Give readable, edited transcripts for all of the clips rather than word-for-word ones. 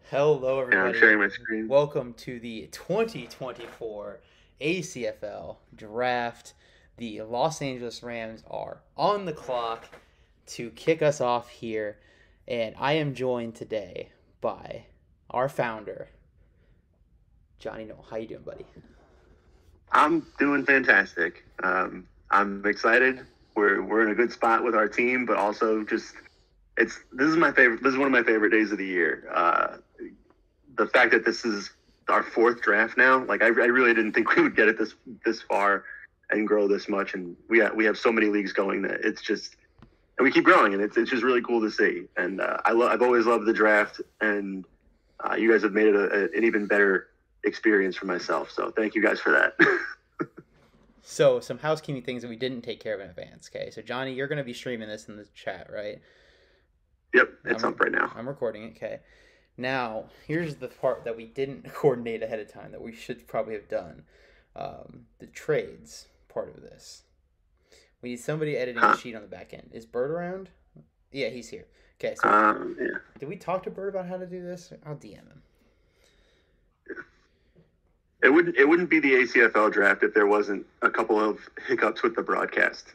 Hello, Yeah, I'm everybody. sharing my screen. Welcome to the 2024 ACFL Draft. The Los Angeles Rams are on the clock to kick us off here, and I am joined today by our founder, Johnny Noel. How you doing, buddy? I'm doing fantastic. I'm excited. We're in a good spot with our team, but also just this is my favorite. This is one of my favorite days of the year. The fact that this is our fourth draft now, like I really didn't think we would get it this far and grow this much, and we have so many leagues going that it's just and we keep growing, and it's just really cool to see. And I've always loved the draft, and you guys have made it an even better experience for myself. So thank you guys for that. So, some housekeeping things that we didn't take care of in advance. Okay, so Johnny, you're going to be streaming this in the chat, right? Yep, it's up right now. I'm recording it. Okay. Now, here's the part that we didn't coordinate ahead of time that we should probably have done. The trades part of this. We need somebody editing the sheet on the back end. Is Bird around? Yeah, he's here. Okay, so Yeah. did we talk to Bird about how to do this? I'll DM him. It wouldn't be the ACFL draft if there wasn't a couple of hiccups with the broadcast.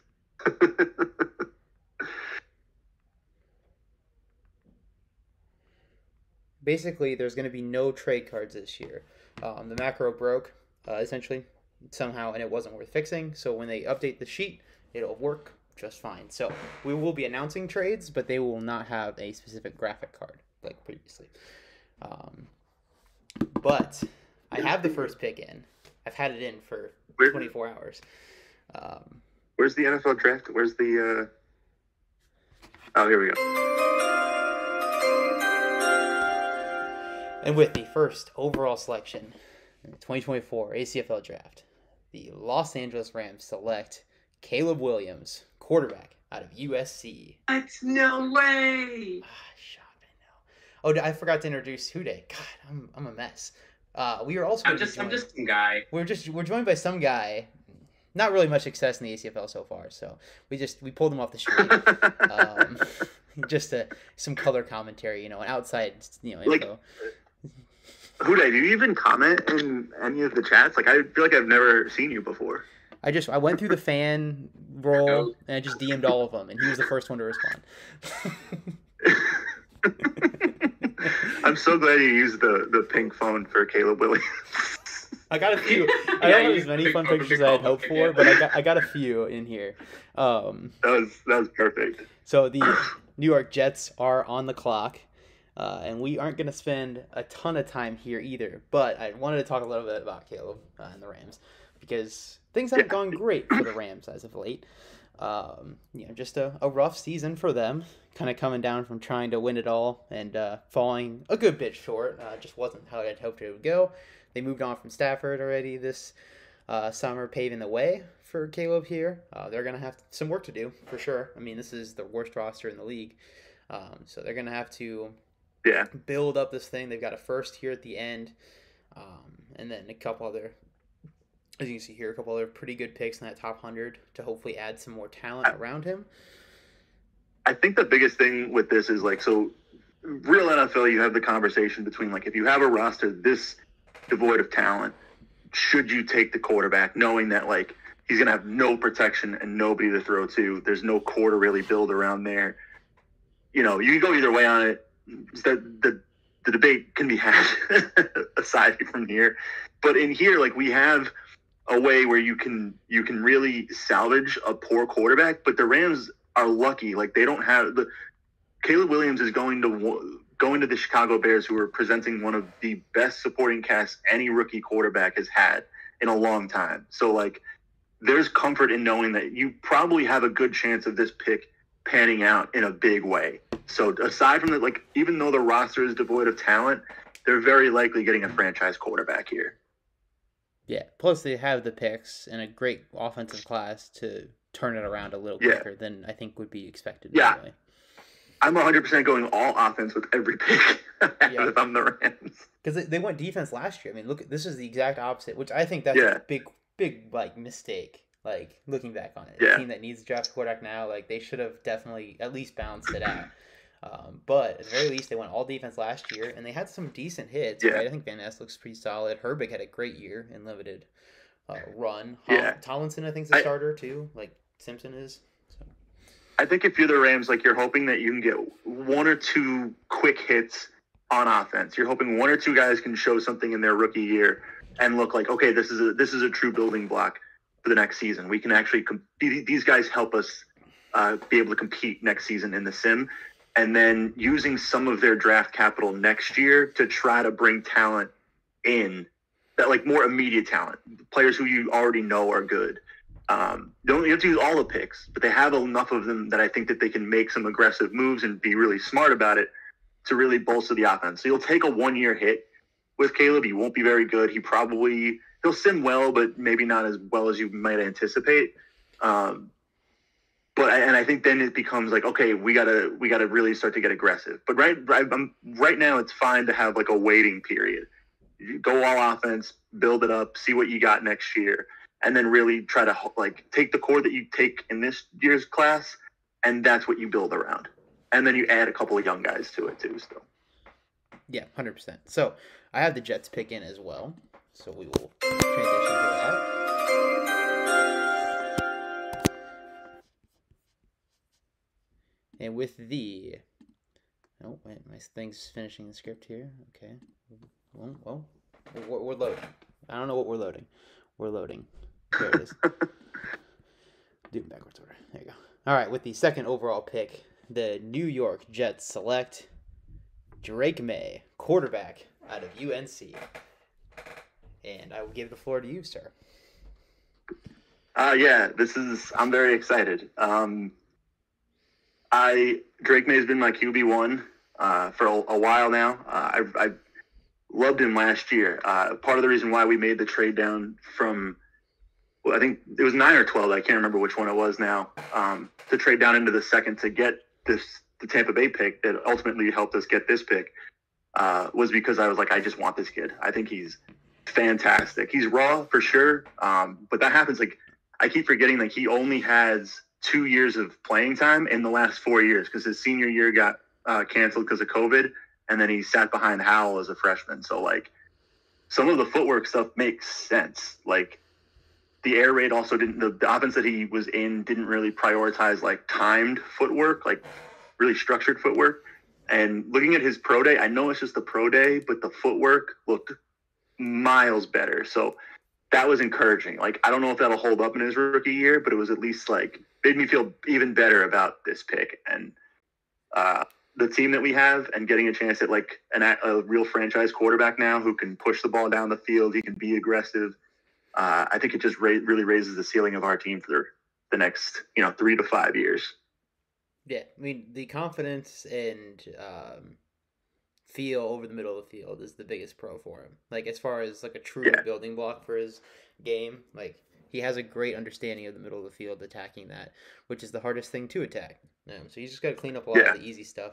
Basically, there's going to be no trade cards this year. The macro broke, essentially, somehow, and it wasn't worth fixing. So when they update the sheet, it'll work just fine. So we will be announcing trades, but they will not have a specific graphic card like previously. But I have the first pick in. I've had it in for 24 hours. Where's the NFL draft? Where's the... Oh, here we go. And with the first overall selection in the 2024 ACFL Draft, the Los Angeles Rams select Caleb Williams, quarterback out of USC. That's no way. Shot, I know. Oh, I forgot to introduce Hude. God, I'm a mess. We are also. I'm just some guy. We're joined by some guy. Not really much success in the ACFL so far, so we pulled him off the street. Just some color commentary, and outside, info. Hude, do you even comment in any of the chats? Like, I feel like I've never seen you before. I went through the fan roll and I just DM'd all of them, and he was the first one to respond. I'm so glad you used the pink phone for Caleb Williams. I got a few. I don't have as many fun pictures as I had hoped for, but I got a few in here. That was perfect. So the New York Jets are on the clock. And we aren't going to spend a ton of time here either. But I wanted to talk a little bit about Caleb and the Rams because things haven't gone great for the Rams as of late. Just a rough season for them. Kind of coming down from trying to win it all and falling a good bit short. Just wasn't how I'd hoped it would go. They moved on from Stafford already this summer, paving the way for Caleb here. They're going to have some work to do for sure. I mean, this is the worst roster in the league. So they're going to have to build up this thing. They've got a first here at the end, and then a couple other, as you can see here, a couple other pretty good picks in that top 100 to hopefully add some more talent around him. I think the biggest thing with this is so real NFL, you have the conversation between if you have a roster this devoid of talent, should you take the quarterback knowing that he's going to have no protection and nobody to throw to? There's no core to really build around there. You can go either way on it. The debate can be had aside from here, but in here, we have a way where you can really salvage a poor quarterback. But the Rams are lucky; they don't have Caleb Williams is going to the Chicago Bears, who are presenting one of the best supporting casts any rookie quarterback has had in a long time. So there's comfort in knowing that you probably have a good chance of this pick panning out in a big way. So aside from that, even though the roster is devoid of talent, they're very likely getting a franchise quarterback here. Yeah. Plus, they have the picks and a great offensive class to turn it around a little quicker than I think would be expected. Yeah. Anyway. I'm 100% going all offense with every pick if I'm the Rams. Because they went defense last year. I mean, look, this is the exact opposite, which I think that's a big mistake. Looking back on it, a team that needs a draft quarterback now, they should have definitely at least balanced it out. But at the very least, they went all defense last year, and they had some decent hits, Yeah, right? I think Van Ness looks pretty solid. Herbig had a great year in limited run. yeah. Tomlinson, I think, is a I starter too, like Simpson is. So. I think if you're the Rams, like you're hoping that you can get one or two quick hits on offense. You're hoping one or two guys can show something in their rookie year and look like, okay, this is a true building block for the next season. We can actually these guys help us be able to compete next season in the sim, and then using some of their draft capital next year to try to bring talent in that like more immediate talent, players who you already know are good. Don't you have to use all the picks, but they have enough of them that I think that they can make some aggressive moves and be really smart about it to really bolster the offense. So you'll take a 1-year hit with Caleb. He won't be very good. He'll sim well, but maybe not as well as you might anticipate. And I think then it becomes like, okay, we gotta really start to get aggressive. But right now, it's fine to have like a waiting period. You go all offense, build it up, see what you got next year, and then really try to like take the core that you take in this year's class, and that's what you build around. And then you add a couple of young guys to it too. Still, Yeah, 100%. So I have the Jets pick in as well. So we will transition to that. And with the... Oh, wait, my thing's finishing the script here. Okay. Well, we're loading. I don't know what we're loading. We're loading. There it is. Do it backwards order. There you go. All right, with the second overall pick, the New York Jets select Drake May, quarterback out of UNC. And I will give the floor to you, sir. Yeah, I'm very excited. Drake May has been my QB1 for a while now. I loved him last year. Part of the reason why we made the trade down from, well, I think it was 9 or 12. I can't remember which one it was now. To trade down into the second to get the Tampa Bay pick that ultimately helped us get this pick was because I was like, I just want this kid. I think he's fantastic. He's raw for sure, but that happens. Like I keep forgetting that he only has 2 years of playing time in the last 4 years because his senior year got canceled because of COVID, and then he sat behind Howell as a freshman. So like some of the footwork stuff makes sense. Like the air raid also didn't. The offense that he was in didn't really prioritize like timed footwork, like really structured footwork. And looking at his pro day, I know it's just the pro day, but the footwork looked miles better. So that was encouraging. Like, I don't know if that'll hold up in his rookie year, but it was at least like made me feel even better about this pick and the team that we have and getting a chance at like a real franchise quarterback now who can push the ball down the field. He can be aggressive. I think it just really raises the ceiling of our team for the next, 3 to 5 years. Yeah, I mean, the confidence and feel over the middle of the field is the biggest pro for him. Like, as far as, like, a true building block for his game, like, he has a great understanding of the middle of the field attacking that, which is the hardest thing to attack. So you just got to clean up a lot of the easy stuff.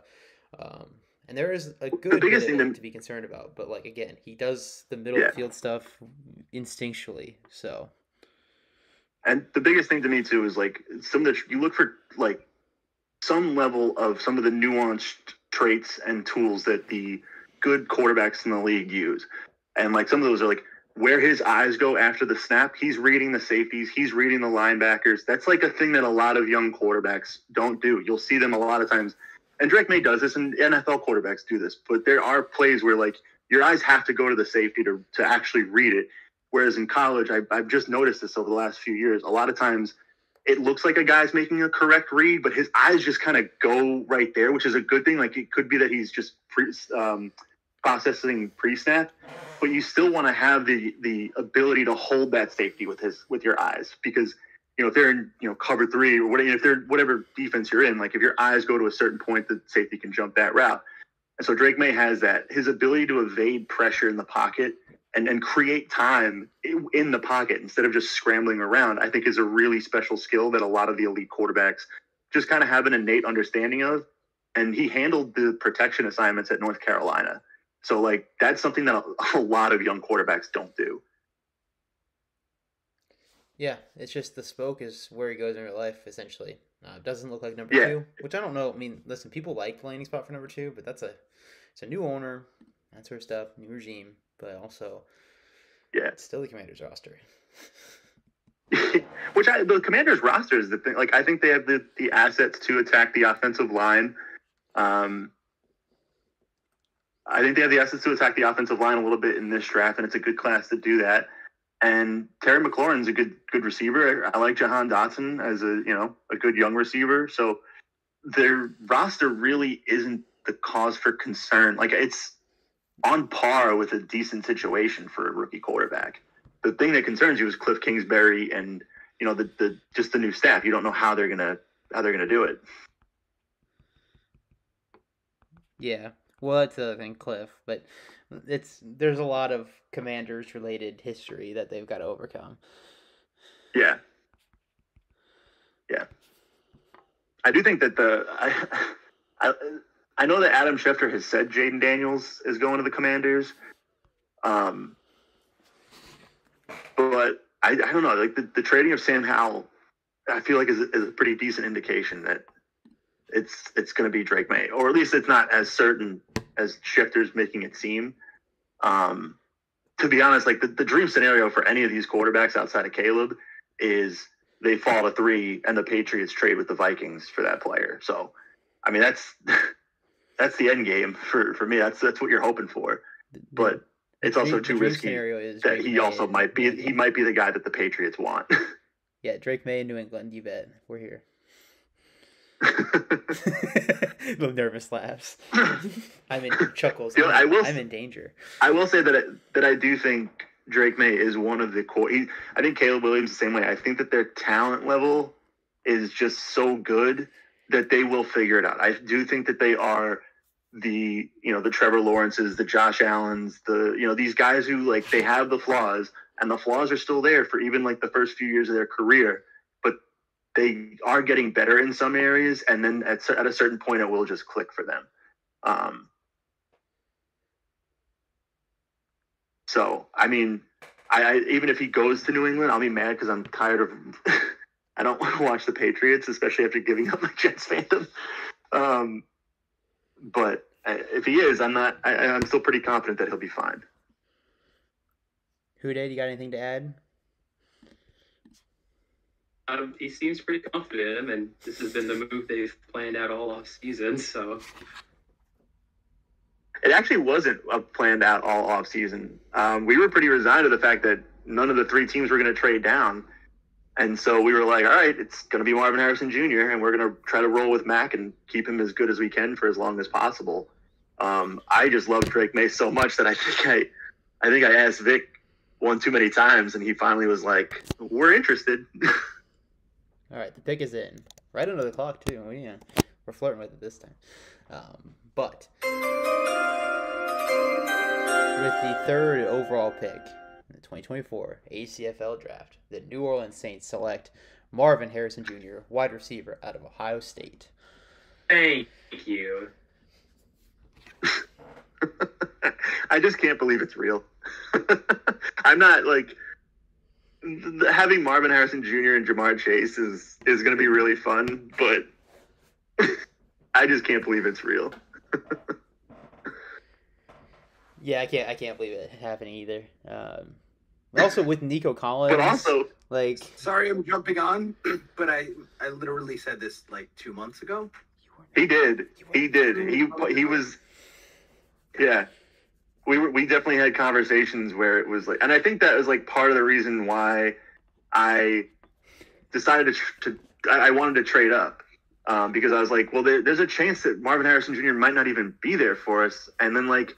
And there is a good bit of it to be concerned about. But, like, again, he does the middle of the field stuff instinctually, so... And the biggest thing to me, too, is, like, you look for, like, some level of some of the nuanced traits and tools that the good quarterbacks in the league use. And, like, some of those are, like, where his eyes go after the snap. He's reading the safeties. He's reading the linebackers. That's, like, a thing that a lot of young quarterbacks don't do. You'll see them a lot of times. And Drake May does this, and NFL quarterbacks do this. But there are plays where, like, your eyes have to go to the safety to actually read it. Whereas in college, I've just noticed this over the last few years. A lot of times it looks like a guy's making a correct read, but his eyes just kind of go right there, which is a good thing. Like it could be that he's just processing pre-snap, but you still want to have the ability to hold that safety with your eyes because, if they're in, cover 3 or whatever, if they're whatever defense you're in, like if your eyes go to a certain point, the safety can jump that route. And so Drake May has that. His ability to evade pressure in the pocket and create time in the pocket instead of just scrambling around, I think is a really special skill that a lot of the elite quarterbacks just kind of have an innate understanding of. And he handled the protection assignments at North Carolina. So, like, that's something that a lot of young quarterbacks don't do. Yeah, it's just the spoke is where he goes in real life, essentially. It doesn't look like number Yeah, two, which I don't know. I mean, listen, people like the landing spot for number two, but it's a new owner, that sort of stuff, new regime, but also yeah. it's still the Commanders roster. The Commanders roster is the thing. Like, I think they have the assets to attack the offensive line. I think they have the assets to attack the offensive line a little bit in this draft, and it's a good class to do that. And Terry McLaurin's a good receiver. I like Jahan Dotson as a good young receiver. So their roster really isn't the cause for concern. Like, it's on par with a decent situation for a rookie quarterback. The thing that concerns you is Cliff Kingsbury and the just the new staff. You don't know how they're gonna do it. Yeah, well, that's the other thing, Cliff, but there's a lot of Commanders related history that they've got to overcome. Yeah. I do think that I know that Adam Schefter has said Jaden Daniels is going to the Commanders. But I don't know. Like the trading of Sam Howell, I feel like is a pretty decent indication that it's going to be Drake May, or at least it's not as certain as Schefter's making it seem. To be honest, like the dream scenario for any of these quarterbacks outside of Caleb is they fall to 3 and the Patriots trade with the Vikings for that player. So, I mean, that's the end game for me. That's what you're hoping for. But it's also too risky that he also might be the guy that the Patriots want. Yeah, Drake May in New England, you bet. We're here. Little nervous laughs. I'm in chuckles. I'm in danger. I will say that I do think Drake May is one of the core. I think Caleb Williams the same way. I think that their talent level is just so good that they will figure it out. I do think that they are the Trevor Lawrences, the Josh Allens, these guys who like they have the flaws, and the flaws are still there for even like the first few years of their career, but they are getting better in some areas, and then at a certain point it will just click for them. So I mean, I even if he goes to New England, I'll be mad because I'm tired of. I don't want to watch the Patriots, especially after giving up my Jets fandom. But if he is, I'm still pretty confident that he'll be fine. Houday, you got anything to add? He seems pretty confident, and this has been the move they've planned out all off season. So it actually wasn't planned out all off season. We were pretty resigned to the fact that none of the 3 teams were going to trade down. And so we were like, all right, it's going to be Marvin Harrison Jr., and we're going to try to roll with Mac and keep him as good as we can for as long as possible. I just love Drake May so much that I think I asked Vic one too many times, and he finally was like, we're interested. All right, the pick is in. Right under the clock, too. We're flirting with it this time. But with the 3rd overall pick, in the 2024 ACFL draft, the New Orleans Saints select Marvin Harrison Jr., wide receiver out of Ohio State. Thank you. I just can't believe it's real. I'm not like having Marvin Harrison Jr. and Jamar Chase is going to be really fun, but I just can't believe it's real. Yeah, I can't believe it happening either. Also with Nico Collins, but also like, sorry, I'm jumping on, but I literally said this like 2 months ago. He did. He was. Yeah, we definitely had conversations where it was like, and I think that was like part of the reason why I decided I wanted to trade up. Because I was like, well, there's a chance that Marvin Harrison Jr. might not even be there for us. And then, like,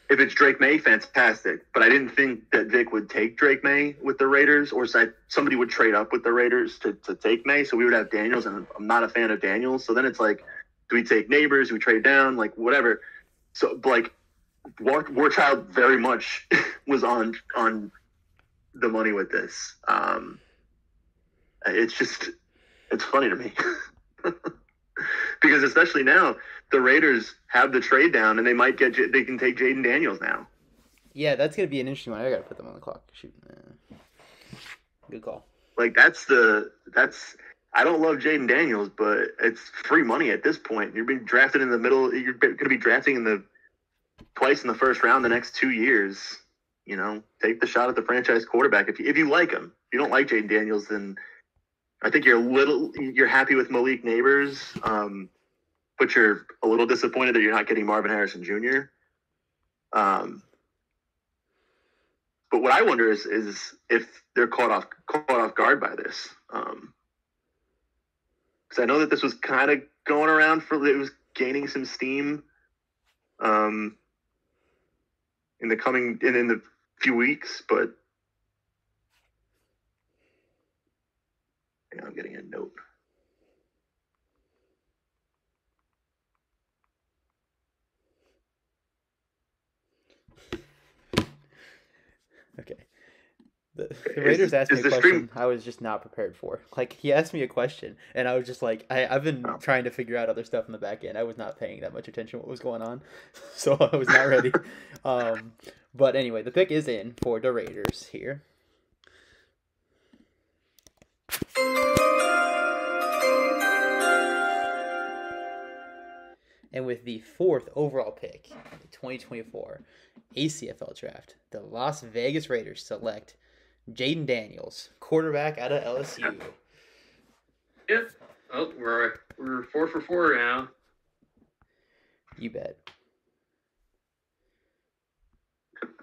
if it's Drake May, fantastic. But I didn't think that Vic would take Drake May with the Raiders, or somebody would trade up with the Raiders to take May. So we would have Daniels, and I'm not a fan of Daniels. So then it's like, do we take Neighbors? Do we trade down? Like, whatever. So, like, Warchild very much was on the money with this. It's funny to me. Because especially now, the Raiders have the trade down, and they can take Jaden Daniels now. Yeah, that's gonna be an interesting one. I gotta put them on the clock. Shoot, good call. Like that's I don't love Jaden Daniels, but it's free money at this point. You're being drafted in the middle. You're going to be drafting twice in the first round the next 2 years. You know, take the shot at the franchise quarterback if you like him. If you don't like Jaden Daniels, then I think you're happy with Malik Neighbors, but you're a little disappointed that you're not getting Marvin Harrison Jr. But what I wonder is if they're caught off guard by this. Because I know that this was kind of going around it was gaining some steam in the few weeks, but hang on, I'm getting a note. Okay. The Raiders asked me a question I was just not prepared for. Like, he asked me a question, and I was just like, I've been trying to figure out other stuff in the back end. I was not paying that much attention to what was going on, so I was not ready. But anyway, the pick is in for the Raiders here. And with the 4th overall pick in the 2024 ACFL draft, the Las Vegas Raiders select Jaden Daniels, quarterback out of LSU. Yep. Oh, we're 4 for 4 now. You bet.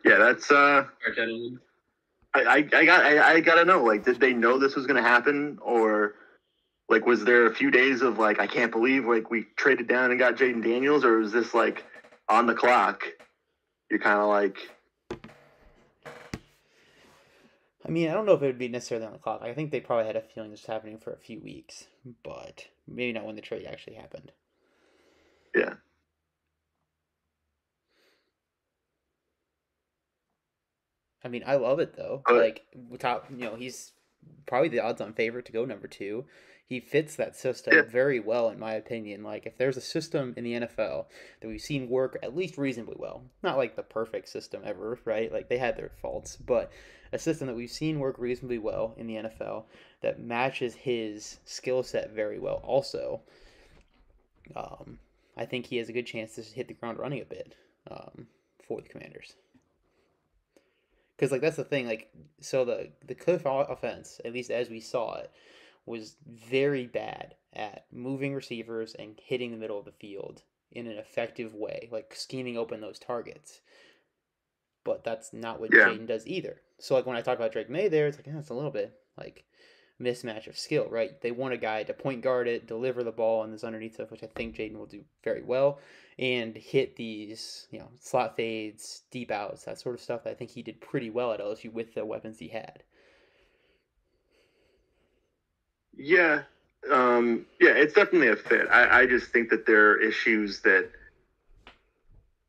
Yeah, that's I gotta know, like, did they know this was gonna happen, or like was there a few days of like, I can't believe like we traded down and got Jaden Daniels, or was this like on the clock? You're kind of like, I mean, I don't know if it would be necessarily on the clock. I think they probably had a feeling this was happening for a few weeks, but maybe not when the trade actually happened. Yeah. I mean, I love it though. Like, he's probably the odds-on favorite to go number 2. He fits that system very well, in my opinion. Like, if there's a system in the NFL that we've seen work at least reasonably well, not like the perfect system ever, right? Like, they had their faults, but a system that we've seen work reasonably well in the NFL that matches his skill set very well also, I think he has a good chance to hit the ground running a bit for the Commanders. Because, like, that's the thing. Like, so the Cliff offense, at least as we saw it, was very bad at moving receivers and hitting the middle of the field in an effective way, like scheming open those targets. But that's not what Jaden does either. So, like, when I talk about Drake May there, it's like, it's a little bit, like, mismatch of skill, right? They want a guy to point guard it, deliver the ball on this underneath stuff, which I think Jaden will do very well, and hit these, slot fades, deep outs, that sort of stuff. I think he did pretty well at LSU with the weapons he had. Yeah. It's definitely a fit. I just think that there are issues that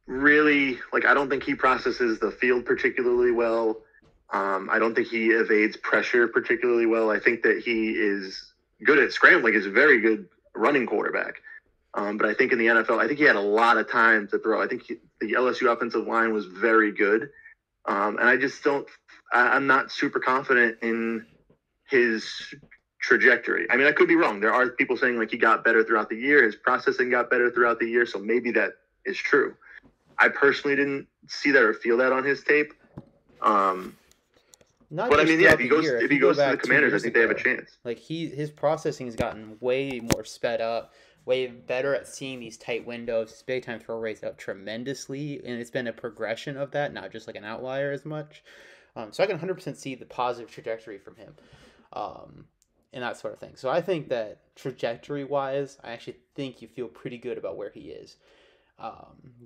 really, like, I don't think he processes the field particularly well. I don't think he evades pressure particularly well. I think that he is good at scrambling. He's a very good running quarterback. But I think in the NFL, I think he had a lot of time to throw. I think the LSU offensive line was very good. And I just I'm not super confident in his trajectory. I mean, I could be wrong. There are people saying like he got better throughout the year. His processing got better throughout the year. So maybe that is true. I personally didn't see that or feel that on his tape. But I mean, if he goes to the Commanders, I think they have a chance. Like his processing has gotten way more sped up, way better at seeing these tight windows. His big time throw rates up tremendously, and it's been a progression of that, not just like an outlier as much. So I can 100% see the positive trajectory from him, and that sort of thing. So I think that trajectory-wise, I actually think you feel pretty good about where he is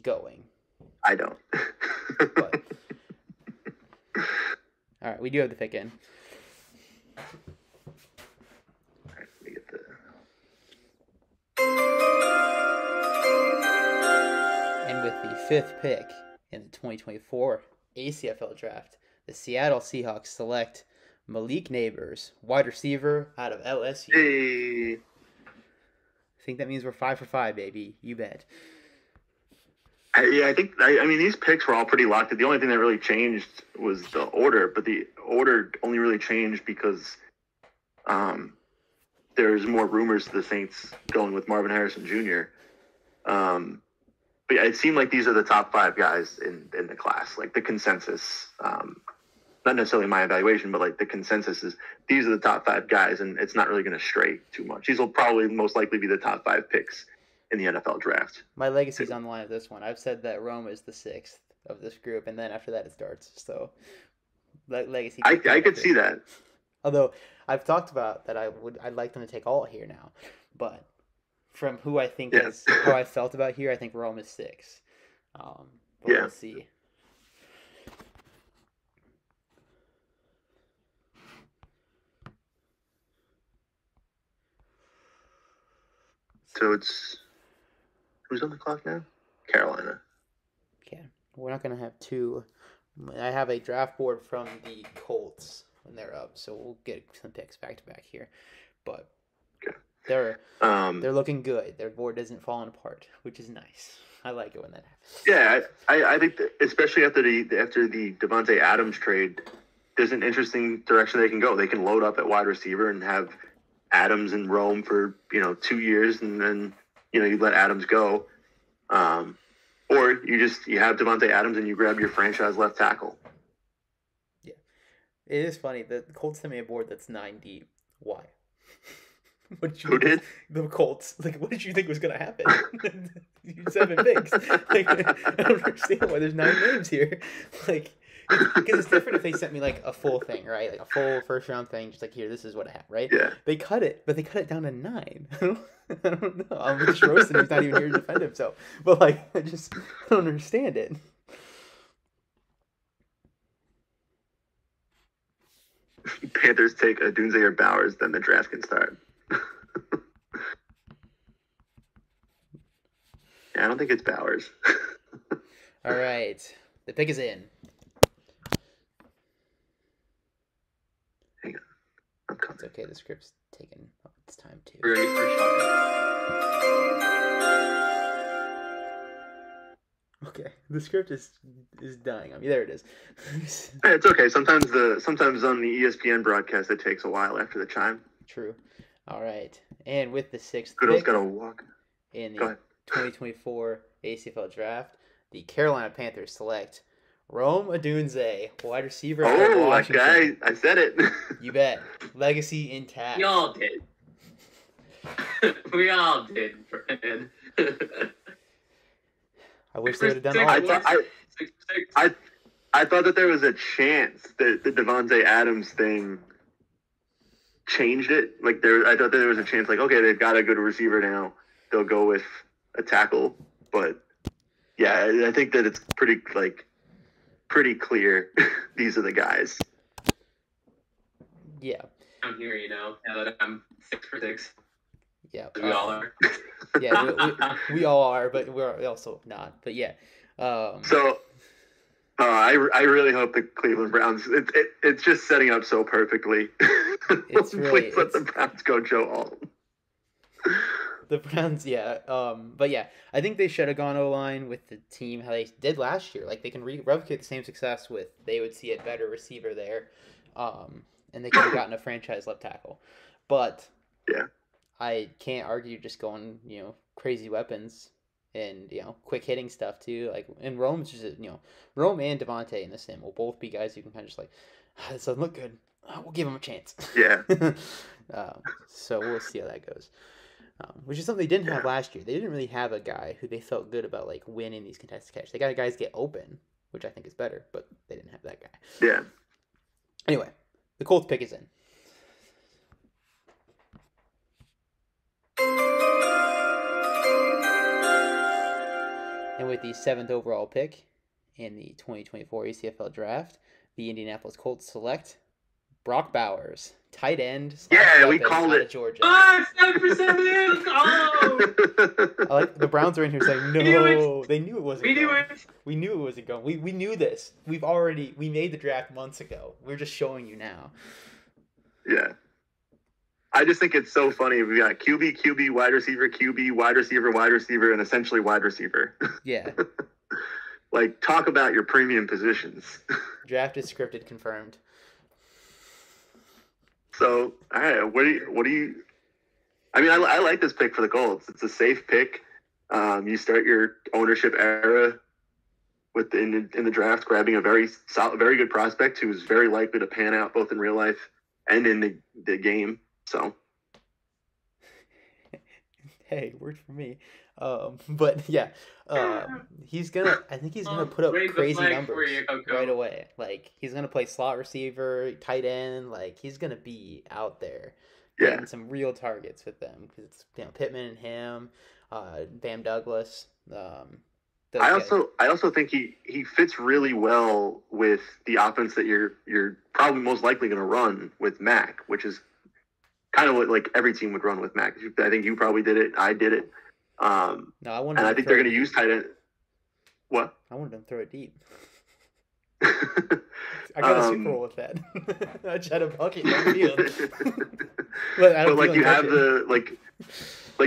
going. I don't. But all right, we do have the pick in. All right, let me get And with the 5th pick in the 2024 ACFL draft, the Seattle Seahawks select Malik Neighbors, wide receiver out of LSU. Hey. I think that means we're 5 for 5, baby. You bet. I mean, these picks were all pretty locked. The only thing that really changed was the order, but the order only really changed because there's more rumors to the Saints going with Marvin Harrison Jr. But yeah, it seemed like these are the top 5 guys in the class, like the consensus. Not necessarily my evaluation, but like the consensus is these are the top 5 guys, and it's not really going to stray too much. These will probably most likely be the top 5 picks in the NFL draft. My legacy's on the line of this one. I've said that Rome is the 6th of this group, and then after that it starts. So, legacy. I could see that. Although I've talked about that, I'd like them to take all here now, but from who I think is how I felt about here, I think Rome is 6. But we'll see. So it's who's on the clock now? Carolina. Yeah, we're not gonna have 2. I have a draft board from the Colts when they're up, so we'll get some picks back to back here. But they're looking good. Their board isn't falling apart, which is nice. I like it when that happens. Yeah, I think that especially after the Devontae Adams trade, there's an interesting direction they can go. They can load up at wide receiver and have Adams in Rome for 2 years, and then you let Adams go, or you have Devontae Adams and you grab your franchise left tackle. Yeah, it is funny that the Colts sent me a board that's 9 deep. Why? Who did? The Colts. Like, what did you think was going to happen? 7 picks. Like, I don't understand why there's 9 names here. Like, because it's different if they sent me like a full thing, right? Like a full first round thing, just like, here, this is what I have, right? Yeah. They cut it, but they cut it down to 9. I don't know. I'm just roasting. He's not even here to defend himself. But like, I don't understand it. Panthers take Odunze or Bowers, then the draft can start. Yeah, I don't think it's Bowers. All right. The pick is in. Hang on. I'm coming. It's okay. The script's taken its time too. We're ready for shot. Okay. The script is dying on me. There it is. Hey, it's okay. Sometimes on the ESPN broadcast it takes a while after the chime. True. All right. And with the 6th Kudos pick got to walk. in the 2024 ACFL draft, the Carolina Panthers select Rome Odunze, wide receiver. Oh, that guy! I said it. You bet. Legacy intact. We all did. We all did, Brandon. I wish they would have done all. I thought that there was a chance that the Devontae Adams thing changed it. Like I thought that there was a chance. Like, okay, they've got a good receiver now. They'll go with a tackle. But yeah, I think that it's pretty clear. These are the guys. Yeah. I'm here, now that I'm 6 for 6. Yeah. We all are. Yeah, we all are, but we're also not. But yeah. I really hope the Cleveland Browns. It's just setting up so perfectly. It's really. Please let the Browns go Joe Alton. The Browns, yeah. But yeah, I think they should have gone O-line with the team how they did last year. Like, they can replicate the same success with, they would see a better receiver there, and they could have gotten a franchise left tackle. But yeah, I can't argue just going, crazy weapons and, quick hitting stuff too. Like, and Rome's just, Rome and Devontae in the sim will both be guys who can kind of just like, this doesn't look good. We'll give him a chance. Yeah. So we'll see how that goes. Which is something they didn't have last year. They didn't really have a guy who they felt good about like winning these contested catch. They got guys get open, which I think is better, but they didn't have that guy. Yeah. Anyway, the Colts pick is in. And with the 7th overall pick in the 2024 ACFL draft, the Indianapolis Colts select Brock Bowers, tight end. Yeah, we called it. Georgia. 7%. Oh! I like the Browns are in here saying no. They knew it wasn't. We knew going. it. We knew it wasn't going. We knew this. We made the draft months ago. We're just showing you now. Yeah. I just think it's so funny. We got QB, wide receiver, QB, wide receiver, and essentially wide receiver. Yeah. Like, talk about your premium positions. Draft is scripted, confirmed. So, all right, what do you I mean, I like this pick for the Colts. It's a safe pick. You start your ownership era with in the draft, grabbing a very solid, very good prospect who's very likely to pan out both in real life and in the game. So, Hey, worked for me. But yeah, he's gonna. I think he's gonna put up Raise the crazy flag numbers for you, Coco. right away. Like he's gonna play slot receiver, tight end. Like he's gonna be out there getting yeah. some real targets with them because it's Pittman and him, Bam Douglas. Those guys. I also think he fits really well with the offense that you're probably most likely going to run with Mac, which is kind of what like every team would run with Mac. I think you probably did it. I did it. No, I wanted. And I to think throw they're going it to deep. use tight end. What? I wanted them to throw it deep. I got a Super Bowl with that. I just had a bucket in the field. But like you have the like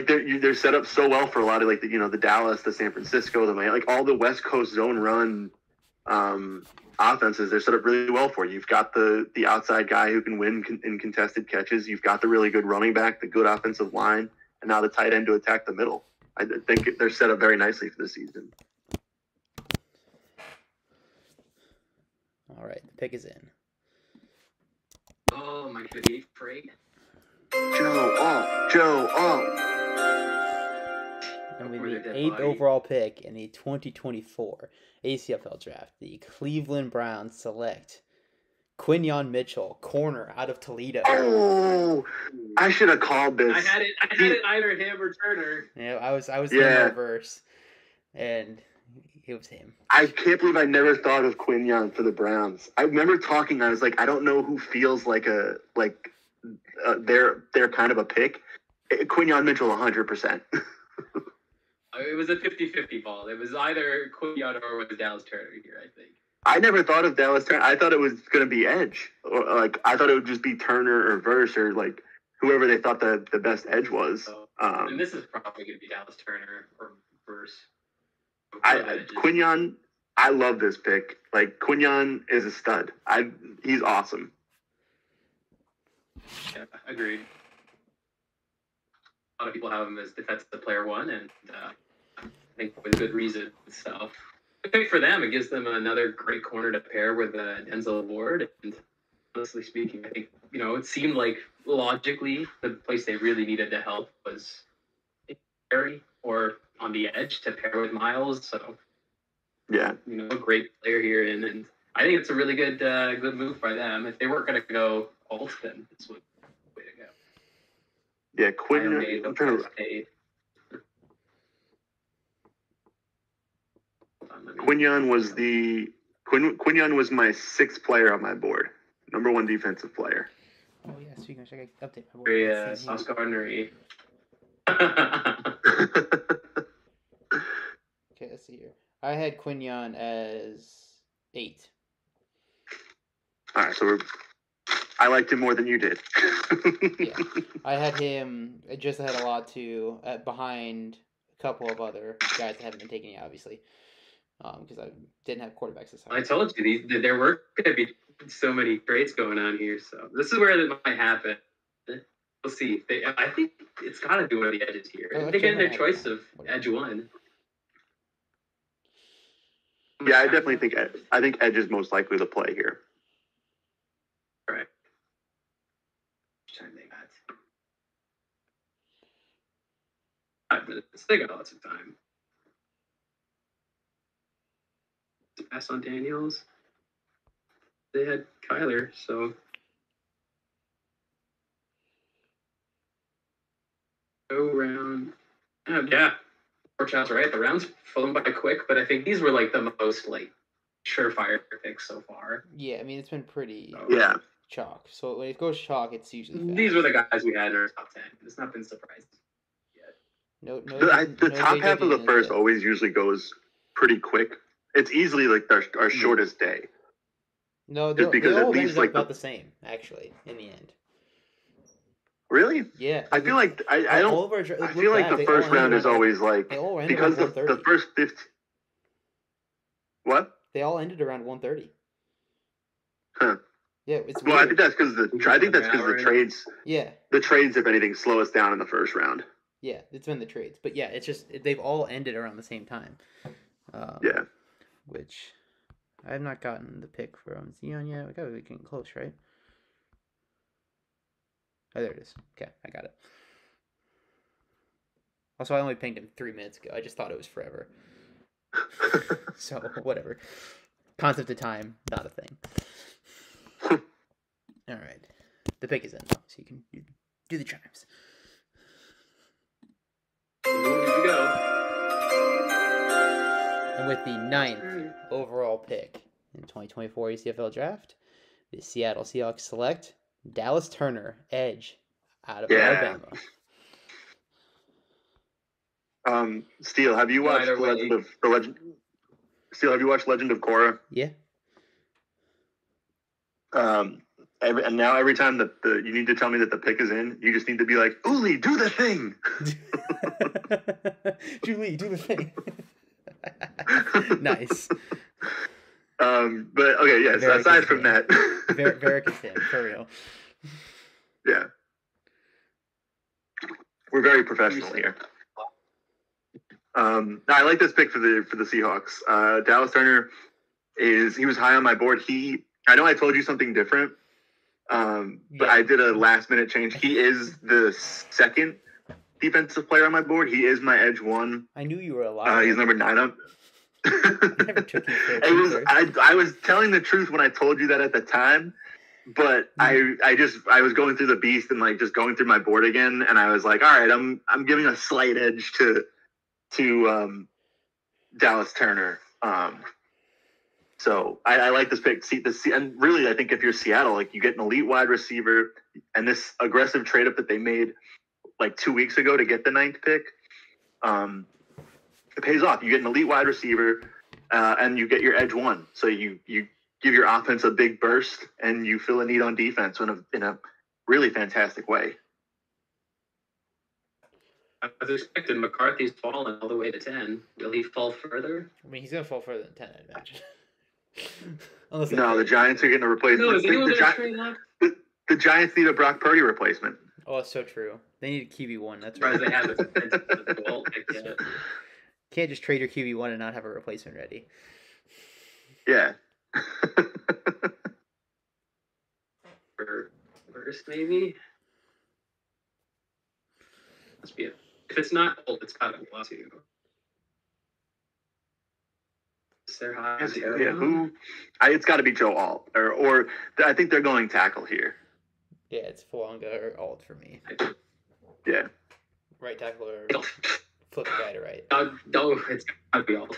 they're set up so well for a lot of like the Dallas, the San Francisco, the Miami, like all the West Coast zone run offenses. They're set up really well for you. You've got the outside guy who can win in contested catches. You've got the really good running back, the good offensive line, and now the tight end to attack the middle. I think they're set up very nicely for the season. All right, the pick is in. Oh, my God, 8 for 8. Joe, And with Where the the dead 8th body. overall pick in the 2024 ACFL draft, the Cleveland Browns select Quinyon Mitchell, corner out of Toledo. Oh, I should have called this. I had it either him or Turner. Yeah, I was Yeah. in reverse, and it was him. I can't believe I never thought of Quinyon for the Browns. I remember talking. I was like, I don't know who feels like they're kind of a pick. Quinyon Mitchell, 100%. It was a 50-50 ball. It was either Quinyon or it was Dallas Turner here, I think. I never thought of Dallas Turner. I thought it was going to be Edge. Or like I thought it would just be Turner or Verse or like whoever they thought the best edge was. So, and this is probably going to be Dallas Turner or Verse. Quinyon, I love this pick. Like Quinyon is a stud. He's awesome. Yeah, agreed. A lot of people have him as defensive player 1, and I think with good reason. So, I think for them, it gives them another great corner to pair with Denzel Ward. And honestly speaking, I think it seemed like logically the place they really needed to help was Perry or on the edge to pair with Miles. So, yeah, a great player here, and I think it's a really good move by them. If they weren't going to go Alt, then this would be the way to go. Yeah, Quinyon was my 6th player on my board. Number 1 defensive player. Oh yeah, speaking of which, I got to update my board. Very Sauce Gardner-y. Okay, let's see here. I had Quinyon as 8. All right, so I liked him more than you did. Yeah, I had him just ahead a lot too, behind a couple of other guys that haven't been taken yet, obviously, because I didn't have quarterbacks this time. I told you there were going to be so many trades going on here, so this is where it might happen. We'll see. I think it's got to be one of the edges here. Oh, They're getting their choice of edge 1. Yeah, I definitely think Edge is most likely to play here. Right. Time they got 5 minutes. They got lots of time. Pass on Daniels. They had Kyler, so go round. Yeah, Porchow's right. The rounds flown by quick, but I think these were like the most like surefire picks so far. Yeah, I mean it's been pretty chalk. So when it goes chalk, it's usually fast. These were the guys we had in our top 10. It's not been surprising yet. The top half of the first always usually goes pretty quick. It's easily like our shortest day. No, just because they all at least ended up like about the same actually in the end. Really? Yeah. I feel like I don't. I feel like the first round is always like because the first 15. What? They all ended around 1:30. Huh. Yeah, it's Well, weird. I think that's because the trades. Yeah. The trades, if anything, slow us down in the first round. Yeah, it's been the trades. But yeah, it's just they've all ended around the same time. Yeah. Which I have not gotten the pick from Xeon yet. We gotta be getting close, right? Oh, there it is. Okay, I got it. Also, I only pinged him 3 minutes ago. I just thought it was forever. So, whatever. Concept of time, not a thing. All right. The pick is in, though, so you can do the chimes. Here we go. And with the 9th overall pick in 2024 ACFL draft, the Seattle Seahawks select Dallas Turner, edge, out of Alabama. Steele, have you watched Legend of Korra? Yeah. Every time that you need to tell me that the pick is in, you just need to be like, Uli, do the thing. Julie, do the thing. Nice. But okay, yes. Yeah, aside from that, Varric is him, for real. Yeah, we're very professional here. I like this pick for the Seahawks. Dallas Turner he was high on my board. I know I told you something different, but I did a last minute change. He is the second defensive player on my board. He is my edge one. I knew you were alive. He's number 9 up. I never took you for a I was telling the truth when I told you that at the time, but I was going through the beast and like just going through my board again, and I was like, all right, I'm giving a slight edge to Dallas Turner. So I like this pick. And really, I think if you're Seattle, like you get an elite wide receiver, and this aggressive trade up that they made like 2 weeks ago to get the 9th pick, it pays off. You get an elite wide receiver, and you get your edge one. So you give your offense a big burst, and you fill a need on defense in a really fantastic way. I was expecting McCarthy's falling all the way to 10. Will he fall further? I mean, he's going to fall further than 10, I'd imagine. No, the Giants are going to replace him. No, is anyone going to trade up? The Giants need a Brock Purdy replacement. Oh, it's so true. They need a QB1. That's right. right. They have a Can't just trade your QB1 and not have a replacement ready. Yeah. First, maybe? Must be it. If it's not old, it's got to be plus 2. Is there high? Yeah, it's got to be Joe Alt. Or I think they're going tackle here. Yeah, it's Fuanga or Alt for me. Yeah. Right tackle or flip the guy to right. No, it's got to be Alt.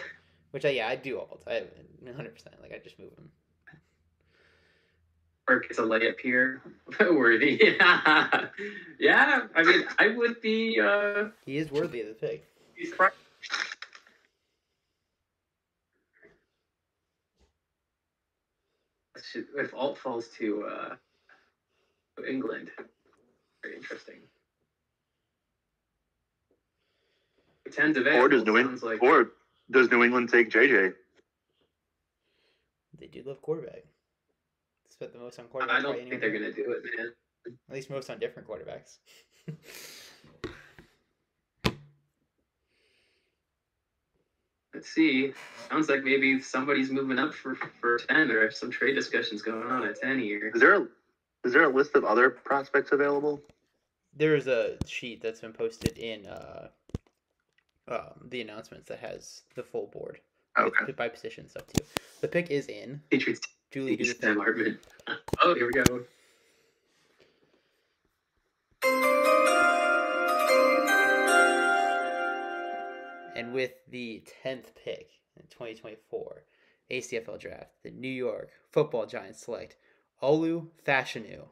Which, I do Alt. I 100%. Like, I just move him. Or it's a layup here. Worthy. Yeah, I mean, I would be... He is worthy of the pick. He's right. If Alt falls to England, very interesting. Tens of or does New England take JJ? They do love quarterback. Spent the most on quarterback. I don't think they're gonna do it, man. At least most on different quarterbacks. Let's see. Sounds like maybe somebody's moving up for 10, or some trade discussions going on at 10 here. Is there a list of other prospects available? There is a sheet that's been posted in the announcements that has the full board. Okay. By position and stuff too. The pick is in. Patriots. Julie, do the thing. Oh, here we go. And with the 10th pick in 2024 ACFL draft, the New York Football Giants select Olu Fashanu,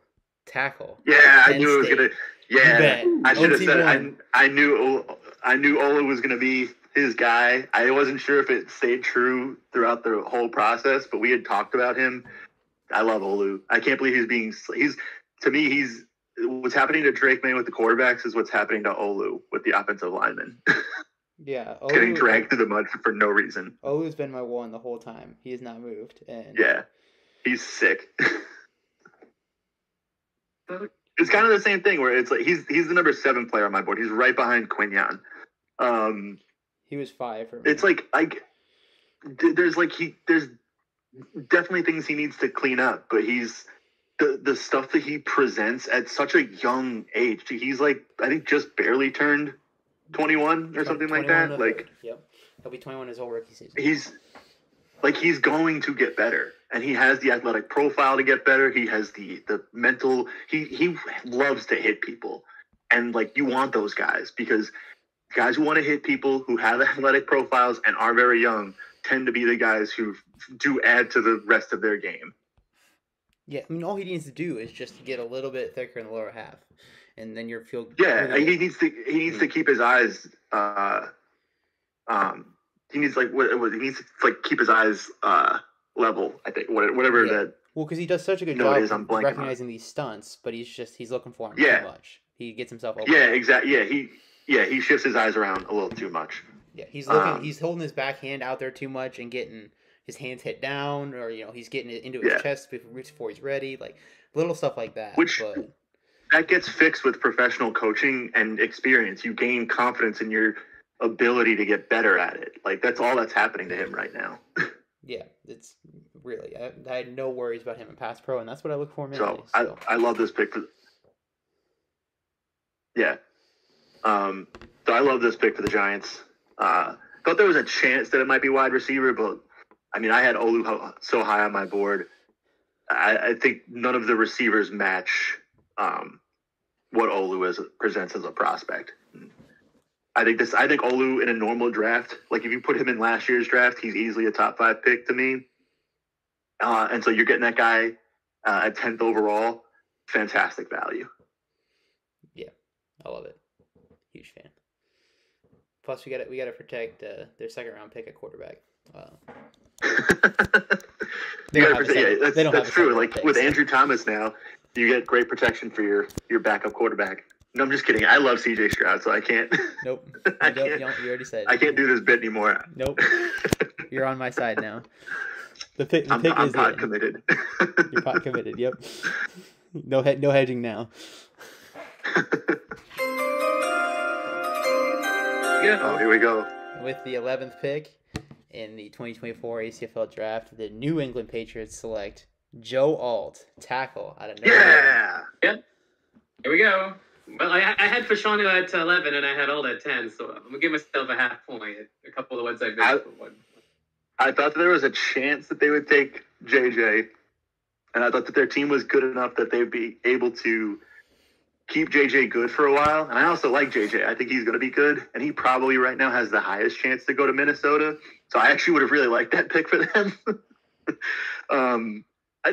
tackle. Yeah, I knew it was gonna. Yeah, I should have said OT1. I knew Olu was gonna be his guy. I wasn't sure if it stayed true throughout the whole process, but we had talked about him. I love Olu. I can't believe he's what's happening to Drake May with the quarterbacks is what's happening to Olu with the offensive linemen. Yeah, Getting dragged through the mud for no reason. Olu's been my one the whole time. He has not moved. And yeah, he's sick. It's kind of the same thing where it's like he's the number 7 player on my board. He's right behind Quinyon. He was 5 for me. It's like there's definitely things he needs to clean up, but he's the stuff that he presents at such a young age. He's like, I think just barely turned 21 or something like that. Like, yep, he'll be 21 his whole rookie season. He's going to get better, and he has the athletic profile to get better. He has the mental. He loves to hit people, and like you want those guys because guys who want to hit people who have athletic profiles and are very young tend to be the guys who do add to the rest of their game. Yeah, I mean, all he needs to do is just get a little bit thicker in the lower half, and then you're feel. Yeah, really he needs to keep his eyes. He needs he needs to like keep his eyes level. I think whatever that. Well, because he does such a good No, it is, job I'm blanking recognizing these stunts, but he's looking for them Yeah. too much. He gets himself over. Yeah, exactly. He shifts his eyes around a little too much. Yeah, he's looking. He's holding his backhand out there too much and getting his hands hit down, or he's getting it into his chest before he's ready. Like little stuff like that. That gets fixed with professional coaching and experience. You gain confidence in your ability to get better at it. Like that's all that's happening to him right now. Yeah, it's really. I had no worries about him in pass pro, and that's what I look for mainly. So I love this pick. So I love this pick for the Giants. Thought there was a chance that it might be wide receiver, but I mean I had Olu so high on my board. I think none of the receivers match what Olu presents as a prospect. I think Olu in a normal draft, like if you put him in last year's draft, he's easily a top 5 pick to me. And so you're getting that guy at 10th overall, fantastic value. Yeah, I love it. Huge fan. Plus, we got to protect their second round pick at quarterback. That's true. Like with Andrew Thomas now, you get great protection for your backup quarterback. No, I'm just kidding. I love CJ Stroud, so I can't. Nope. You already said it. I can't do this bit anymore. Nope. You're on my side now. I'm pot committed. You're pot committed. Yep. No hedging now. Yeah. Oh, here we go. With the 11th pick in the 2024 ACFL draft, the New England Patriots select Joe Alt, tackle out of nowhere. Yeah. Yep. Here we go. Well, I had Fashanu at 11 and I had Alt at 10, so I'm gonna give myself a half point. A couple of the ones I missed for one. I thought that there was a chance that they would take JJ, and I thought that their team was good enough that they'd be able to keep JJ good for a while. And I also like JJ. I think he's going to be good, and he probably right now has the highest chance to go to Minnesota. So I actually would have really liked that pick for them.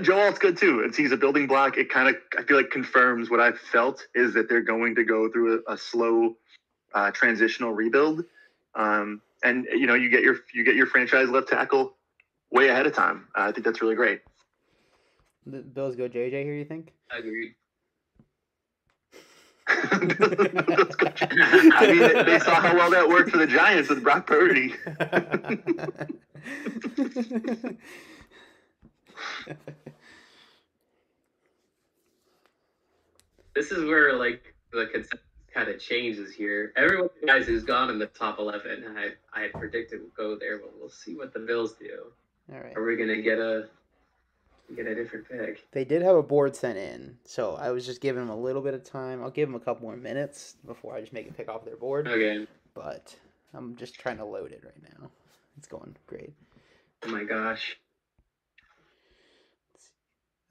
Joe Alt's good too, and he's a building block. It kind of, I feel like, confirms what I've felt is that they're going to go through a slow transitional rebuild. And you get your franchise left tackle way ahead of time. I think that's really great. The Bills go JJ here, you think? I agree. I mean, they saw how well that worked for the Giants with Brock Purdy. This is where like the consensus kind of changes here. Everyone, guys, who's gone in the top 11, I had predicted would go there, but we'll see what the Bills do. All right. Are we gonna get a different pick? They did have a board sent in, so I was just giving them a little bit of time. I'll give them a couple more minutes before I just make a pick off their board. Okay. But I'm just trying to load it right now. It's going great. Oh my gosh.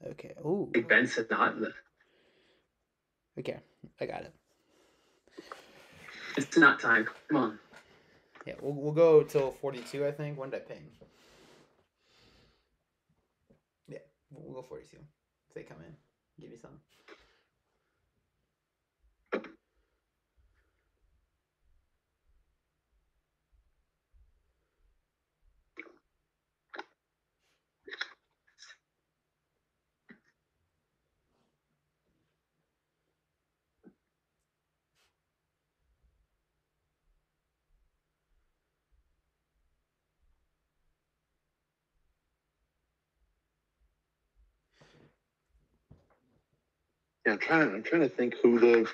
Okay. Ooh. Big Benson not in the. Okay, I got it. It's not time. Come on. Yeah, we'll go till 42, I think. When did I ping? Yeah, we'll go 42. If they come in, give me some. I'm trying to think who the.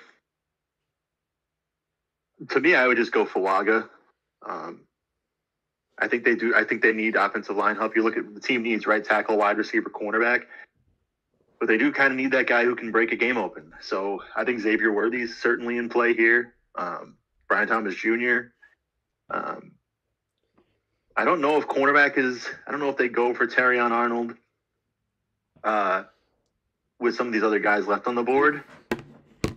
To me, I would just go Fawaga. I think they do. I think they need offensive line help. You look at the team needs right tackle, wide receiver, cornerback, but they do kind of need that guy who can break a game open. So I think Xavier Worthy's certainly in play here. Brian Thomas Jr. I don't know if cornerback is. I don't know if they go for Terrion Arnold with some of these other guys left on the board. All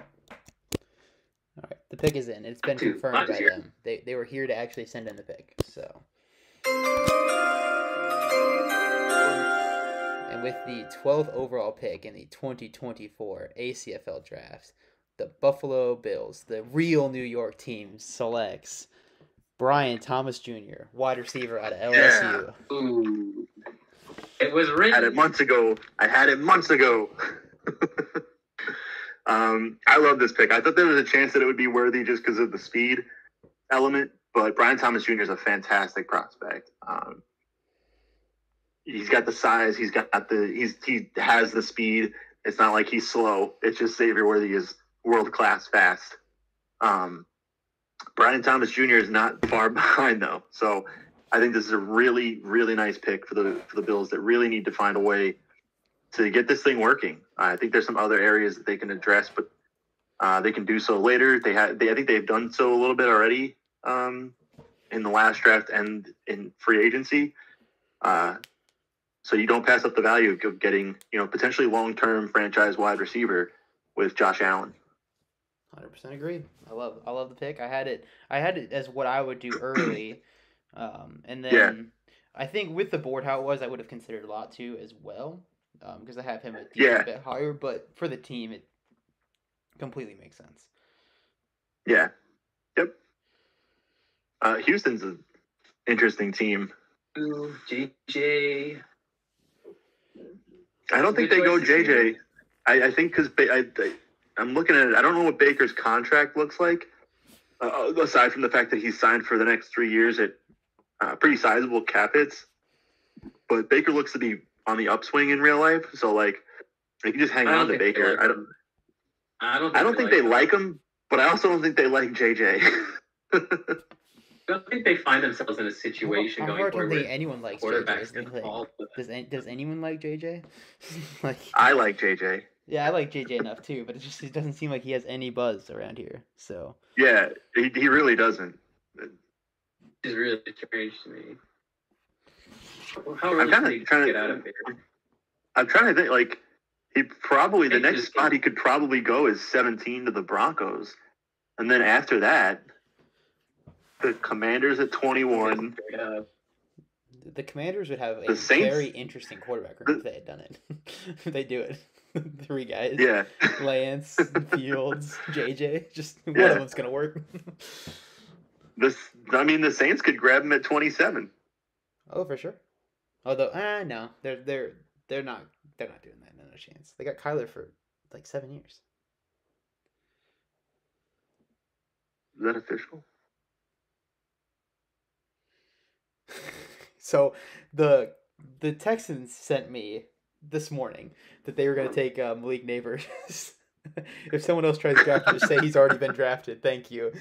right, the pick is in. It's been confirmed by them. They were here to actually send in the pick. So, and with the 12th overall pick in the 2024 ACFL draft, the Buffalo Bills, the real New York team, selects Brian Thomas Jr., wide receiver out of LSU. Yeah. Ooh. It was written. I had it months ago. I love this pick. I thought there was a chance that it would be Worthy just because of the speed element, but Brian Thomas Jr. is a fantastic prospect. He's got the size. He has the speed. It's not like he's slow. It's just Xavier Worthy is world-class fast. Brian Thomas Jr. is not far behind, though. So I think this is a really, really nice pick for the Bills that really need to find a way to get this thing working. I think there's some other areas that they can address, but they can do so later. I think they've done so a little bit already in the last draft and in free agency. So you don't pass up the value of getting, potentially long-term franchise wide receiver with Josh Allen. 100% agree. I love the pick. I had it as what I would do early, and then I think with the board how it was, I would have considered a lot too as well, because I have him a decent bit higher. But for the team, it completely makes sense. Yeah. Yep. Houston's an interesting team. Ooh, JJ. I don't think they go JJ. I think because I'm looking at it. I don't know what Baker's contract looks like, aside from the fact that he's signed for the next 3 years at pretty sizable cap hits. But Baker looks to be on the upswing in real life, so they can just hang on to Baker. I don't think they like him, but I also don't think they like JJ. I don't think they find themselves in a situation going forward. I don't think anyone likes JJ. Does anyone like JJ? I like JJ. Yeah, I like JJ enough too, but it doesn't seem like he has any buzz around here. So yeah, he really doesn't. It's really strange to me. How really can he get out of here? I'm trying to think. He probably the next spot he could probably go is 17 to the Broncos, and then after that, the Commanders at 21. The Commanders would have a very interesting quarterback room if they had done it. If they do it. 3 guys. Yeah. Lance, Fields, JJ. Just one of them's gonna work. The Saints could grab him at 27. Oh, for sure. Although, no, they're not doing that. No chance. They got Kyler for 7 years. Is that official? So the Texans sent me this morning that they were going to take Malik Neighbors. If someone else tries to draft him, just say he's already been drafted. Thank you.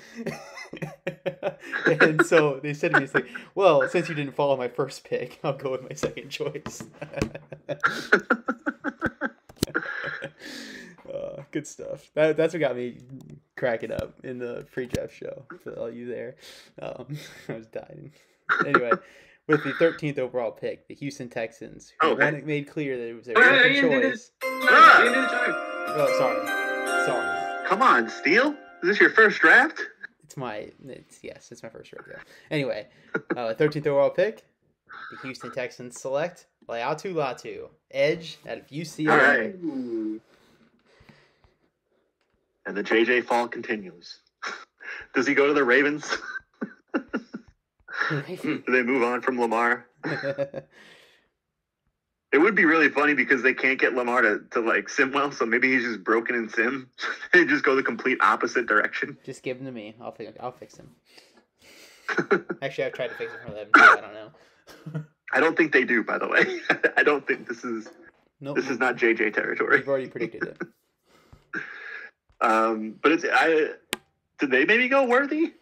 And so they said to me, well, since you didn't follow my first pick, I'll go with my second choice. Good stuff. That's what got me cracking up in the pre-draft show. For all you there. I was dying. Anyway. With the 13th overall pick, the Houston Texans, who made clear that it was their second choice. Oh, sorry. Come on, Steele. Is this your first draft? It's my first draft. Yeah. Anyway, 13th overall pick, the Houston Texans select Laiatu Latu, edge out of UCLA. All right. And the JJ fall continues. Does he go to the Ravens? Do they move on from Lamar? It would be really funny because they can't get Lamar to sim well, so maybe he's just broken in sim. They just go the complete opposite direction. Just give him to me. I'll fix him. Actually, I've tried to fix him for them too. I don't know. I don't think they do, by the way. I don't think this is not JJ territory. We've already predicted it. But did they maybe go Worthy?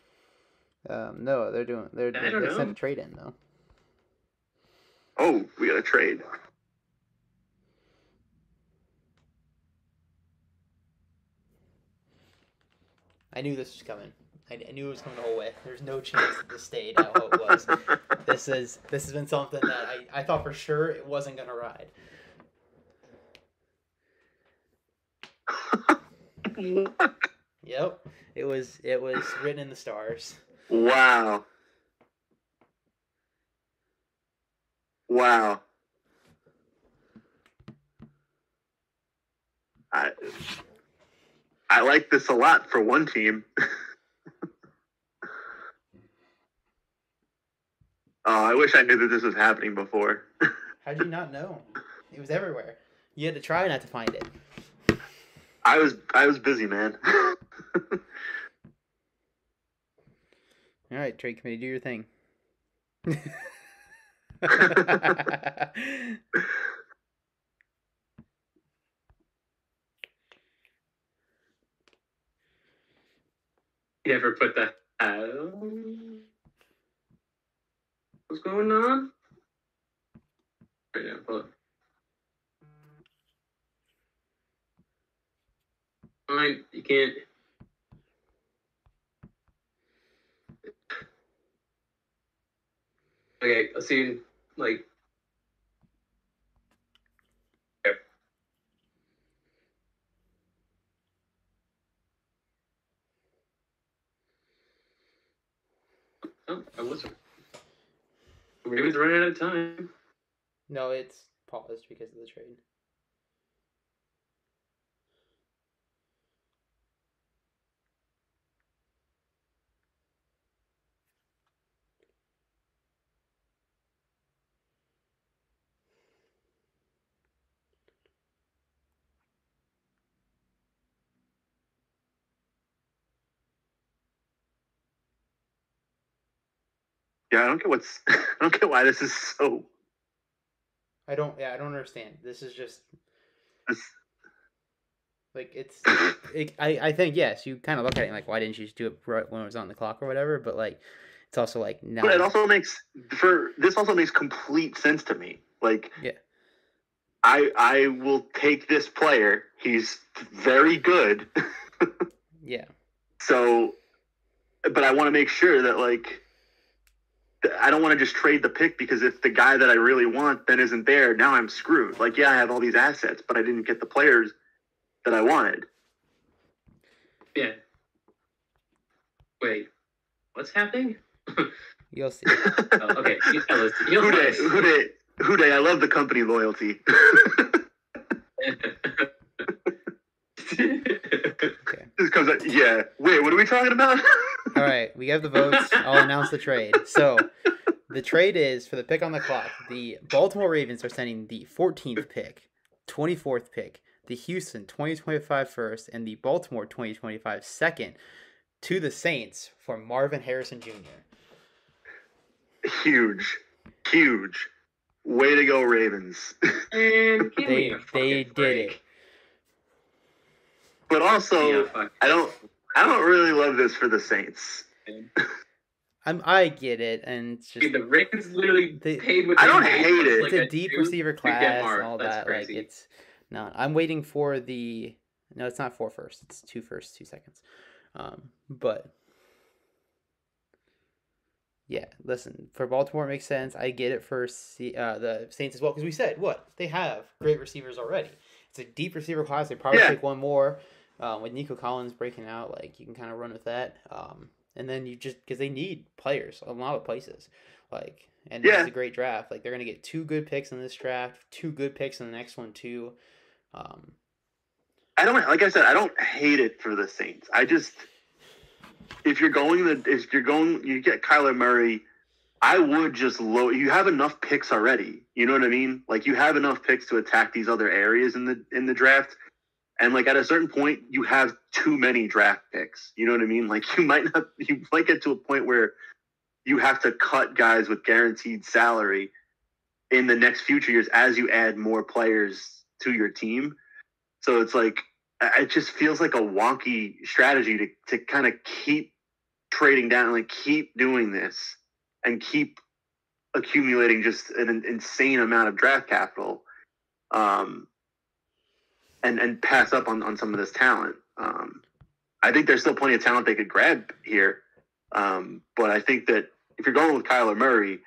No, they don't know. sent a trade in though. Oh, we got a trade. I knew this was coming. I knew it was coming the whole way. There's no chance that this stayed how it was. This has been something that I thought for sure it wasn't gonna ride. What? Yep, it was written in the stars. Wow. I like this a lot for one team. Oh, I wish I knew that this was happening before. How'd you not know? It was everywhere. You had to try not to find it. I was busy, man. All right, trade committee, do your thing. You ever put the what's going on? Yeah, pull it. Fine, you can't. Okay, I'll see you like. Okay. Oh, I was. Ravens running out of time. No, it's paused because of the trade. Yeah, I don't get why this is so. I don't understand. This is just This, like I think yes, you kind of look at it like, why didn't you just do it right when it was on the clock or whatever? But like, it's also like now. but it also makes complete sense to me. Like, yeah, I will take this player. He's very good. yeah. So, but I want to make sure that like. I don't want to just trade the pick because if the guy that I really want then isn't there, now I'm screwed. Like, yeah, I have all these assets, but I didn't get the players that I wanted. Yeah. Wait, what's happening? You'll see. Oh, okay, you tell us. Who day? I love the company loyalty. Okay. This comes out. Yeah. Wait, what are we talking about? All right, we have the votes. I'll announce the trade. So, the trade is for the pick on the clock. The Baltimore Ravens are sending the 14th pick, 24th pick, the Houston 2025 first, and the Baltimore 2025 second to the Saints for Marvin Harrison Jr. Huge. Way to go, Ravens. And give me a They fucking did break. it. But also, I don't really love this for the Saints. I get it, and it's just Dude, the Ravens literally paid with. I don't hate it. it's a deep receiver class and all That's that. crazy. Like, it's not. I'm waiting for the. No, it's not 4 first. It's 2 first, 2 seconds. But yeah, listen, for Baltimore it makes sense. I get it for the Saints as well, because we said they have great receivers already. It's a deep receiver class. They probably take one more. With Nico Collins breaking out, like, you can kind of run with that. And then you just, because they need players a lot of places, like, and this is a great draft. Like, they're gonna get 2 good picks in this draft, 2 good picks in the next one too. I don't hate it for the Saints. I just, you get Kyler Murray, I would just you have enough picks already. You know what I mean? Like, you have enough picks to attack these other areas in the draft. And like, at a certain point, you have too many draft picks. You know what I mean? Like, you might get to a point where you have to cut guys with guaranteed salary in the next future years as you add more players to your team. So it's like, it just feels like a wonky strategy to kind of keep trading down, like keep doing this and keep accumulating just an insane amount of draft capital, and pass up on some of this talent. I think there's still plenty of talent they could grab here, but I think that if you're going with Kyler Murray,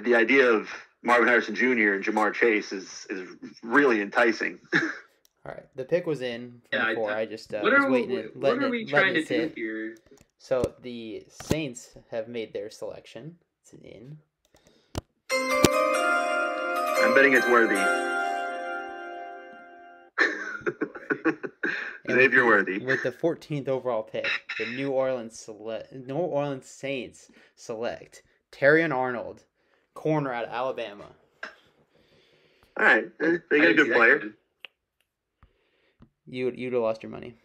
the idea of Marvin Harrison Jr. and Jamar Chase is really enticing. All right, the pick was in from before. I just was waiting, what are we trying to do here? So the Saints have made their selection. It's in. I'm betting it's worthy. Xavier Worthy. With the 14th overall pick, the New Orleans Saints select Terrion Arnold, corner out of Alabama. All right, they got a good player. You'd have lost your money.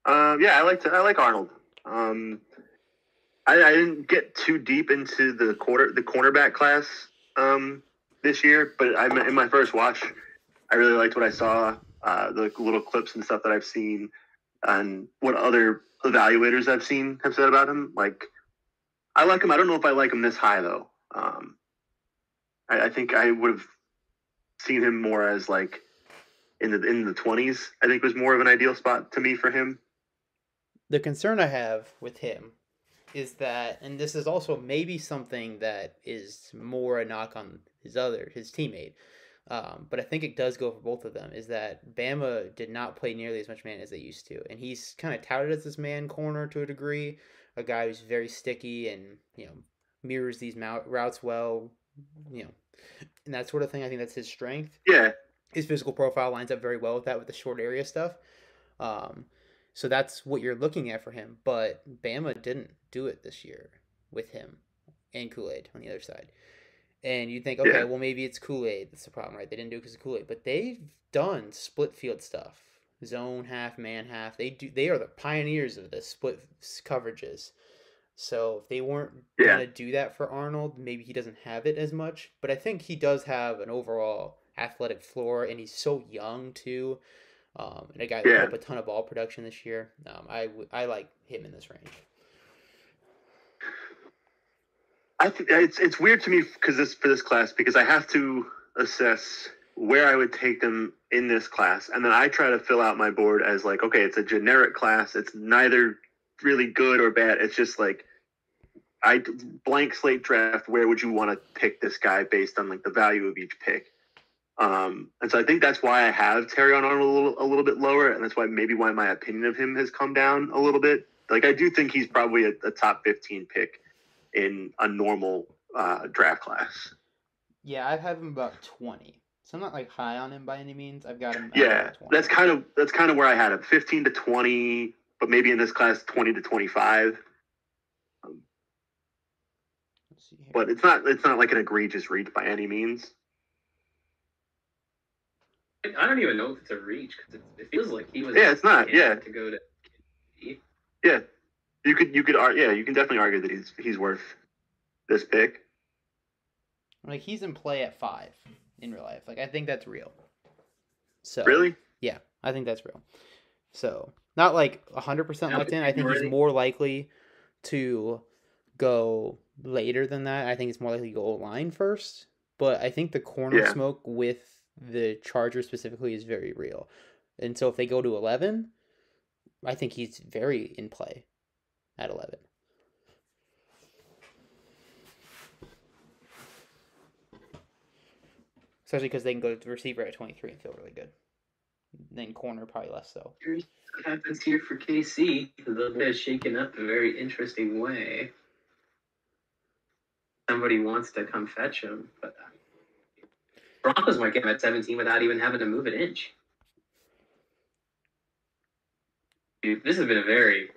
Yeah, I like Arnold. I didn't get too deep into the cornerback class this year, but in my first watch, I really liked what I saw. The little clips and stuff that I've seen, and what other evaluators I've seen have said about him. Like, I like him. I don't know if I like him this high though. I think I would have seen him more as like in the 20s. I think was more of an ideal spot to me for him. The concern I have with him is that, and this is also maybe something that is more a knock on his teammate, but I think it does go for both of them, is that Bama did not play nearly as much man as they used to, and he's kind of touted as this man corner to a degree, a guy who's very sticky and mirrors these routes well, and that sort of thing. I think that's his strength. Yeah, his physical profile lines up very well with that, with the short area stuff. So that's what you're looking at for him. But Bama didn't do it this year with him and Kool-Aid on the other side. And you think, okay, well, maybe it's Kool-Aid that's the problem, right? They didn't do it because of Kool-Aid. But they've done split field stuff. Zone half, man half. They are the pioneers of the split coverages. So if they weren't going to do that for Arnold, maybe he doesn't have it as much. But I think he does have an overall athletic floor, and he's so young too. And a guy that put up a ton of ball production this year. I like him in this range. I think it's weird to me for this class, because I have to assess where I would take them in this class, and then I try to fill out my board as like, okay, it's a generic class. It's neither really good or bad. It's just like, I blank slate draft. Where would you want to pick this guy based on like the value of each pick? And so I think that's why I have Terrion Arnold a little bit lower, and that's why my opinion of him has come down a little bit. Like, I do think he's probably a top 15 pick in a normal draft class. Yeah, I have him about 20. So I'm not like high on him by any means. I've got him. Yeah, that's kind of where I had him, 15 to 20, but maybe in this class 20 to 25. Let's see here. But it's not like an egregious reach by any means. I don't even know if it's a reach, because it feels like he was. Yeah, it's not. Yeah, to go to. Yeah, you can definitely argue that he's worth this pick. Like, he's in play at 5 in real life. Like, I think that's real. So really, yeah, I think that's real. So not like 100% locked in. I think he's more likely to go later than that. I think it's more likely to go line first. But I think the corner smoke with the Chargers specifically is very real. And so if they go to 11, I think he's very in play at 11. Especially because they can go to the receiver at 23 and feel really good. Then corner probably less so. Here's what happens here for KC. They're shaken up a very interesting way. Somebody wants to come fetch him, but Broncos might get him at 17 without even having to move an inch. Dude, this has been a very,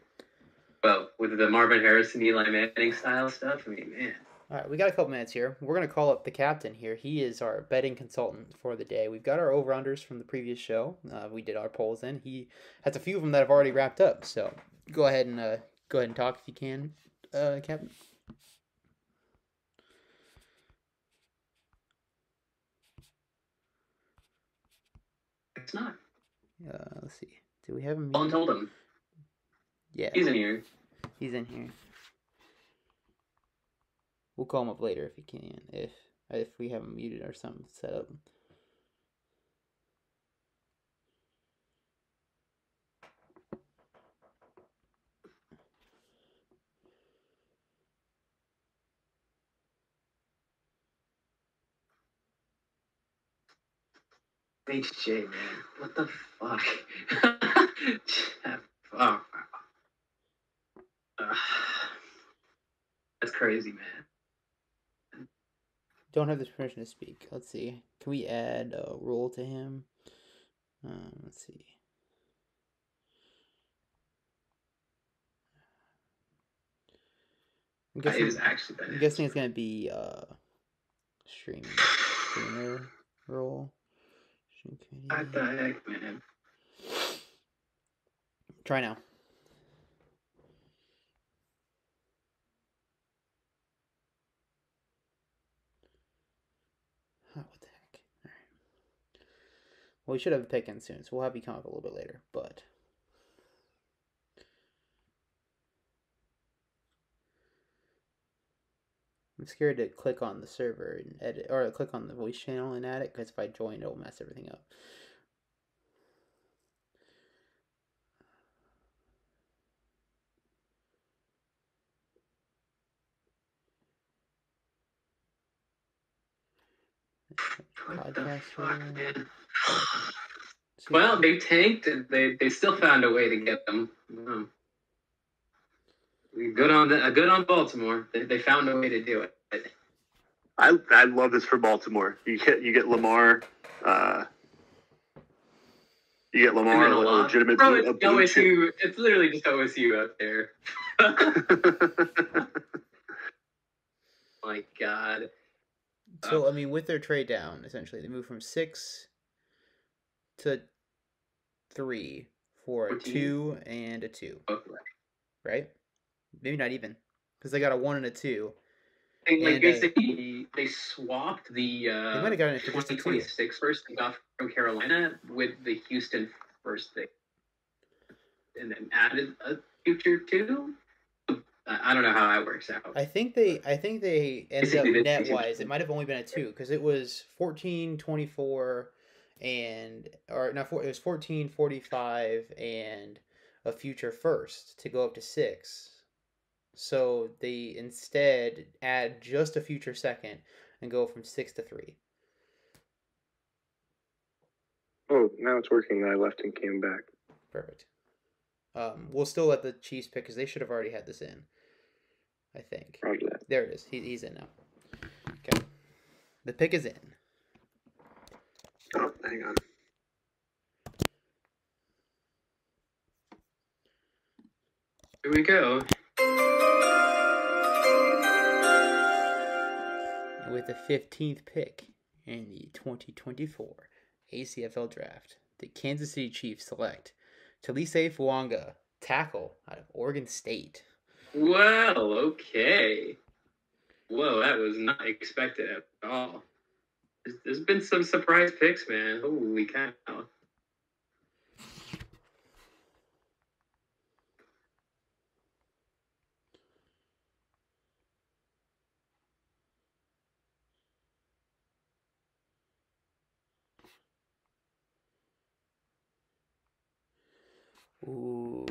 with the Marvin Harrison, Eli Manning style stuff, I mean, man. All right, we got a couple minutes here. We're going to call up the captain here. He is our betting consultant for the day. We've got our over-unders from the previous show. We did our polls in. He has a few of them that have already wrapped up, so go ahead and talk if you can, Captain. It's not. Let's see. Do we have him? Colin told him. Yeah. He's in here. He's in here. We'll call him up later if he can. If we have him muted or something set up. HJ, man. What the fuck? Jeff. Oh. That's crazy, man. Don't have this permission to speak. Let's see. Can we add a role to him? Let's see. I'm guessing, It is actually bad. I'm guessing it's gonna be streamer role. What the heck, man? Try now. Oh, what the heck? All right. Well, we should have a pick in soon, so we'll have you come up a little bit later, but I'm scared to click on the server and edit, or click on the voice channel and add it, because if I join, it'll mess everything up. Podcaster. Well, they tanked and they still found a way to get them. Good on Baltimore. They found a way to do it. I love this for Baltimore. You get Lamar. You get Lamar, a legitimate Bro, a blue OSU. chip. It's literally just OSU up there. My God. So, I mean, with their trade down, essentially, they move from 6 to 3 for a 2 and a 2. Okay. Right? Maybe not even. Because they got a 1 and a 2. And, like, And, basically, they swapped the they might have gotten it for just a 2. 2026 first they got from Carolina with the Houston first thing. And then added a future 2. I don't know how that works out. I think they ended up net wise. It might have only been a 2 because it was 14, 24, and or not. It was 14, 45, and a future first to go up to 6. So they instead add just a future second and go from 6 to 3. Oh, now it's working. I left and came back. Perfect. We'll still let the Chiefs pick because they should have already had this in. I think. Probably. There it is. He's in now. Okay. The pick is in. Oh, hang on. Here we go. With the 15th pick in the 2024 ACFL Draft, the Kansas City Chiefs select Talise Fuanga, tackle out of Oregon State. Well, okay. Whoa, that was not expected at all. There's been some surprise picks, man. Holy cow. Ooh.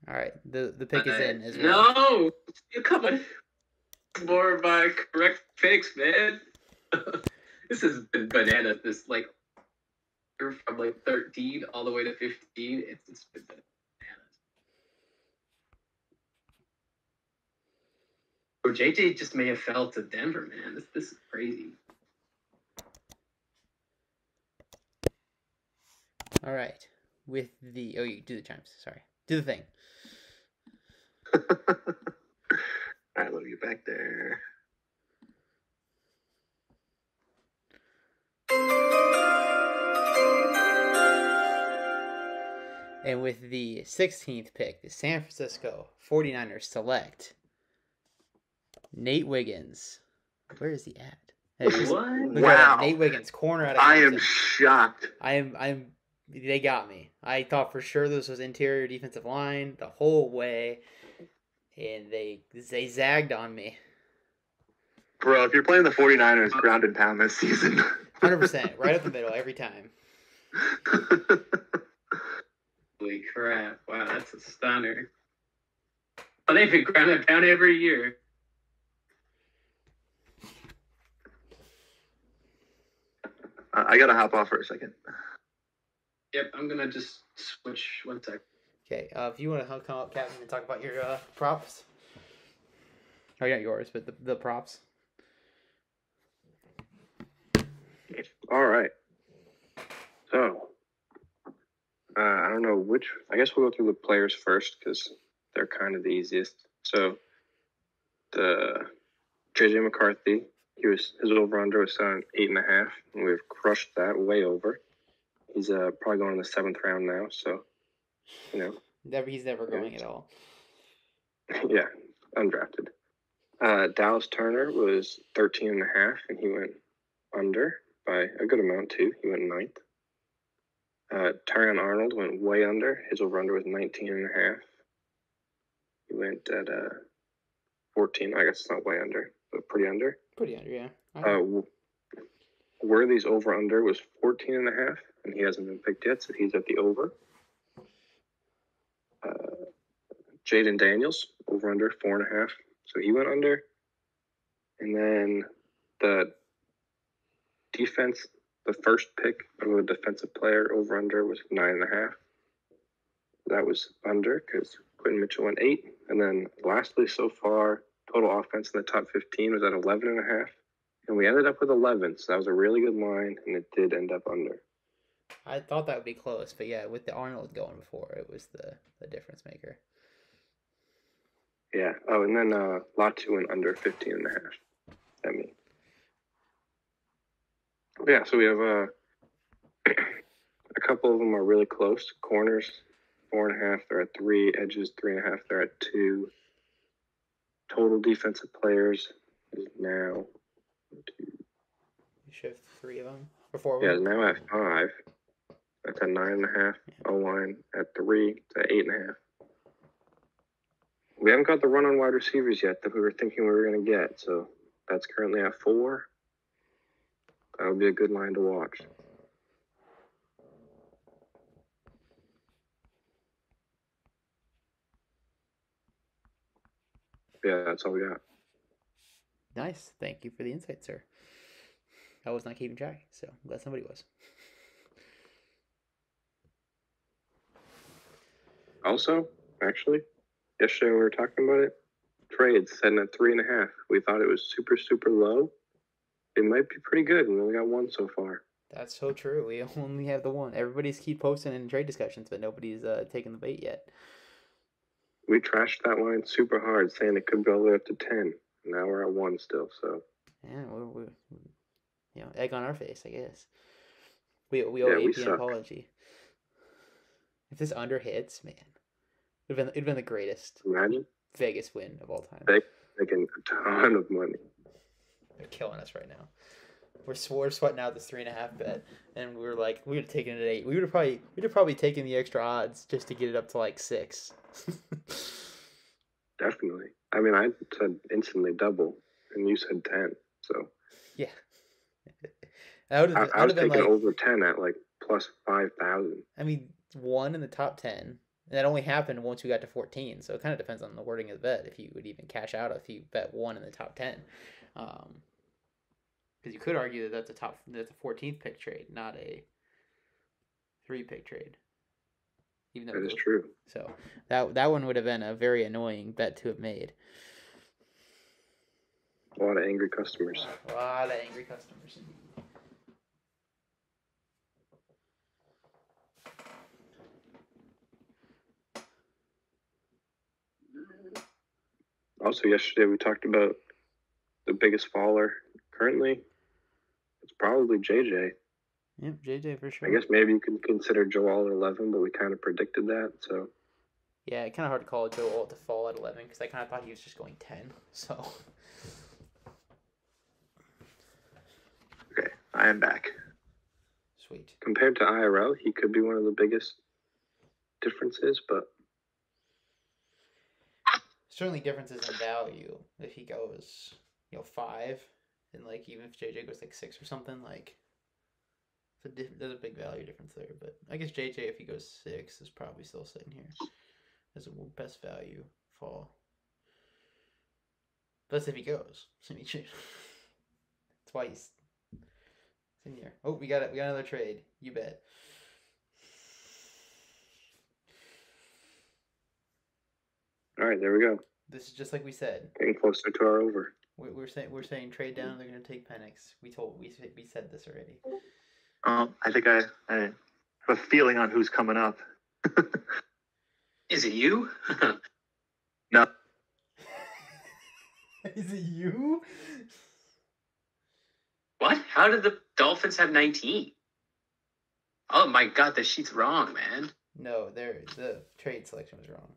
All right, the pick is in as well. No, you come on. More of my correct picks, man. This has been bananas. This from 13 all the way to 15. It's been bananas. Or JJ just may have fell to Denver, man. This is crazy. All right, with the you do the chimes. Sorry, do the thing. I love you back there. And with the 16th pick, the San Francisco 49ers select Nate Wiggins. Where is he at? Hey, What? look at that. Wow. Nate Wiggins, corner out of I am Clemson. shocked. They got me. I thought for sure this was interior defensive line the whole way, and they zagged on me. Bro, if you're playing the 49ers ground and pound this season. 100%, right up the middle every time. Holy crap. Wow, that's a stunner. Oh, they've been grounded down every year. I got to hop off for a second. Yep, I'm going to just switch 1 sec. Okay, if you want to come up, Captain, and talk about your props. Oh, not yours, but the props. All right. So, I don't know which. I guess we'll go through the players first because they're kind of the easiest. So, the JJ McCarthy, his over/under was set on 8.5, and we've crushed that way over. He's probably going in the 7th round now. So, He's never going at all. yeah, undrafted. Dallas Turner was 13.5, and he went under by a good amount too. He went 9th. Tyron Arnold went way under. His over/under was 19.5. He went at 14. I guess it's not way under, but pretty under. Pretty under, yeah. Worthy's over/under was 14.5, and he hasn't been picked yet, so he's at the over. Jaden Daniels over/under 4.5, so he went under. And then the defense, the first pick of a defensive player over/under was 9.5. That was under because Quentin Mitchell went 8. And then lastly, so far, total offense in the top 15 was at 11.5. And we ended up with 11, so that was a really good line, and it did end up under. I thought that would be close, but yeah, with the Arnold going before, it was the difference maker. Yeah. Oh, and then Latu went under 15.5. I mean. Yeah, so we have a couple of them are really close. Corners, 4.5, they're at 3. Edges, 3.5, they're at 2. Total defensive players is now 2. You should have 3 of them or 4 of Yeah, them. now at 5. That's at 9.5. O-line at 3. It's at 8.5. We haven't got the run on wide receivers yet that we were thinking we were going to get, so that's currently at 4. That would be a good line to watch. Yeah, that's all we got. Nice. Thank you for the insight, sir. I was not keeping track, so I'm glad somebody was. Also, actually, yesterday when we were talking about it, trades setting at 3.5. We thought it was super, super low. It might be pretty good. We only got 1 so far. That's so true. We only have the 1. Everybody's keep posting in trade discussions, but nobody's taking the bait yet. We trashed that line super hard, saying it could go all the way up to 10. Now we're at 1 still, so. Yeah, we're egg on our face, I guess. We owe Yeah, we AP an suck. apology. If this under hits, man, it'd been the greatest Imagine Vegas win of all time. making a ton of money. They're killing us right now. We're sweating out this 3.5 bet, and we would have taken it at 8. We'd have probably taken the extra odds just to get it up to like 6. Definitely. I mean, I said instantly double, and you said 10. So Yeah, that would I have was been taking like, over 10 at like plus 5,000. I mean, 1 in the top 10. And that only happened once we got to 14. So it kind of depends on the wording of the bet if you would even cash out if you bet 1 in the top 10. Because you could argue that that's a 14th pick trade, not a 3 pick trade. Even though That is true. So that one would have been a very annoying bet to have made. A lot of angry customers. A lot of angry customers. Also, yesterday we talked about the biggest faller currently. It's probably JJ. Yep, JJ for sure. I guess maybe you could consider Joel at 11, but we kind of predicted that. So Yeah, kind of hard to call Joel to fall at 11 because I kind of thought he was just going 10. So I am back. Sweet. Compared to IRL, he could be one of the biggest differences, but Certainly differences in value if he goes, 5, and like even if JJ goes like 6 or something, like there's a big value difference there. But I guess JJ, if he goes 6, is probably still sitting here as a best value fall. That's if he goes. That's why he's in here. Oh, we got it. We got another trade. You bet. all right, there we go. This is just like we said. Getting closer to our over. We're saying trade down. They're gonna take Penix. We said this already. I think I have a feeling on who's coming up. Is it you? No. Is it you? What? How did the Dolphins have 19? Oh my god, the sheet's wrong, man. No, the trade selection was wrong.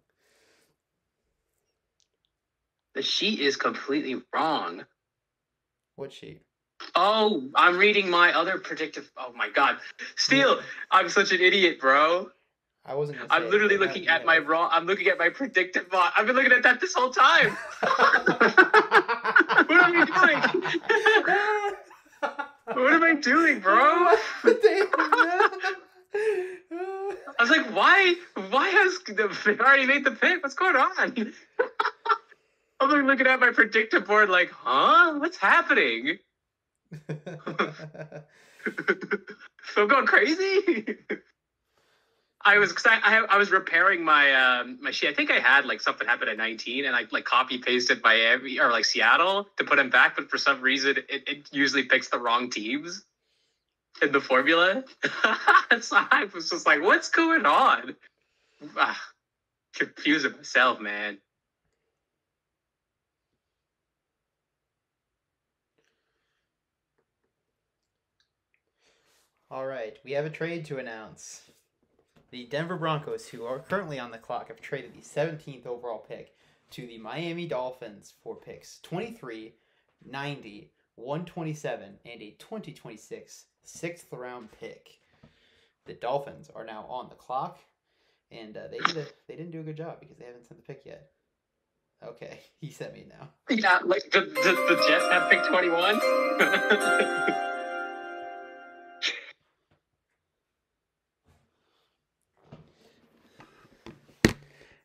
The sheet is completely wrong. What sheet? Oh, I'm reading my other predictive. Oh my god, Steele, I'm such an idiot, bro. I wasn't gonna say I'm literally it, but looking now at you my have. raw. I'm looking at my predictive bot. I've been looking at that this whole time. What am I doing? What am I doing, bro? I was like, why has I already made the pick? What's going on? I'm like looking at my predictive board like, huh? What's happening? So I'm going crazy? I was repairing my my sheet. I think I had like something happen at 19 and I like copy pasted Miami or like Seattle to put him back, but for some reason it usually picks the wrong teams in the formula. So I was just like, what's going on? Confusing myself, man. All right, we have a trade to announce. The Denver Broncos, who are currently on the clock, have traded the 17th overall pick to the Miami Dolphins for picks 23, 90, 127, and a 2026 6th round pick. The Dolphins are now on the clock, and they didn't do a good job because they haven't sent the pick yet. Okay, he sent me now. Yeah, like the Jets have pick 21.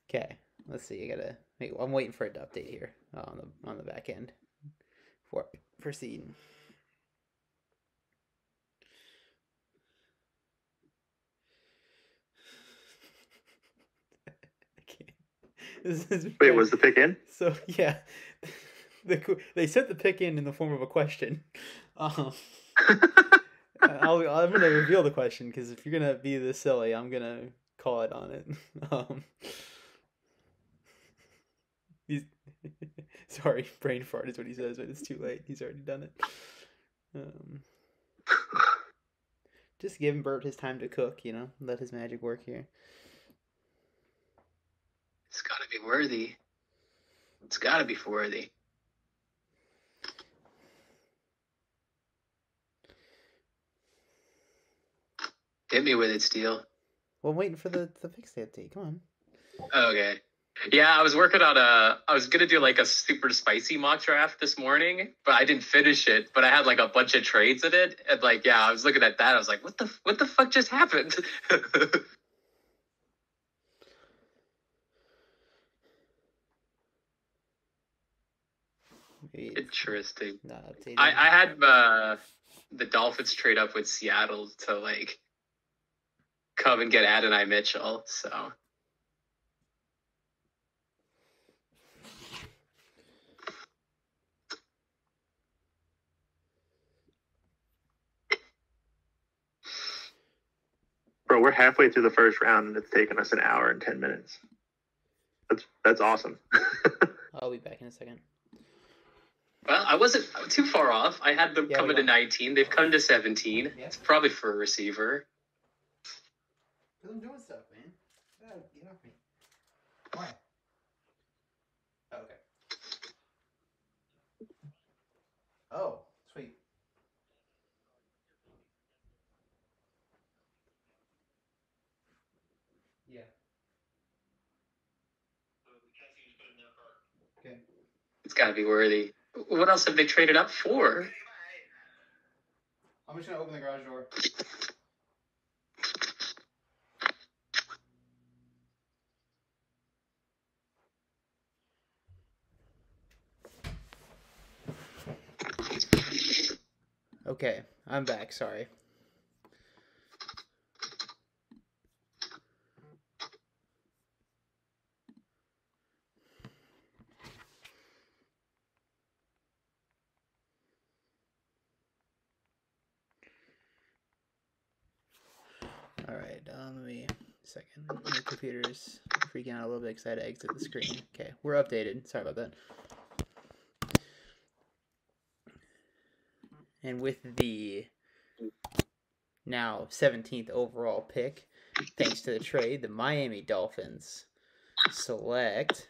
Okay, let's see. I'm waiting for it to update here on the back end for proceeding. Wait, was the pick in? So yeah, they sent the pick in the form of a question. I'm gonna reveal the question because if you're gonna be this silly, I'm gonna call it on it. Sorry, brain fart is what he says, but it's too late. He's already done it. Just give Bert his time to cook, let his magic work here. It's got to be worthy. It's got to be worthy. Hit me with it, Steele. Well, I'm waiting for the fix to update. Come on. Okay. Yeah, I was working on I was going to do like a super spicy mock draft this morning, but I didn't finish it. But I had like a bunch of trades in it. And like, yeah, I was looking at that. I was like, what the fuck just happened? Interesting. Not updated. I had the Dolphins trade up with Seattle to like come and get Adonai Mitchell. So Bro, we're halfway through the first round and it's taken us an hour and 10 minutes. That's awesome. I'll be back in a second. well, I wasn't too far off. I had them coming to 19. They've come to 17. Yeah. It's probably for a receiver. Because I'm doing stuff, man. Get off me. Why? Oh, okay. Oh, sweet. Okay. It's got to be worthy. What else have they traded up for? I'm just gonna open the garage door. Okay, I'm back. Sorry. All right, let me second. My computer's freaking out a little bit because I had to exit the screen. Okay, we're updated. Sorry about that. And with the now 17th overall pick, thanks to the trade, the Miami Dolphins select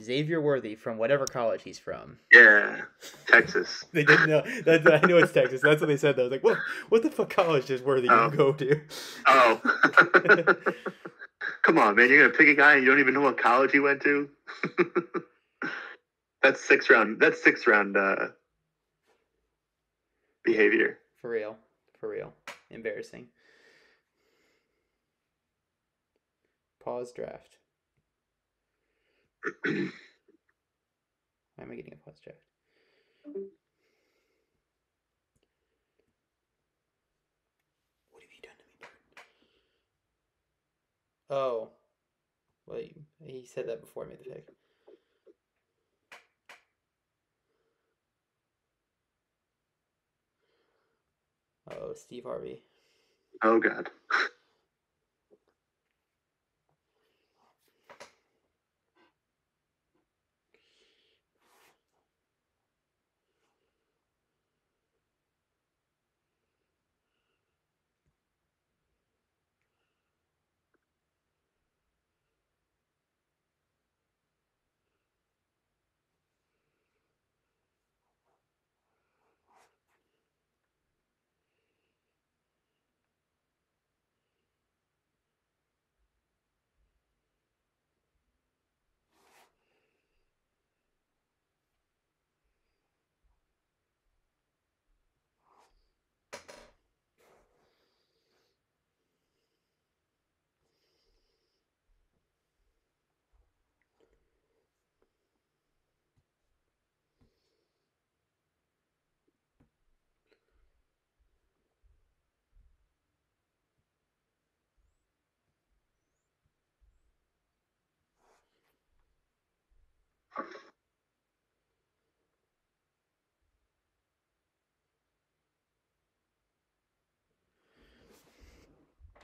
Xavier Worthy from whatever college he's from. Yeah, Texas. They didn't know. I know it's Texas. That's what they said, though. I was like, what the fuck college does Worthy go to? Oh. Come on, man. You're going to pick a guy and you don't even know what college he went to? That's sixth round behavior. For real. Embarrassing. Pause draft. Why am I getting a pause draft? What have you done to me, Bert? Oh. Well, he said that before I made the pick. Oh, Steve Harvey. Oh, God.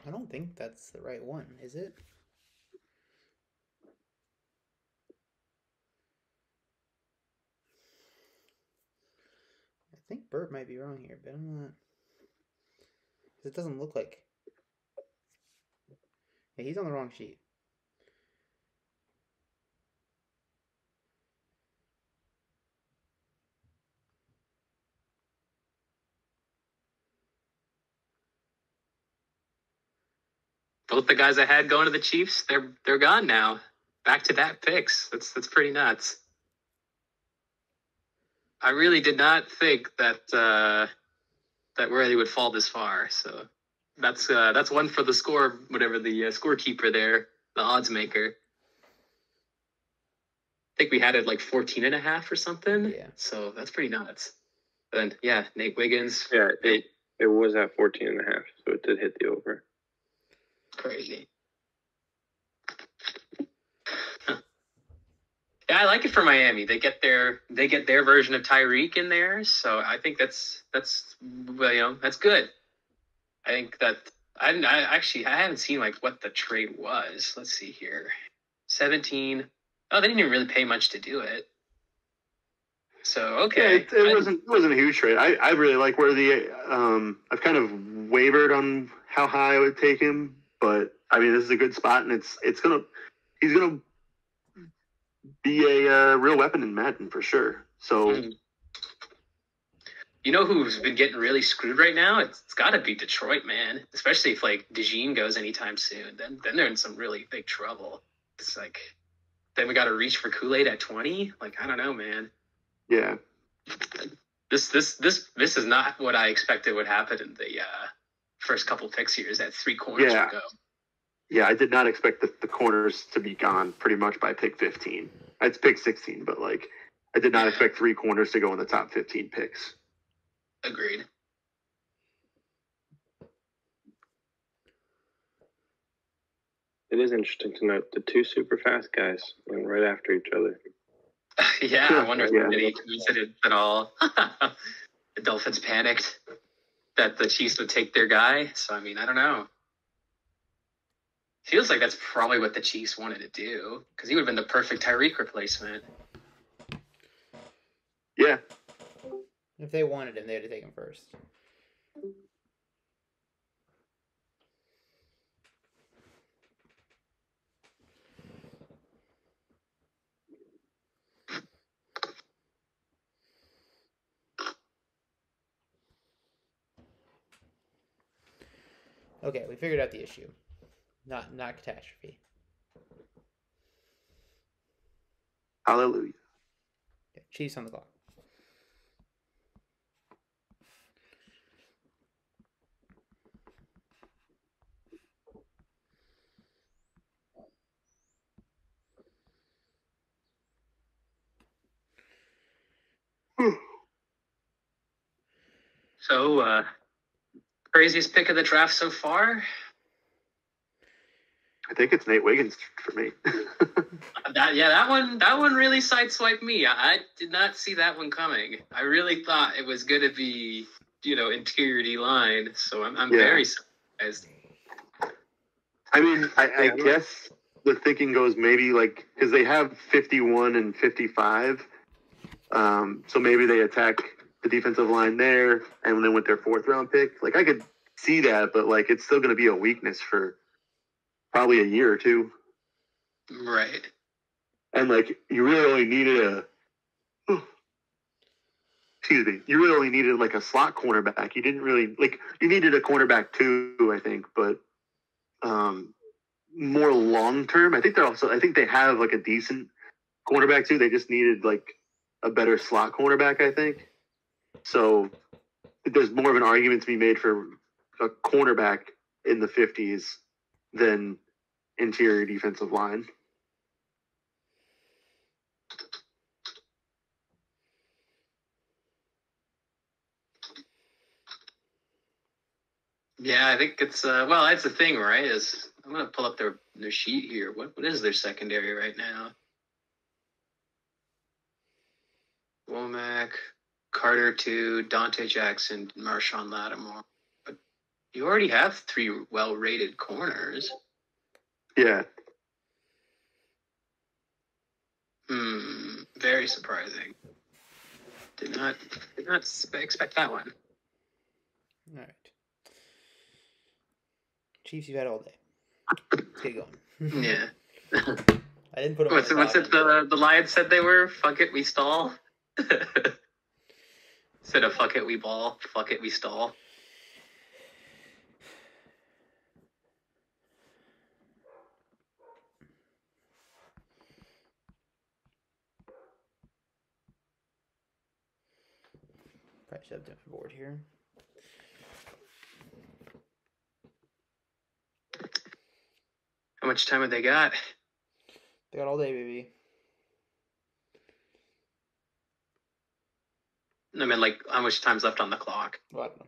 I don't think that's the right one, is it? I think Bert might be wrong here, but I'm not. It doesn't look like. Yeah, he's on the wrong sheet. Both the guys I had going to the Chiefs, they're gone now. Back to that picks. That's pretty nuts. I really did not think that that Worthy would fall this far. So that's one for the score, whatever the scorekeeper there, the odds maker. I think we had it like 14.5 or something. Yeah. So that's pretty nuts. Then yeah, Nate Wiggins. Yeah, it was at 14.5, so it did hit the over. Crazy. Yeah, I like it for Miami. They get their version of Tyreek in there, so I think that's well, that's good. I think that I haven't seen like what the trade was. Let's see here. 17. Oh, they didn't even really pay much to do it. So okay, Yeah, it wasn't a huge trade. I really like where I've kind of wavered on how high I would take him, but I mean this is a good spot, and he's gonna be a real weapon in Madden for sure. So, you know who's been getting really screwed right now? It's got to be Detroit, man. Especially if like DeJean goes anytime soon, then they're in some really big trouble. It's like then we got to reach for Kool-Aid at 20. Like, I don't know, man. Yeah. This is not what I expected would happen in the first couple picks here. Is that 3 corners Yeah. would go? Yeah, I did not expect the corners to be gone pretty much by pick 15. It's pick 16, but like I did not expect 3 corners to go in the top 15 picks. Agreed. It is interesting to note the 2 super fast guys went right after each other. I wonder if Yeah. any coincidence at all. The Dolphins panicked that the Chiefs would take their guy. So, I mean, I don't know. Feels like that's probably what the Chiefs wanted to do because he would have been the perfect Tyreek replacement. Yeah. If they wanted him, they had to take him first. Okay, we figured out the issue. Not catastrophe. Hallelujah. Okay, Chiefs on the clock. So, craziest pick of the draft so far? I think it's Nate Wiggins for me. That one really sideswiped me. I did not see that one coming. I really thought it was going to be, interior D-line. So I'm very surprised. I mean, I guess the thinking goes maybe like because they have 51 and 55, so maybe they attack the defensive line there, and then with their 4th round pick, like I could see that, but like it's still going to be a weakness for probably a year or 2. Right. And like you really only needed you really only needed like a slot cornerback. You didn't really you needed a cornerback too, I think, but more long term, I think they have like a decent cornerback too. They just needed like a better slot cornerback, I think. So there's more of an argument to be made for a cornerback in the 50s than interior defensive line. Yeah, I think it's that's the thing, right? Is I'm gonna pull up their sheet here. What is their secondary right now? Womack, Carter 2, Dante Jackson, Marshawn Lattimore. But you already have 3 well-rated corners. Yeah. Very surprising. Did not expect that one. All right. Chiefs, you've had all day. Let's get going. Yeah. I didn't put them. What's it? The Lions said they were. Fuck it, we stall. Instead of fuck it, we ball. Fuck it, we stall. Probably should have a different board here. How much time have they got? They got all day, baby. I mean, like, how much time's left on the clock? Well, I don't know.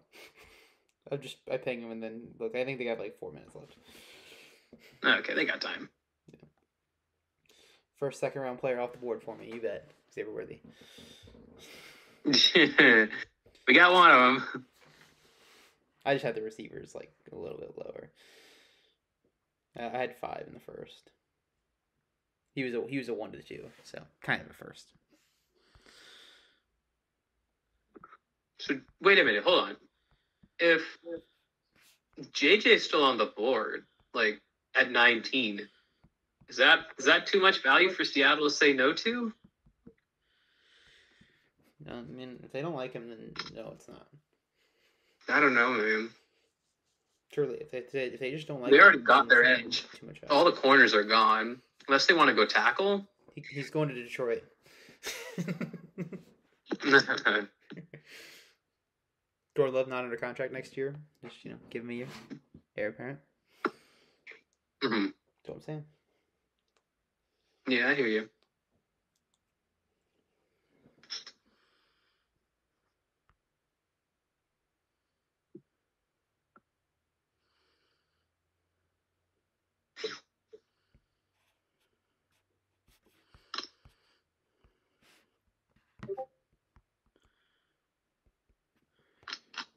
I ping them and then look. I think they got like 4 minutes left. Okay, they got time. Yeah. First, 2nd round player off the board for me. You bet. Xavier Worthy. We got one of them. I just had the receivers like a little bit lower. I had 5 in the first. He was a 1 to 2, so kind of a first. So wait a minute, hold on. If JJ's still on the board, like at 19, is that too much value for Seattle to say no to? No, I mean, if they don't like him, then no, it's not. I don't know, man. Truly, if they just don't like They him, already got then their it's edge. too much All the corners are gone. Unless they want to go tackle. He's going to Detroit. Jordan Love not under contract next year. Just give him a year. Heir apparent. Mm-hmm. That's what I'm saying. Yeah, I hear you.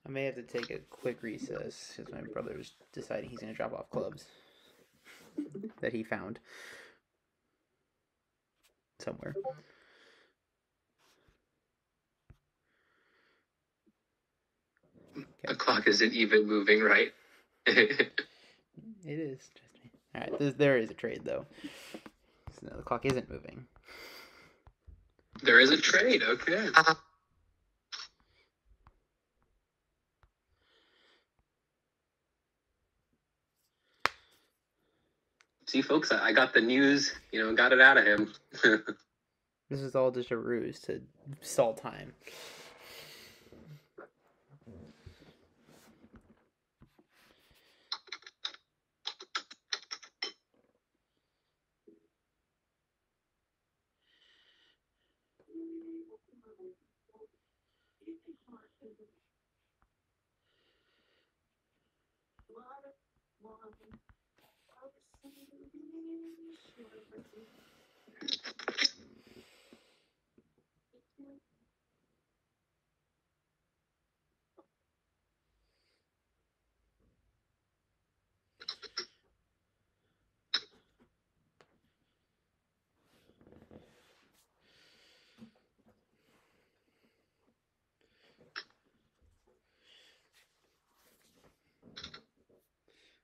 I may have to take a quick recess because my brother was deciding he's going to drop off clubs that he found somewhere. Okay. The clock isn't even moving, right? It is. Trust me. All right, there is a trade though. So no, the clock isn't moving. There is a trade. Okay. See, folks, I got the news. Got it out of him. This is all just a ruse to stall time.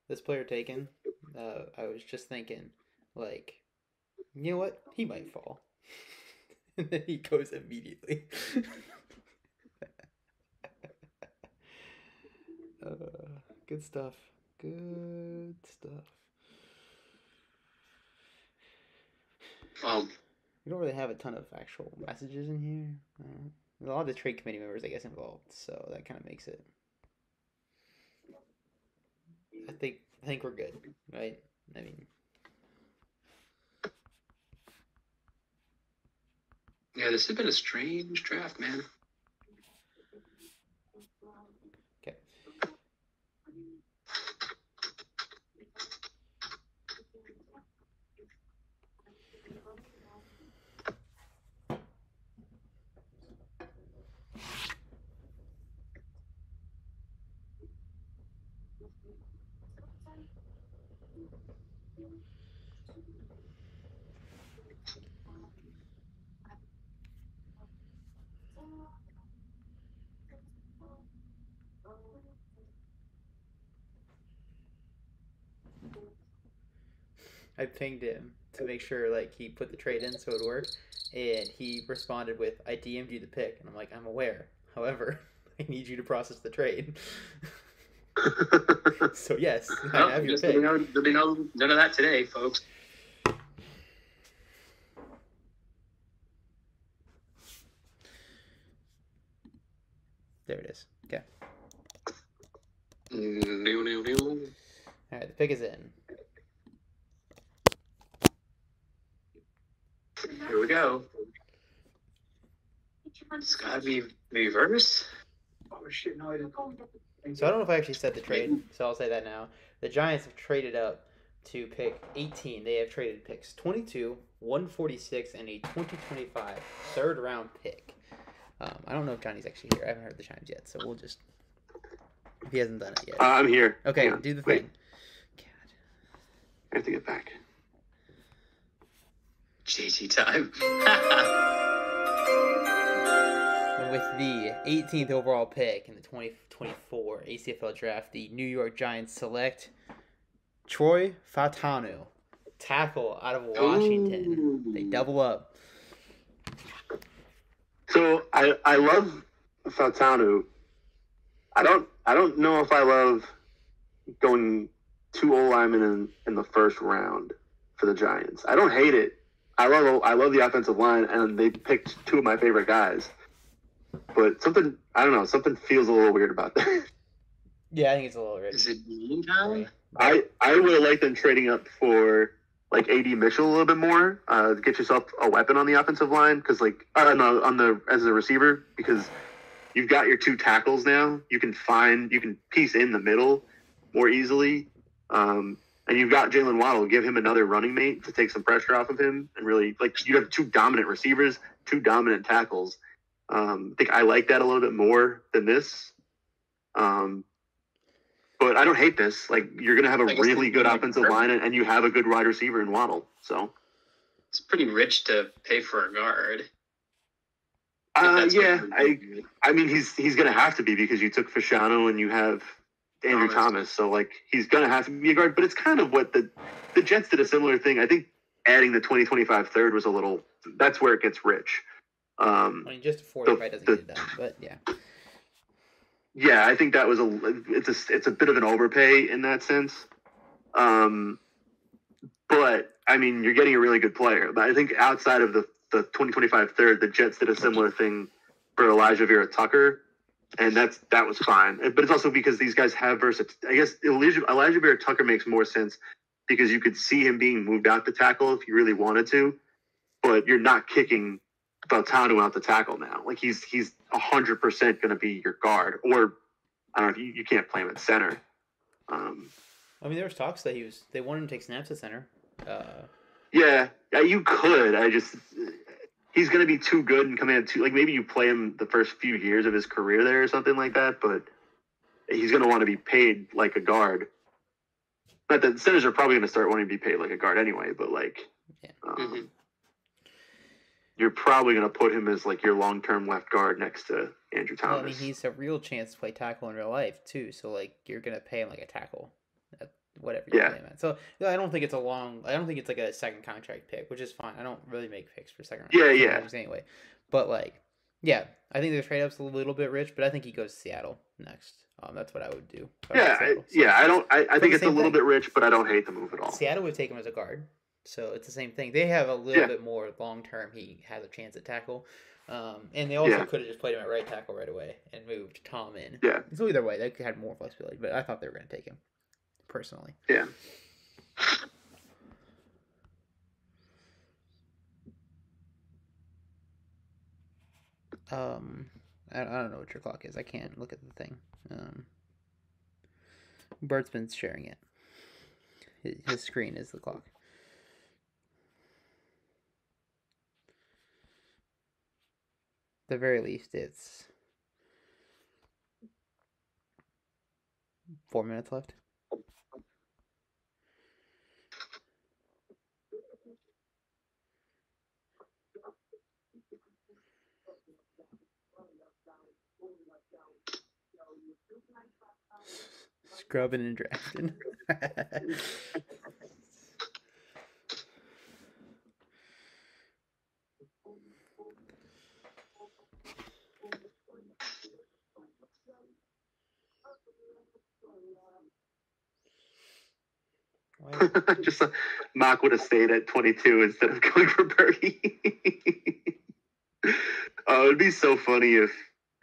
This player taken, I was just thinking, like, you know what? He might fall. And then he goes immediately. Good stuff. Good stuff. We don't really have a ton of actual messages in here. There's a lot of the trade committee members, I guess, involved, so that kind of makes it. I think we're good, right? I mean, yeah, this has been a strange draft, man. okay. I pinged him to make sure like he put the trade in so it would work, and he responded with, "I DM'd you the pick," and I'm like, "I'm aware. However, I need you to process the trade." So yes, I have your pick. There'll be none of that today, folks. There it is. Okay. All right, the pick is in. Here we go. It's gotta be reverse. Oh shit! No, I didn't. So I don't know if I actually said the trade, so I'll say that now. The Giants have traded up to pick 18. They have traded picks 22, 146, and a 2025 third round pick. I don't know if Johnny's actually here. I haven't heard the chimes yet, so we'll just. If he hasn't done it yet. I'm here. Okay, yeah. do the Wait. thing. God. I have to get back. JT time. And with the 18th overall pick in the 2024 ACFL draft, the New York Giants select Troy Fautanu, tackle out of Washington. Ooh. They double up. So I love Fautanu. I don't know if I love going 2 O linemen in the first round for the Giants. I don't hate it. I love the offensive line, and they picked two of my favorite guys. But something feels a little weird about that. Yeah, I think it's a little rich. Is it meantime? I would have liked them trading up for like AD Mitchell a little bit more to get yourself a weapon on the offensive line because as a receiver because you've got your two tackles now. You can piece in the middle more easily, and you've got Jalen Waddle. Give him another running mate to take some pressure off of him, and really you have two dominant receivers, two dominant tackles. I think I like that a little bit more than this. But I don't hate this. You're going to have a really good offensive line, and you have a good wide receiver in Waddle. So it's pretty rich to pay for a guard. Yeah. I mean, he's going to have to be because you took Fasciano and you have Andrew Thomas. So, he's going to have to be a guard. But it's kind of what the Jets did a similar thing. I think adding the 2025 third was that's where it gets rich. I mean, just a 40 probably doesn't get it done, but yeah. Yeah, I think that was it's a bit of an overpay in that sense. But I mean, you're getting a really good player. But I think outside of the 2025 third, the Jets did a similar thing for Elijah Vera Tucker, and that was fine. But it's also because these guys have versatility. I guess Elijah Vera Tucker makes more sense because you could see him being moved out the tackle if you really wanted to, but you're not kicking Beltano out the tackle now. He's 100% going to be your guard, or I don't know if you can't play him at center. I mean, there was talks that they wanted him to take snaps at center. Yeah, you could. He's going to be too good and come in maybe you play him the first few years of his career there or something like that, but he's going to want to be paid like a guard. But the centers are probably going to start wanting to be paid like a guard anyway, but you're probably going to put him as your long-term left guard next to Andrew Thomas. Well, I mean, he's a real chance to play tackle in real life too. So you're going to pay him like a tackle, whatever you pay him at. So I don't think it's I don't think it's like a second contract pick, which is fine. I don't really make picks for second round. Yeah. Anyway, but yeah, I think the trade up's a little bit rich, but I think he goes to Seattle next. That's what I would do. I think it's a little bit rich, but I don't hate the move at all. Seattle would take him as a guard. So it's the same thing. They have a little bit more long term. He has a chance at tackle, and they also could have just played him at right tackle right away and moved Tom in. Yeah. So either way, they had more flexibility. But I thought they were going to take him, personally. Yeah. I don't know what your clock is. I can't look at the thing. Bert's been sharing it. His screen is the clock. At the very least, it's 4 minutes left. Scrubbing and drafting. Just Mock would have stayed at 22 instead of going for Purdy. It'd be so funny if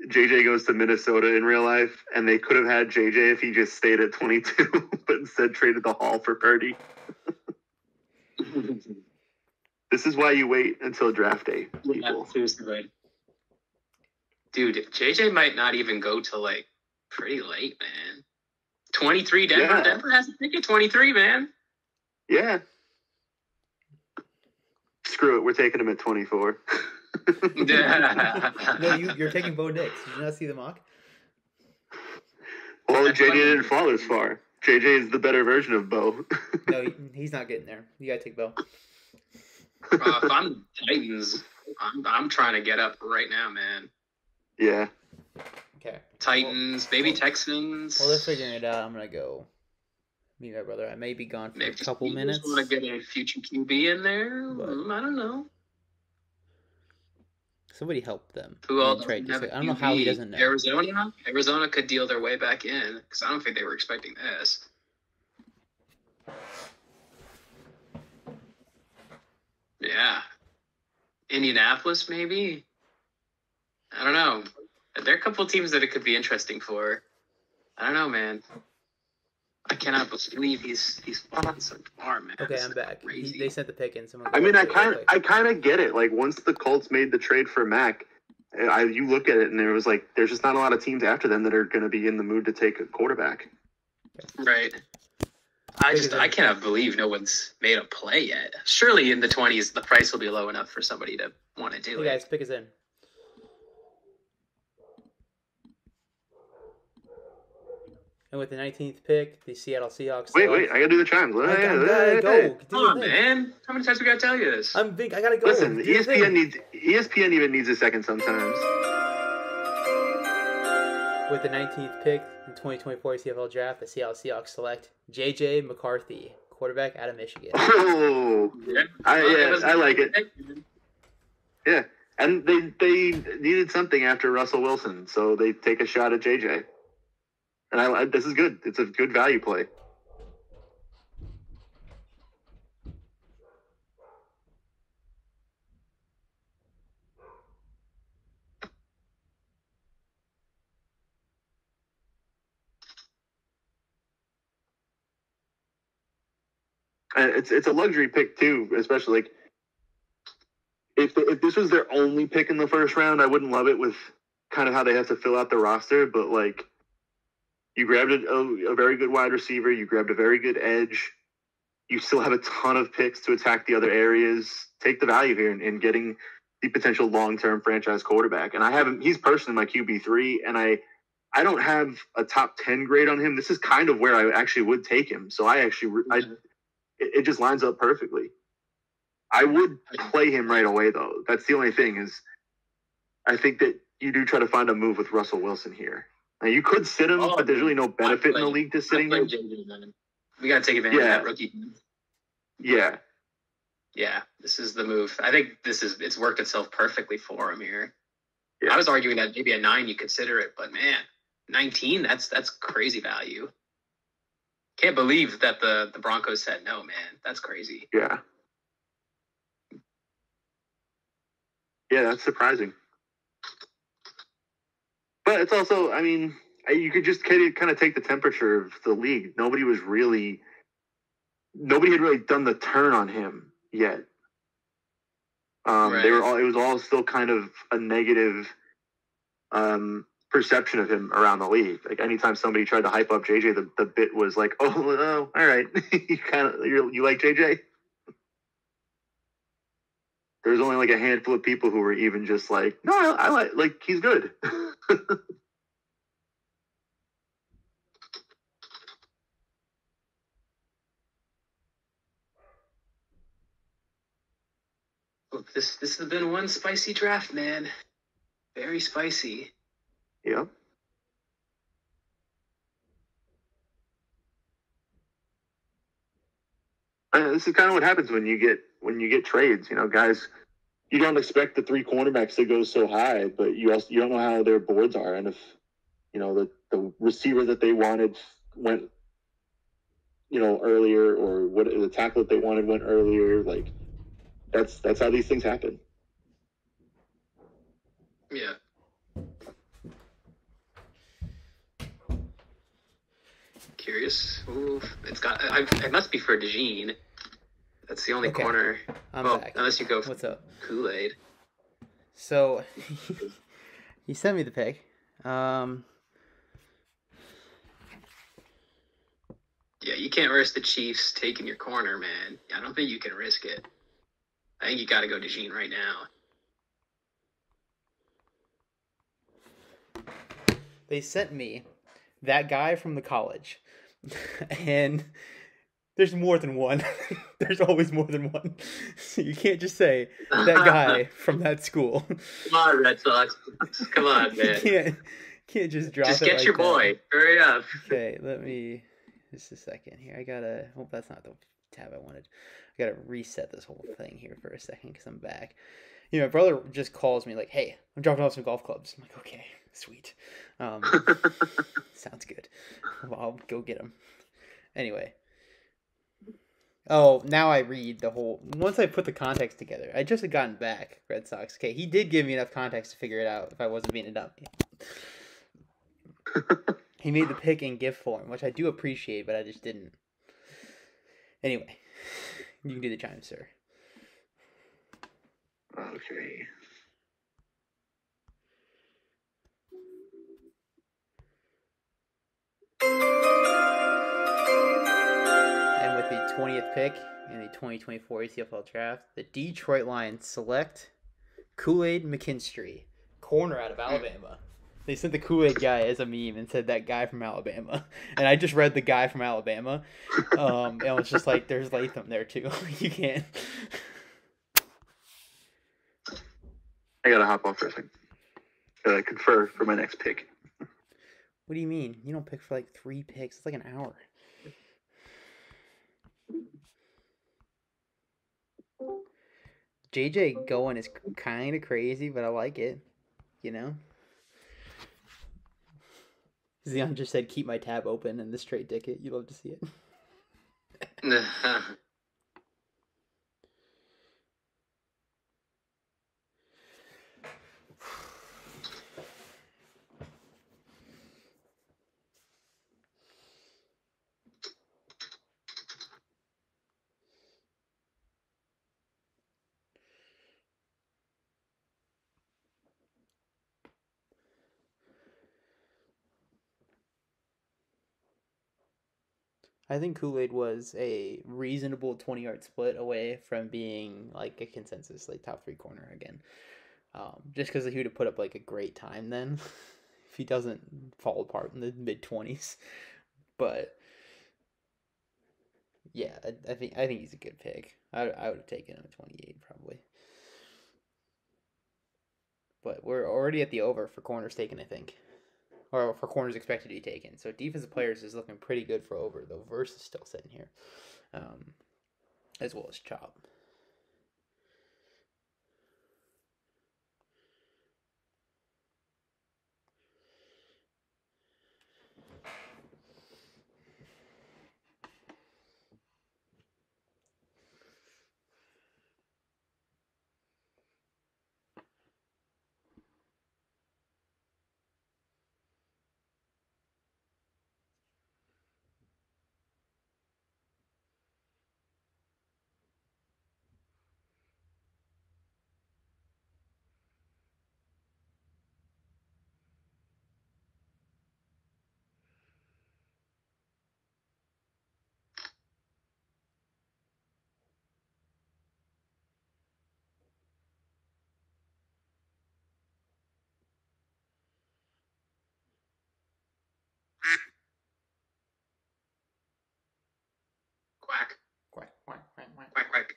JJ goes to Minnesota in real life, and they could have had JJ if he just stayed at 22, but instead traded the Hall for Purdy. This is why you wait until draft day, people. Yeah, seriously, right. Dude, JJ might not even go till pretty late, man. 23, Denver. Yeah. Denver has a pick at 23, man. Yeah. Screw it. We're taking him at 24. No, you're taking Bo Nix. Did you not see the mock? Well, JJ didn't fall as far. JJ is the better version of Bo. No, he's not getting there. You gotta take Bo. If I'm the Titans, I'm trying to get up right now, man. Yeah. Okay. Titans, maybe Texans. Well, they're figuring it out. I'm gonna go meet my brother. I may be gone for a couple minutes. Want to get a future QB in there? But I don't know. Somebody help them. Who else? I don't know how he doesn't know. Arizona could deal their way back in because I don't think they were expecting this. Yeah. Indianapolis, maybe? I don't know. There are a couple teams that it could be interesting for. I don't know, man. I cannot believe he's fallen so far, man. Okay, This I'm is back. crazy. They sent the pick in. Someone I mean, go I real kind quick. of get it. Like once the Colts made the trade for Mac, you look at it and there was like there's just not a lot of teams after them that are going to be in the mood to take a quarterback. Right. I cannot believe no one's made a play yet. Surely in the 20s, the price will be low enough for somebody to want to do Hey guys, pick us in. And with the 19th pick, the Seattle Seahawks. Wait, I gotta do the chimes. I gotta go. Come on, man. How many times we gotta tell you this? I'm big. I gotta go. Listen, ESPN even needs a second sometimes. With the 19th pick in 2024 CFL draft, the Seattle Seahawks select J.J. McCarthy, quarterback out of Michigan. Oh, I like it. Yeah, and they needed something after Russell Wilson, so they take a shot at JJ. And this is good. It's a good value play. And it's a luxury pick too, especially like if this was their only pick in the first round, I wouldn't love it with kind of how they have to fill out the roster. But like, you grabbed a very good wide receiver, you grabbed a very good edge. You still have a ton of picks to attack the other areas. Take the value here in getting the potential long-term franchise quarterback. And he's personally my QB3, and I don't have a top 10 grade on him. This is kind of where I actually would take him. So it just lines up perfectly. I would play him right away, though. That's the only thing is I think that you do try to find a move with Russell Wilson here. Now, you could sit him, but there's really no benefit in the league to sitting him. We got to take advantage of that rookie. Yeah. Yeah, this is the move. I think it's worked itself perfectly for him here. Yeah. I was arguing that maybe a 9 you consider it, but man, 19, that's crazy value. Can't believe that the Broncos said no, man. That's crazy. Yeah. Yeah, that's surprising. But it's also, I mean, you could just kind of take the temperature of the league. Nobody had really done the turn on him yet. Right. It was all still kind of a negative perception of him around the league. Like anytime somebody tried to hype up JJ, the bit was like, oh, all right, you like JJ. There's only like a handful of people who were even just like, no, I like he's good. This has been one spicy draft, man. Very spicy. Yeah. This is kind of what happens when you get trades. You know, guys, you don't expect the 3 cornerbacks to go so high, but you don't know how their boards are, and if you know the receiver that they wanted went, earlier, or what the tackle that they wanted went earlier, like that's how these things happen. Yeah. Curious. Ooh, it must be for DeJean. That's the only corner. I'm back. Unless you go. What's up? Kool-Aid. So he sent me the pick. Yeah, you can't risk the Chiefs taking your corner, man. I don't think you can risk it. I think you got to go DeJean right now. They sent me that guy from the college. And there's more than one. There's always more than one. So you can't just say that guy from that school. Come on, Red Sox. Come on, man. You can't just drop just it. Just get like your boy. that. Hurry up. Okay, let me just a second here. I gotta. Oh, that's not the tab I wanted. I gotta reset this whole thing here for a second because I'm back. My brother just calls me like, "Hey, I'm dropping off some golf clubs." I'm like, "Okay, sweet. Sounds good. Well, I'll go get them." Anyway, Oh, now I read the whole. Once I put the context together, I just had gotten back Red Sox. Okay, he did give me enough context to figure it out if I wasn't being a dummy. He made the pick in GIF form, which I do appreciate, but I just didn't. Anyway, you can do the chime, sir. Okay. And with the 20th pick in the 2024 ACFL draft, the Detroit Lions select Kool-Aid McKinstry, corner out of Alabama. They sent the Kool-Aid guy as a meme and said that guy from Alabama. And I just read the guy from Alabama. And it was just like, there's Latham there too. You can't. I gotta hop off for a second. Confer for my next pick. What do you mean? You don't pick for like 3 picks. It's like an hour. JJ going is kind of crazy, but I like it. You know? Zion just said, keep my tab open in this trade ticket. You love to see it. I think Kool-Aid was a reasonable 20-yard split away from being like a consensus like top 3 corner again. Just because he would have put up like a great time then if he doesn't fall apart in the mid-20s. But yeah, I think he's a good pick. I would have taken him at 28 probably. But we're already at the over for corners taken, I think. Or for corners expected to be taken. So defensive players is looking pretty good for over, though Verse is still sitting here. As well as Chop. Quack. Quack, quack, quack, quack. Quack, quack.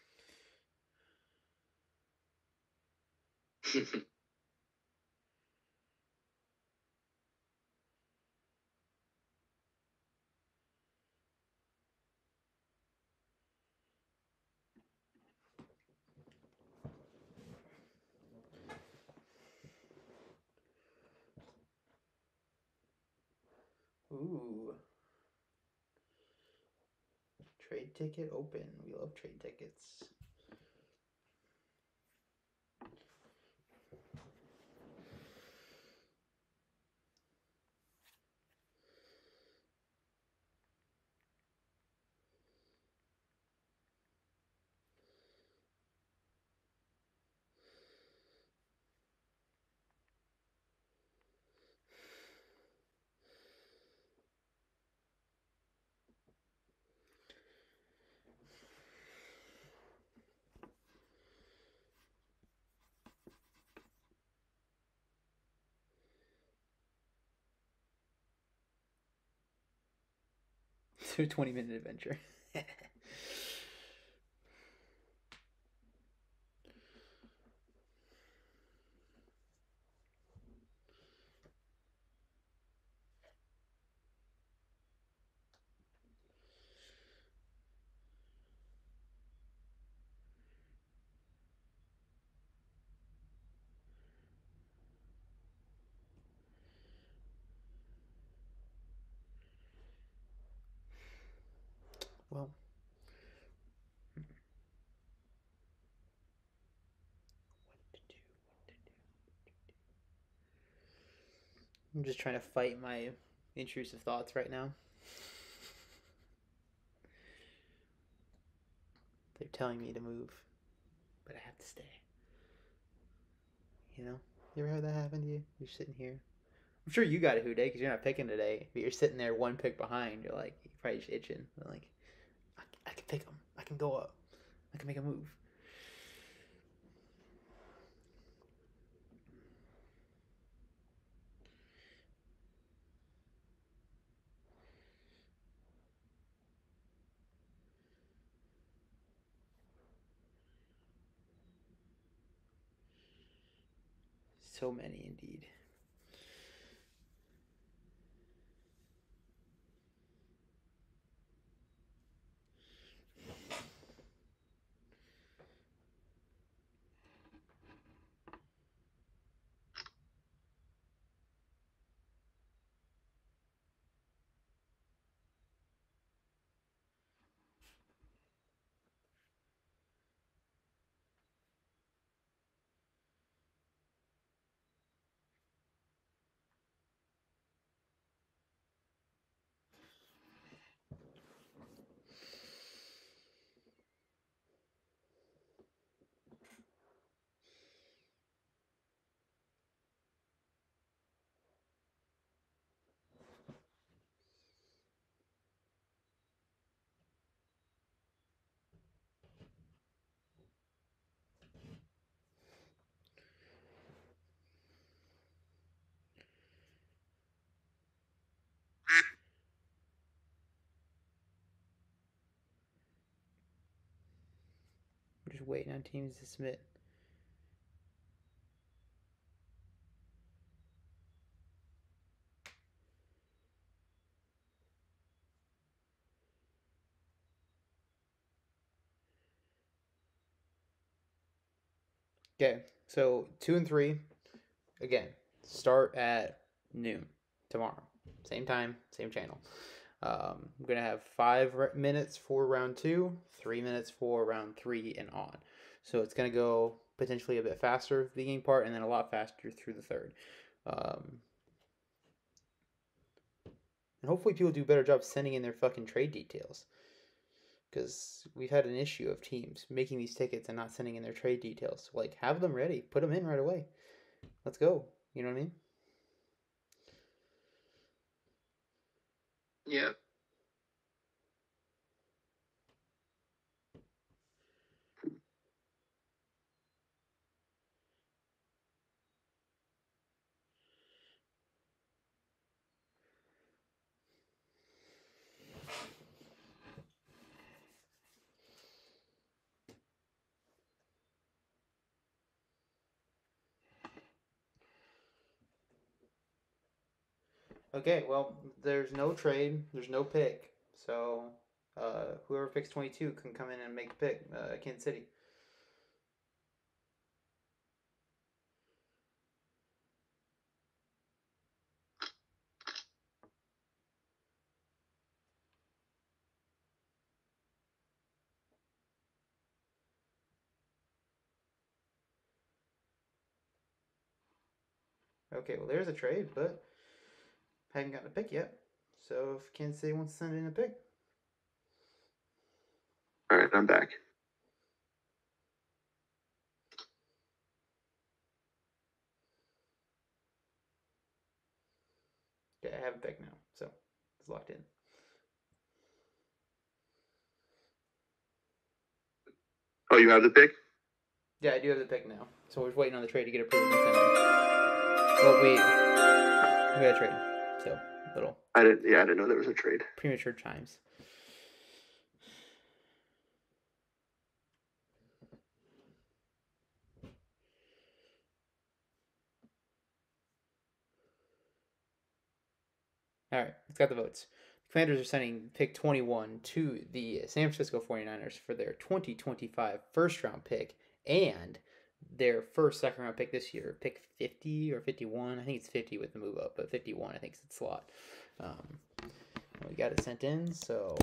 Ooh. Trade ticket open. We love trade tickets. To a 20-minute adventure. Well, I'm just trying to fight my intrusive thoughts right now. They're telling me to move, but I have to stay. You know? You ever had that happen to you? You're sitting here. I'm sure you got a who day because you're not picking today, but you're sitting there one pick behind. You're like, you're probably just itching. You're like, I can pick them. I can go up. I can make a move. So many indeed. We're just waiting on teams to submit. Okay, so 2 and 3, again, start at noon tomorrow. Same time, same channel. I'm going to have 5 minutes for round 2, 3 minutes for round 3, and on. So it's going to go potentially a bit faster, the beginning part, and then a lot faster through the third. And hopefully people do a better job sending in their fucking trade details. Because we've had an issue of teams making these tickets and not sending in their trade details. Like, have them ready. Put them in right away. Let's go. You know what I mean? Yeah. Okay, well, there's no trade. There's no pick. So, whoever picks 22 can come in and make a pick. Kansas City. Okay, well, there's a trade, but I haven't gotten a pick yet. So, if Kansas City wants to send in a pick. All right, I'm back. Okay, I have a pick now. So, it's locked in. Oh, you have the pick? Yeah, I do have the pick now. So, we're just waiting on the trade to get approved and sent in. But we had a trade. So, little I didn't know there was a trade. premature chimes. All right, let's got the votes. The Commanders are sending pick 21 to the San Francisco 49ers for their 2025 first round pick and their first second round pick this year, pick 50 or 51. I think it's 50 with the move up, but 51 I think is the slot. We got it sent in, so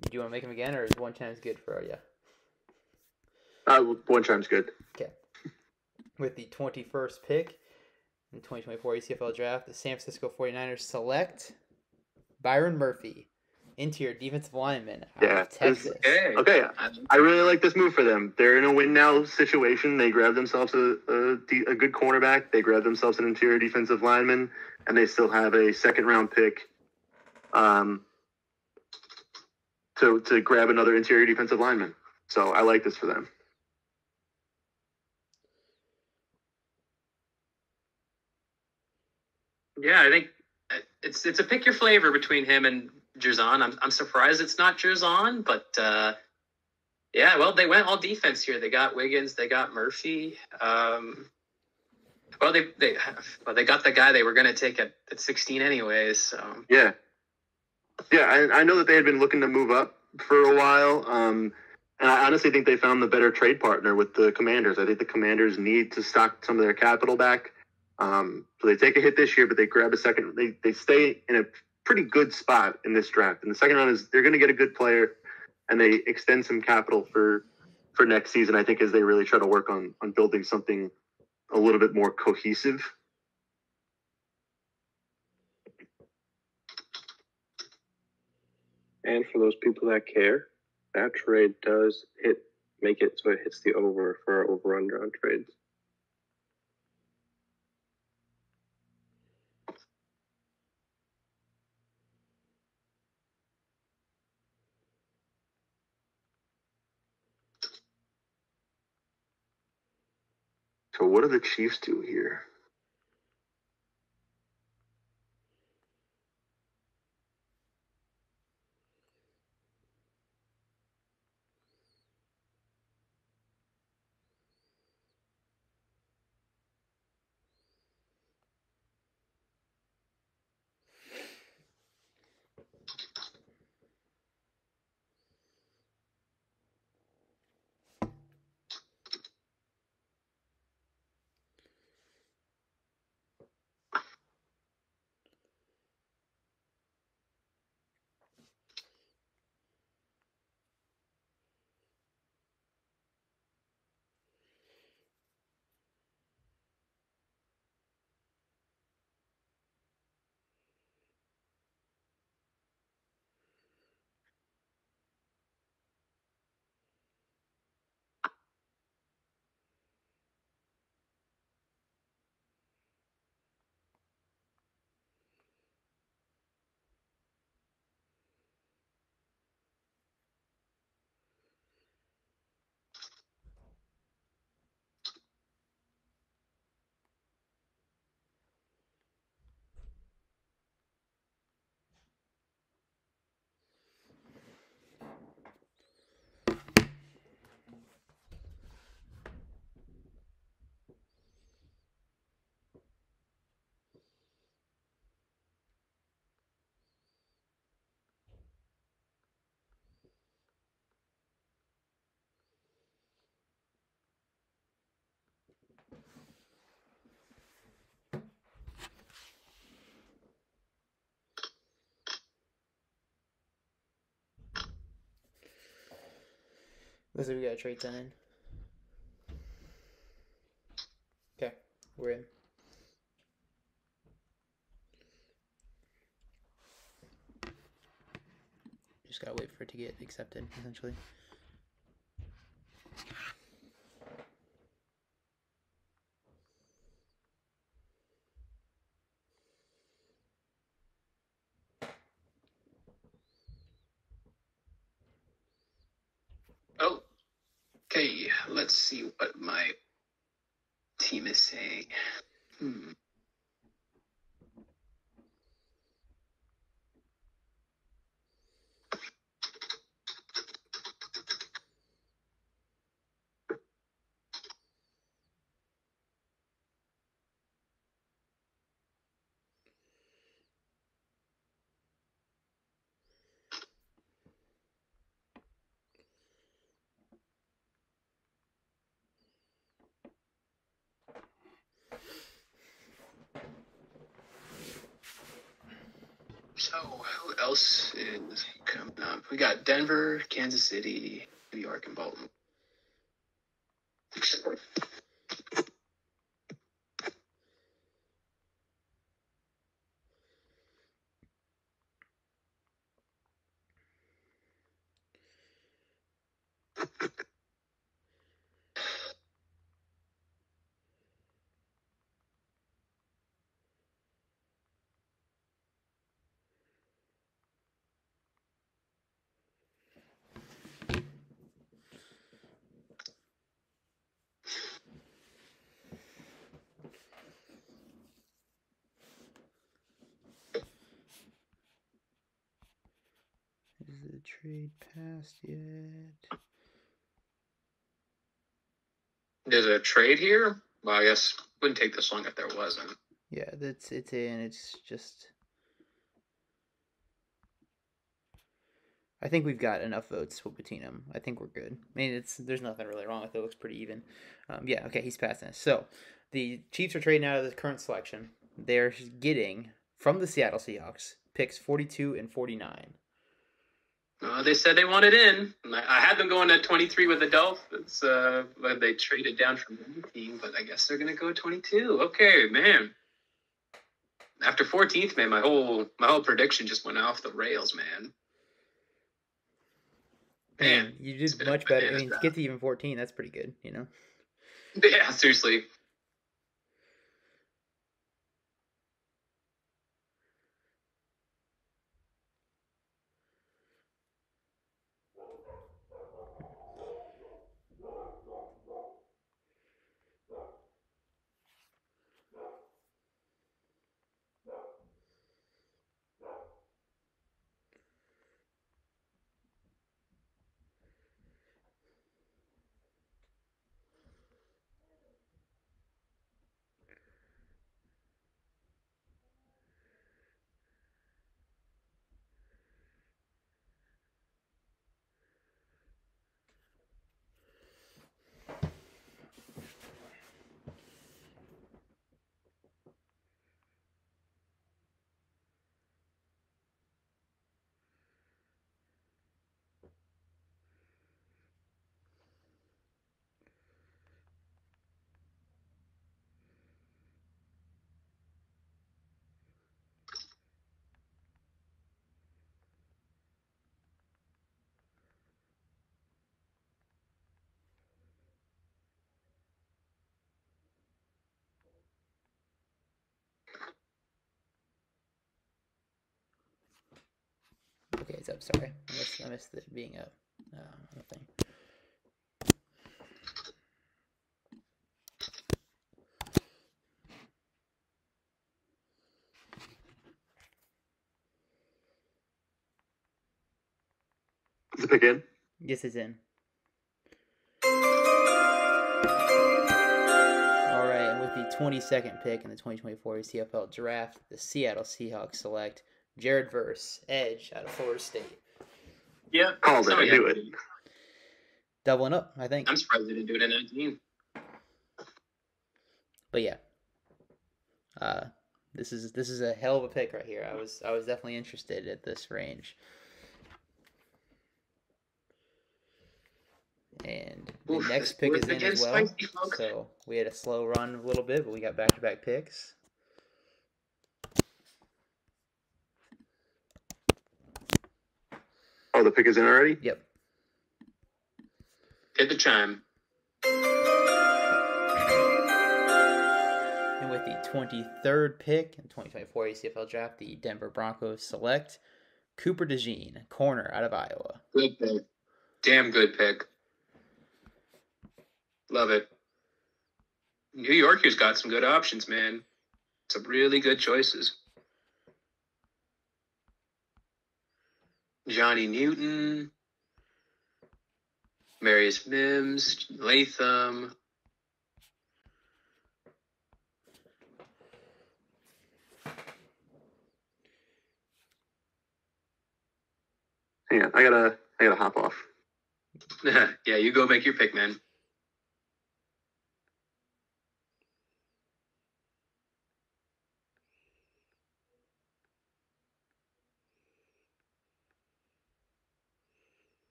do you want to make them again, or is one time's good for you? One time's good. Okay. with the 21st pick in 2024 ACFL draft, the San Francisco 49ers select Byron Murphy, interior defensive lineman out of Texas. Okay, I really like this move for them. They're in a win now situation. They grab themselves a good cornerback. They grab themselves an interior defensive lineman, and they still have a second-round pick to grab another interior defensive lineman. So I like this for them. Yeah, I think it's a pick your flavor between him and Jerzon. I'm surprised it's not Jerzon, but yeah, well, they went all defense here. They got Wiggins, they got Murphy. Well, they got the guy they were going to take at 16 anyways. So yeah. I know that they had been looking to move up for a while, and I honestly think they found the better trade partner with the Commanders. I think the Commanders need to stock some of their capital back. So they take a hit this year, but they grab a second. They stay in a pretty good spot in this draft. And the second round is they're going to get a good player, and they extend some capital for next season, I think, as they really try to work on building something a little bit more cohesive. And for those people that care, that trade does make it so it hits the over for our over-under on trades. So what do the Chiefs do here? Looks like we got a trade sign. Okay, we're in. Just gotta wait for it to get accepted, essentially. oh, okay. Let's see what my team is saying. So who else is coming up? We got Denver, Kansas City, New York, and Baltimore. trade passed yet? There's a trade here? Well, I guess wouldn't take this long if there wasn't. Yeah, it's in. It's just. I think we've got enough votes split between them. I think we're good. I mean, there's nothing really wrong with it. It looks pretty even. Yeah, okay, he's passing us. So, the Chiefs are trading out of the current selection. They're getting, from the Seattle Seahawks, picks 42 and 49. They said they wanted in. I had them going at 23 with the Dolphins, but they traded down from 19, but I guess they're going to go 22. Okay, man. After 14th, man, my whole prediction just went off the rails, man. Man, you did much better. I mean, to get to even 14, that's pretty good, you know? Yeah, seriously. Okay, it's up. Sorry, I missed it being up. Nothing. Is the pick in? Yes, it's in. All right, and with the 22nd pick in the 2024 ACFL draft, the Seattle Seahawks select Jared Verse, edge out of Florida State. Yeah. Called it. I knew it. Doubling up, I think. I'm surprised they didn't do it at 19. But yeah, this is a hell of a pick right here. I was definitely interested at this range. And the next pick is in as well. So we had a slow run a little bit, but we got back-to-back picks. Oh, the pick is in already? Yep. Hit the chime. And with the 23rd pick in the 2024 ACFL draft, the Denver Broncos select Cooper DeJean, corner out of Iowa. Good pick. Damn good pick. Love it. New Yorker's got some good options, man. Some really good choices. Johnny Newton, Marius Mims, Latham. Hang on, I gotta hop off. Yeah, you go make your pick, man.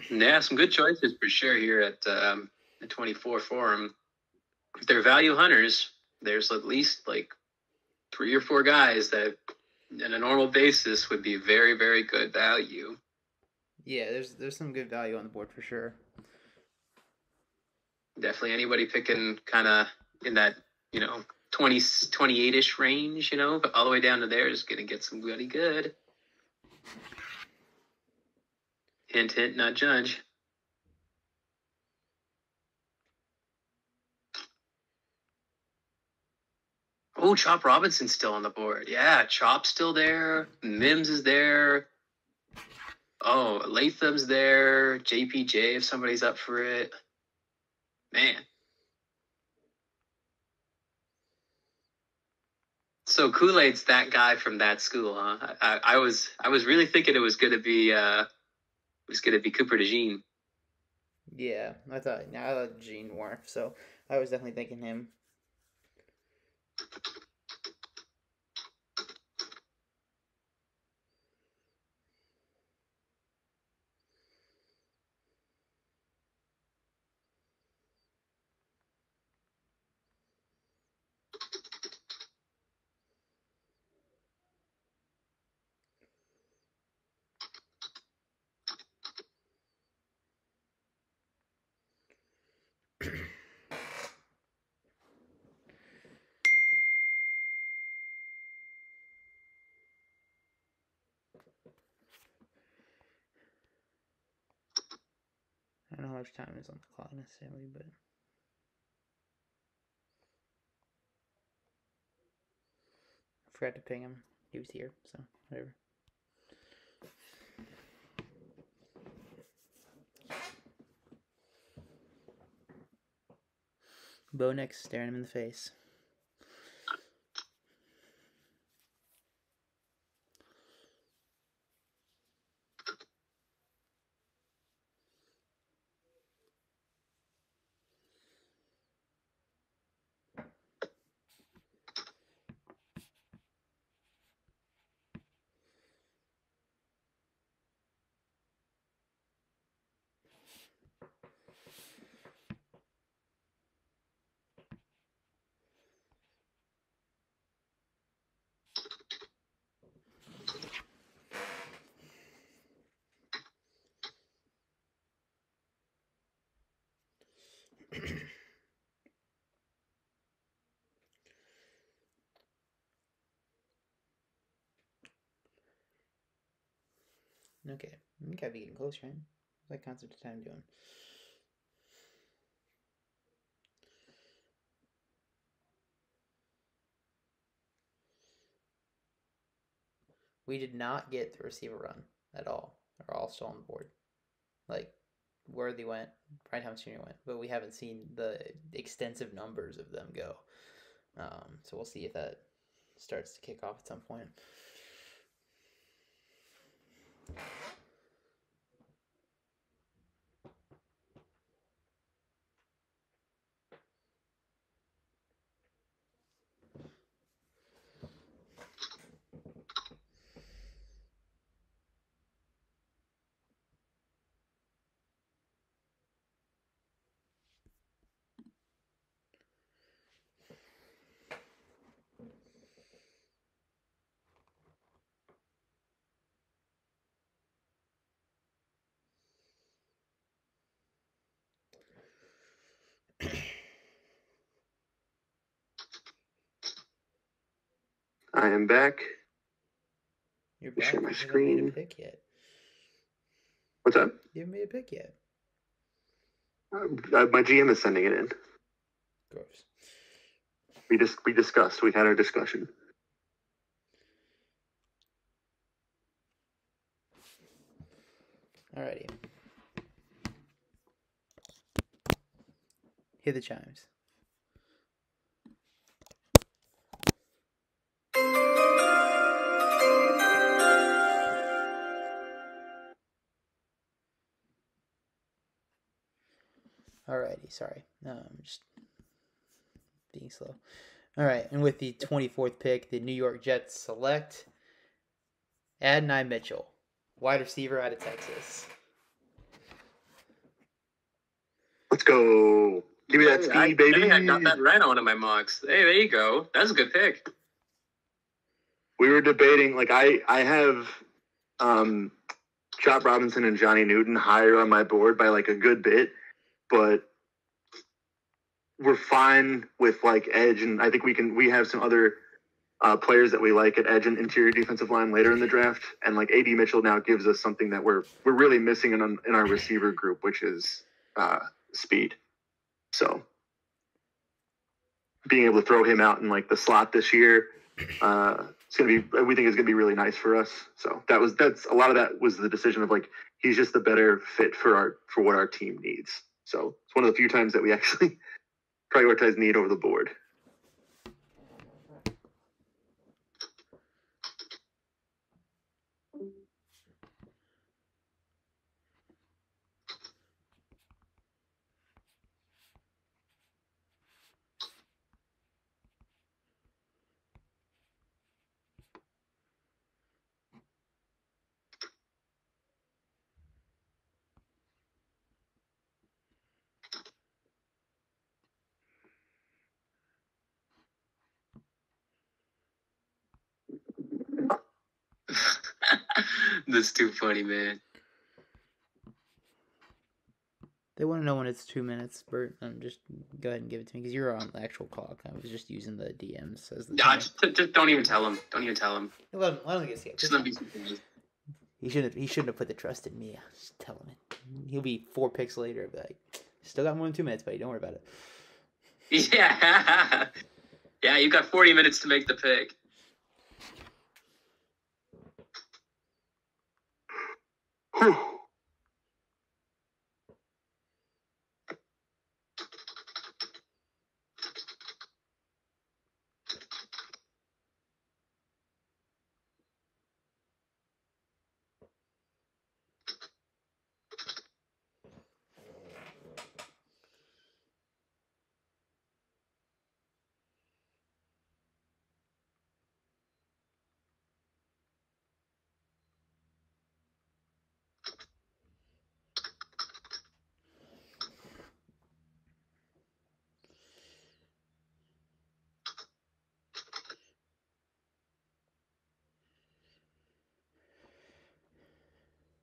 Yeah, some good choices for sure here at the 24 Forum. If they're value hunters, there's at least like 3 or 4 guys that on a normal basis would be very, very good value. Yeah, there's some good value on the board for sure. Definitely anybody picking kind of in that, 20, 28-ish range, but all the way down to there is going to get some really good. Hint, hint, not judge. Oh, Chop Robinson's still on the board. Yeah, Chop's still there. Mims is there. Oh, Latham's there. JPJ, if somebody's up for it. Man. So Kool-Aid's that guy from that school, huh? I was really thinking it was gonna be Cooper DeJean. Yeah, I thought Gene Warf, so I was definitely thinking him. I don't know how much time is on the clock necessarily, but I forgot to ping him. He was here, so whatever. Bo Nix staring him in the face. Okay, we gotta be getting close, right? What's that concept of time doing? We did not get the receiver run at all. They're all still on the board. Like, Worthy went, Brian Thomas Jr. went, but we haven't seen the extensive numbers of them go. So we'll see if that starts to kick off at some point. I am back. You're back. Share my You haven't made a screen. pick yet. What's up? You haven't made a pick yet. My GM is sending it in. Gross. We discussed. We had our discussion. Alrighty. Hear the chimes. Alrighty, sorry. I'm just being slow. Alright, and with the 24th pick, the New York Jets select Adonai Mitchell, wide receiver out of Texas. Let's go. Give me that speed, baby. I think I got that right on one of my mocks. Hey, there you go. That's a good pick. We were debating, like, I have Chop Robinson and Johnny Newton higher on my board by, like, a good bit, but we're fine with, like, edge, and I think we have some other players that we like at edge and interior defensive line later in the draft, and, like, A.D. Mitchell now gives us something that we're really missing in our receiver group, which is speed. So being able to throw him out in like the slot this year, it's gonna be. We think it's gonna be really nice for us. So that's a lot of that was the decision of like he's just the better fit for what our team needs. So it's one of the few times that we actually prioritize need over the board. That's too funny, man. They want to know when it's 2 minutes, Bert. Just go ahead and give it to me because you're on the actual clock. I was just using the DMs as the. Nah, just don't even tell him. Don't even tell him. Let him get it. Just let me be surprised. He shouldn't have put the trust in me. Just tell him it. He'll be 4 picks later. Be like, still got more than 2 minutes, buddy. Don't worry about it. Yeah. Yeah, you got 40 minutes to make the pick.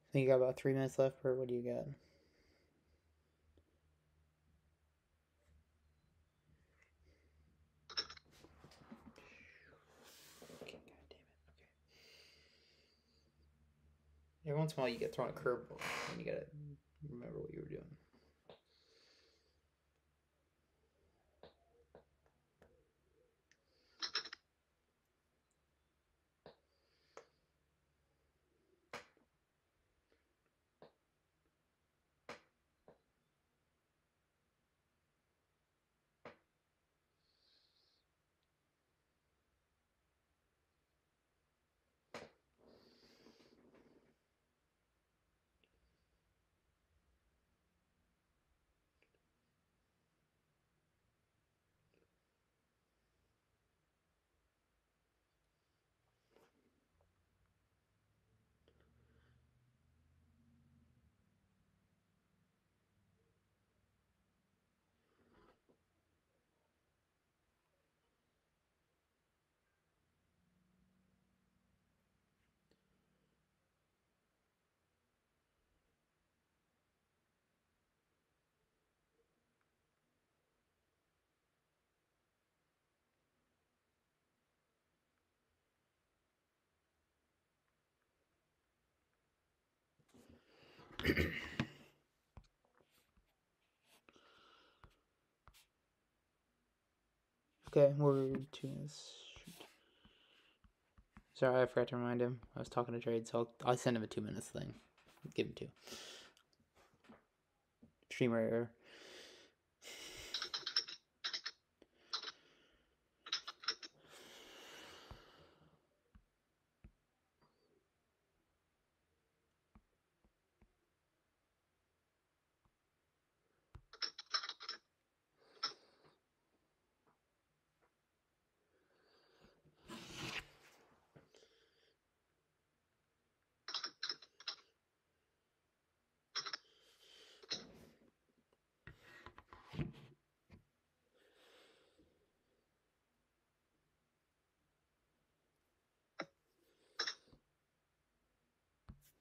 I think you got about 3 minutes left, Bert. What do you got? Okay, God damn it. Okay. Every once in a while, you get thrown a curveball, and you gotta remember what you were doing. Okay, we're 2 minutes. Sorry, I forgot to remind him. I was talking to Trade, so I'll send him a 2 minutes thing. Give him 2. Streamer error.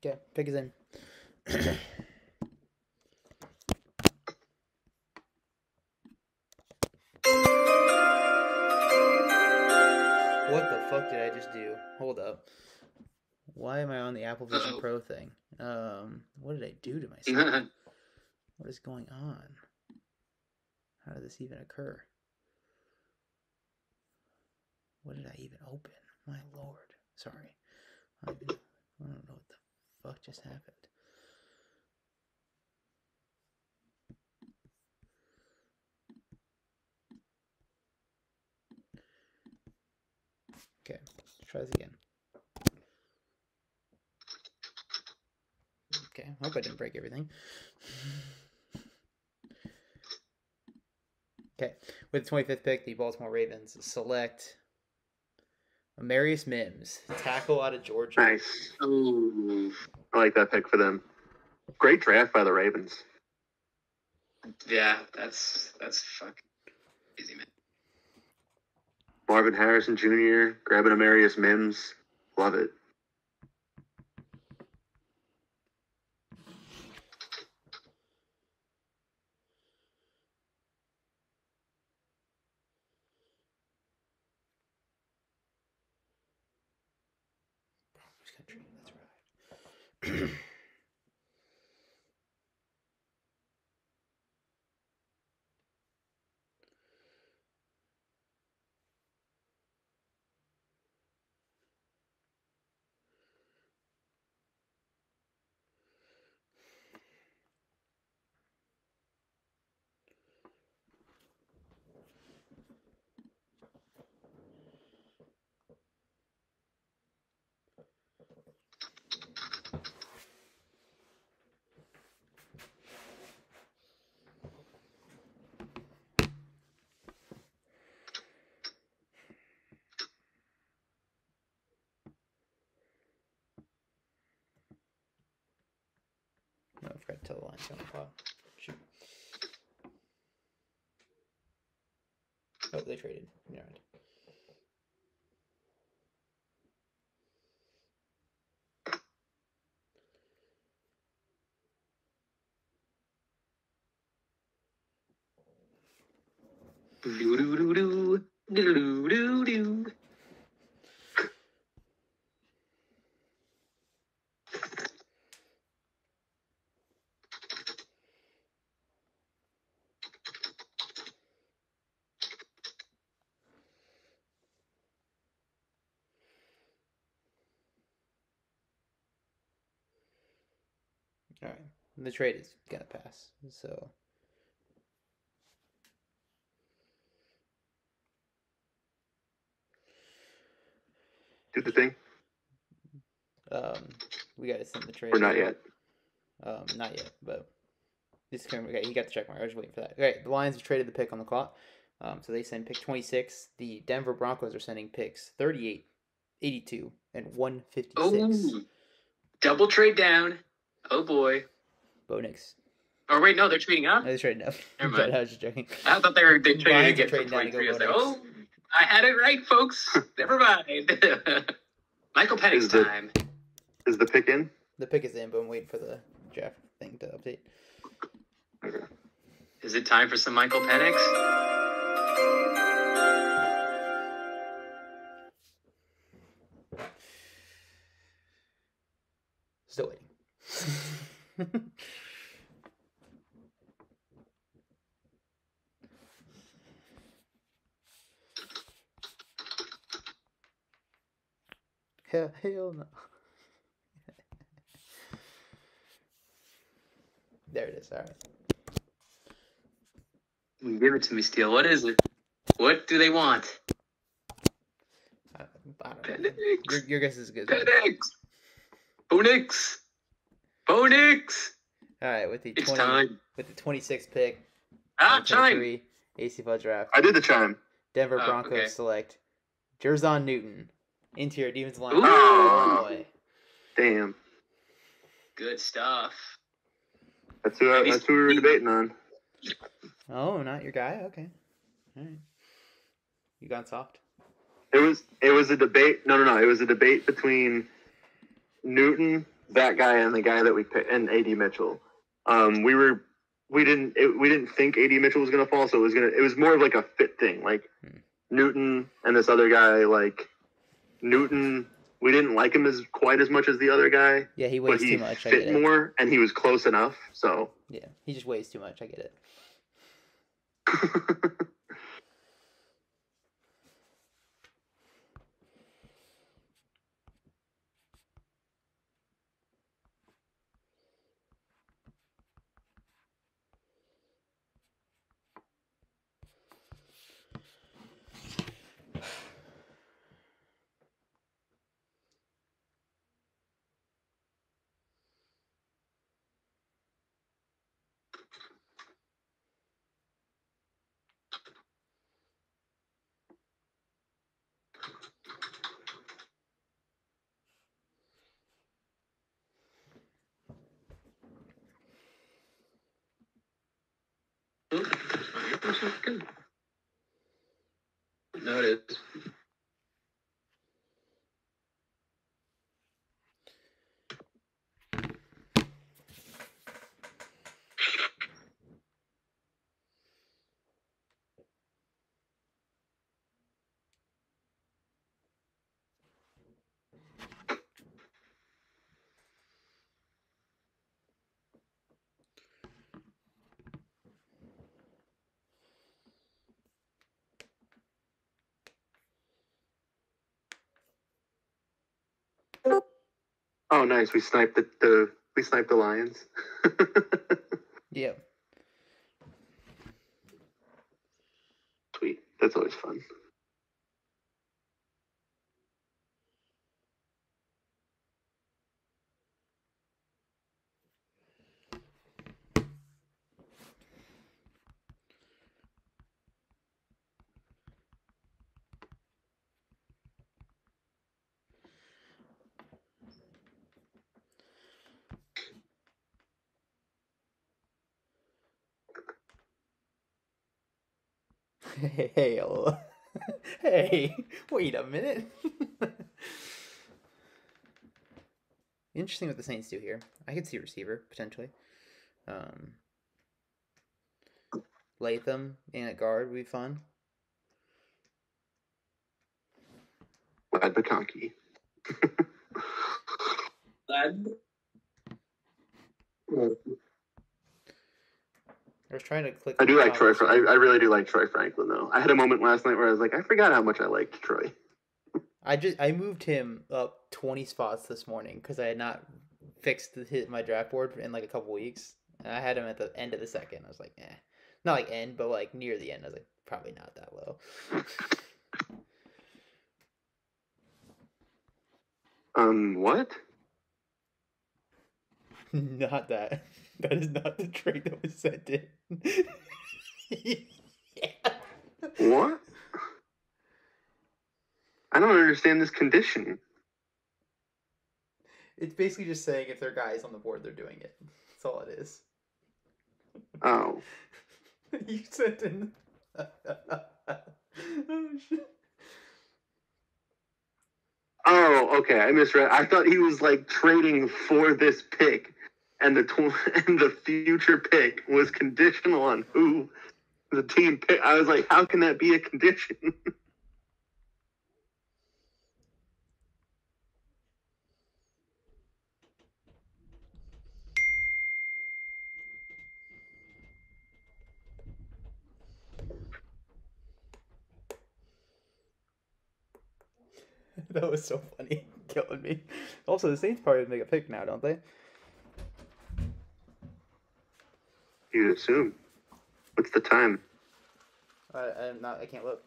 Okay, pick is in. What the fuck did I just do? Hold up. Why am I on the Apple Vision Pro thing? What did I do to myself? What is going on? How did this even occur? What did I even open? My lord. Sorry. I don't know what the fuck just happened. Okay, let's try this again. Okay, hope I didn't break everything. Okay, with the 25th pick, the Baltimore Ravens select Amarius Mims, tackle out of Georgia. Nice. Ooh. I like that pick for them. Great draft by the Ravens. Yeah, that's fucking easy, man. Marvin Harrison Jr. grabbing Amarius Mims. Love it. Country, that's right. No, I forgot to tell the Lions on the pod. Shoot. Oh, they traded. Never mind. Do-do-do-do. Do-do-do-do. All right, the trade is gonna pass. So Do the thing. we gotta send the trade. Or not yet. Not yet, but this okay. He got the check mark. I was waiting for that. Okay, the Lions have traded the pick on the clock. So they send pick 26. The Denver Broncos are sending picks 38, 82, and 156. Oh, double trade down. Oh boy. Bo Nix. Oh wait, no, they're trading up. No, they're trading up. Never But mind. I was just joking. I thought they traded to Lions are get trading from down to 23. I was go like, Bo oh, I had it right, folks. Never mind. Michael Penix Is the- time. Is the pick in? The pick is in, but I'm waiting for the draft thing to update. Okay. Is it time for some Michael Penix? Still waiting. Hell no. There it is. All right. Give it to me, Steele. What is it? What do they want? I don't know. Penix. Your guess is good. Penix. Bonix. Bonix. All right, with the It's time. with the 26th pick, Ah, chime. 2023 ACFL draft, I did the chime. Denver Oh, Broncos okay. select Jerzon Newton, interior defensive line, Ooh. Illinois. Damn. Good stuff. That's who we were debating on. Oh, not your guy? Okay. All right. You gone soft? It was a debate. No. It was a debate between Newton, that guy, and the guy that we picked, and AD Mitchell. We didn't think AD Mitchell was gonna fall, so it was more of like a fit thing. Like Newton and this other guy, like Newton, we didn't like him quite as much as the other guy. Yeah, he But weighs he too much. I fit get it. more, and he was close enough. So Yeah, he just weighs too much. I get it. Good. No, it is. Oh, nice. We sniped the Lions. Yep. Sweet. That's always fun. Hey, hey, wait a minute. Interesting what the Saints do here. I could see receiver, potentially. Latham in at guard would be fun. Lad McConkey. Lad. I was trying to click. I do like Troy. I really do like Troy Franklin, though. I had a moment last night where I was like, I forgot how much I liked Troy. I moved him up 20 spots this morning because I had not fixed my draft board in like a couple weeks. And I had him at the end of the second. I was like, eh. Not like end, but like near the end. I was like, probably not that low. What? Not that. That is not the trade that was sent in. Yeah. What? I don't understand this condition. It's basically just saying if their guy is on the board, they're doing it. That's all it is. Oh. You sent in. Oh, shit. Oh, okay. I misread. I thought he was like trading for this pick, and the future pick was conditional on who the team picked. I was like, how can that be a condition? That was so funny. Killing me. Also, the Saints probably make a pick now, don't they? You'd assume. What's the time? I can't look.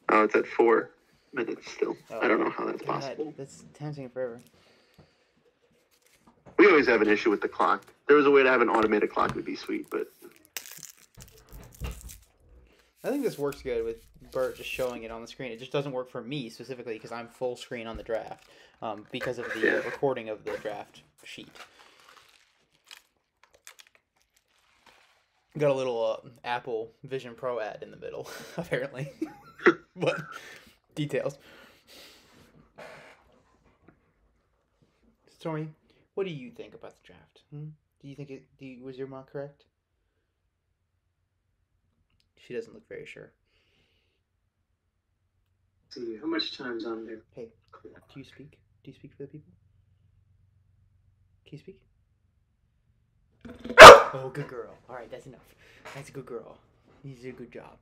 Oh, it's at 4 minutes still. Oh, I don't know how that's God, possible. that's taking forever. We always have an issue with the clock. If there was a way to have an automated clock, it would be sweet, but I think this works good with Bert just showing it on the screen. It just doesn't work for me specifically because I'm full screen on the draft because of the recording of the draft sheet. Got a little Apple Vision Pro ad in the middle, apparently. But details. Stormy, what do you think about the draft? Do you think was your mock correct? She doesn't look very sure. Let's see, how much time's on there? Hey, do you speak? Do you speak for the people? Can you speak? Oh, good girl. All right, that's enough. That's a good girl. You did a good job.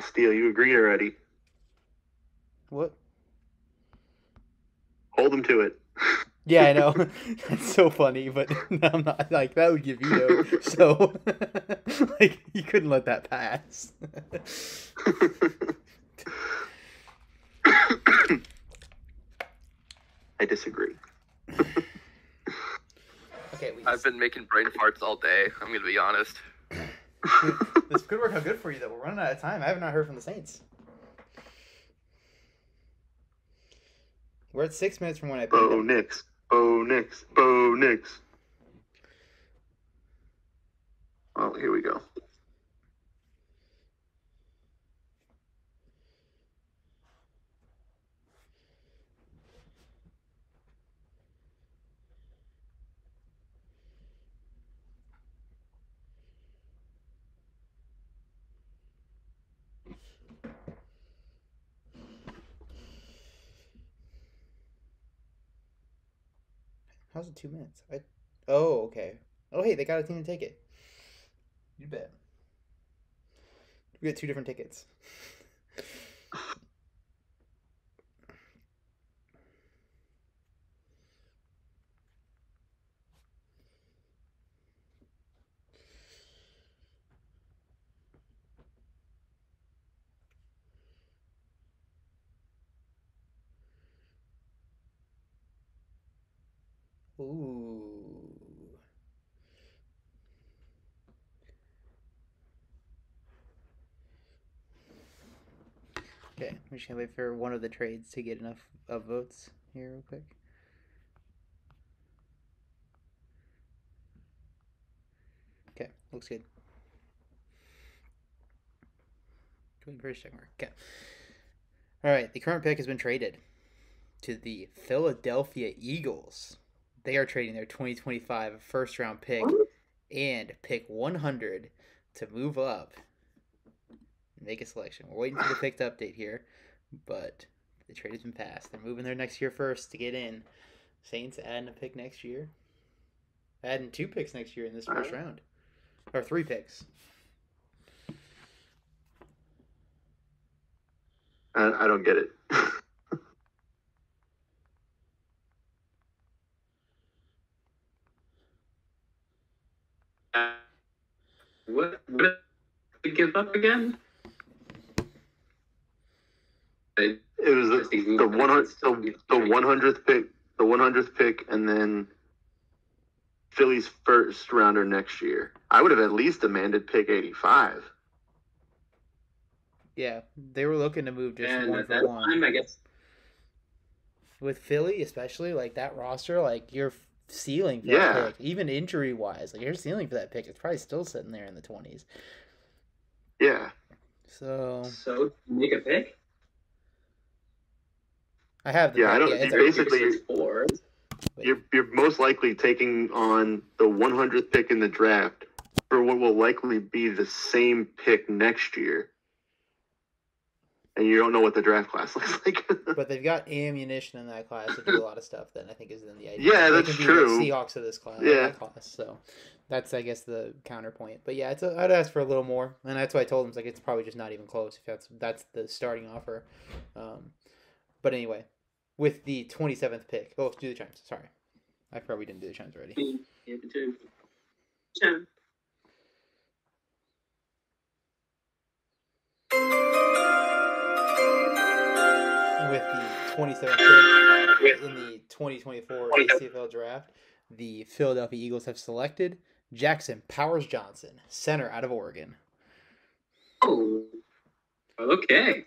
Steele, you agreed already. What? Hold him to it. Yeah, I know. That's so funny, but I'm not like that would get vetoed. So, like, you couldn't let that pass. I disagree. Okay, I've been making brain farts all day. I'm gonna be honest. This could work out good for you, though. We're running out of time. I have not heard from the Saints. We're at 6 minutes from when I picked Bo them. Nix. Bo Nix. Bo Nix. Oh, here we go. How's it 2 minutes? Oh, okay. Oh, hey, they got a team to take it. You bet. We got 2 different tickets. Ooh. Okay, we're just gonna wait for one of the trades to get enough votes here real quick. Okay, looks good. Waiting for a check mark. Okay. All right, the current pick has been traded to the Philadelphia Eagles. They are trading their 2025 first round pick and pick 100 to move up and make a selection. We're waiting for the pick to update here, but the trade has been passed. They're moving their next year first to get in. Saints adding a pick next year. Adding 2 picks next year in this first round. Or 3 picks. I don't get it. What did we give up again? It was the 100th pick, the 100th pick, and then Philly's first rounder next year. I would have at least demanded pick 85. Yeah, they were looking to move just And one at for that one. time, I guess. With Philly, especially, like that roster, like your ceiling for Yeah. that pick, even injury wise, like your ceiling for that pick is probably still sitting there in the 20s. Yeah. So So make a pick. I have the Yeah, pick. I don't. Yeah, it's you basically, It's 4. you're most likely taking on the 100th pick in the draft for what will likely be the same pick next year, and you don't know what the draft class looks like. but they've got ammunition in that class to do a lot of stuff. Then I think is then the idea. Yeah, they that's can be true. the Seahawks of this class. Yeah. That class. So that's I guess the counterpoint. But yeah, I'd ask for a little more, and that's why I told him it's probably just not even close. If that's the starting offer. But anyway, with the 27th pick. Oh, let's do the chimes. Sorry, I forgot we didn't do the chimes already. Yeah, too. Yeah. With the 27th pick in the 2024 ACFL draft, the Philadelphia Eagles have selected Jackson Powers Johnson, center out of Oregon. Oh, okay.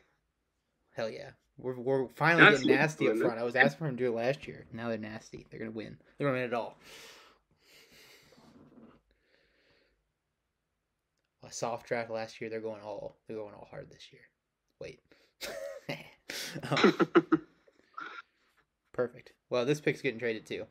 Hell yeah. We're finally getting nasty up front. I was asking for them to do it last year. Now they're nasty. They're going to win. They're going to win it all. A soft draft last year. They're going all hard this year. Wait. Perfect. Well, this pick's getting traded too.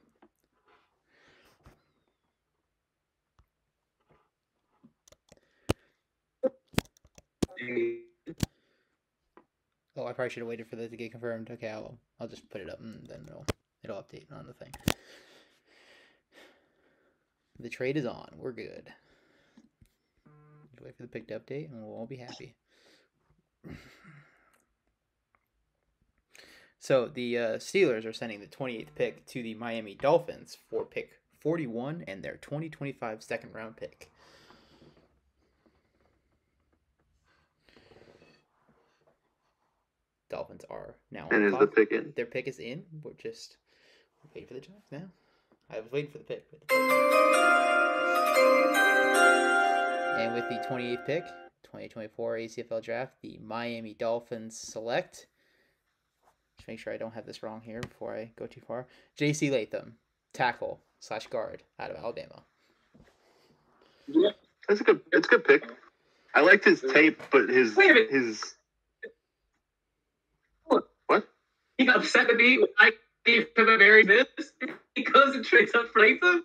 Oh, I probably should have waited for that to get confirmed. Okay, I'll just put it up and then it'll update on the thing. The trade is on. We're good. Wait for the pick to update and we'll all be happy. So the Steelers are sending the 28th pick to the Miami Dolphins for pick 41 and their 2025 second round pick. Dolphins are now on And the is clock. the pick in? Their pick is in. We're just Wait for the draft now. I was waiting for the pick. And with the 28th pick, 2024 ACFL draft, the Miami Dolphins select. Just make sure I don't have this wrong here before I go too far. J.C. Latham, tackle / guard out of Alabama. Yeah, that's a good pick. I liked his tape, but his. What? He got upset at me when I gave him a very miss. He goes and trades up for Latham.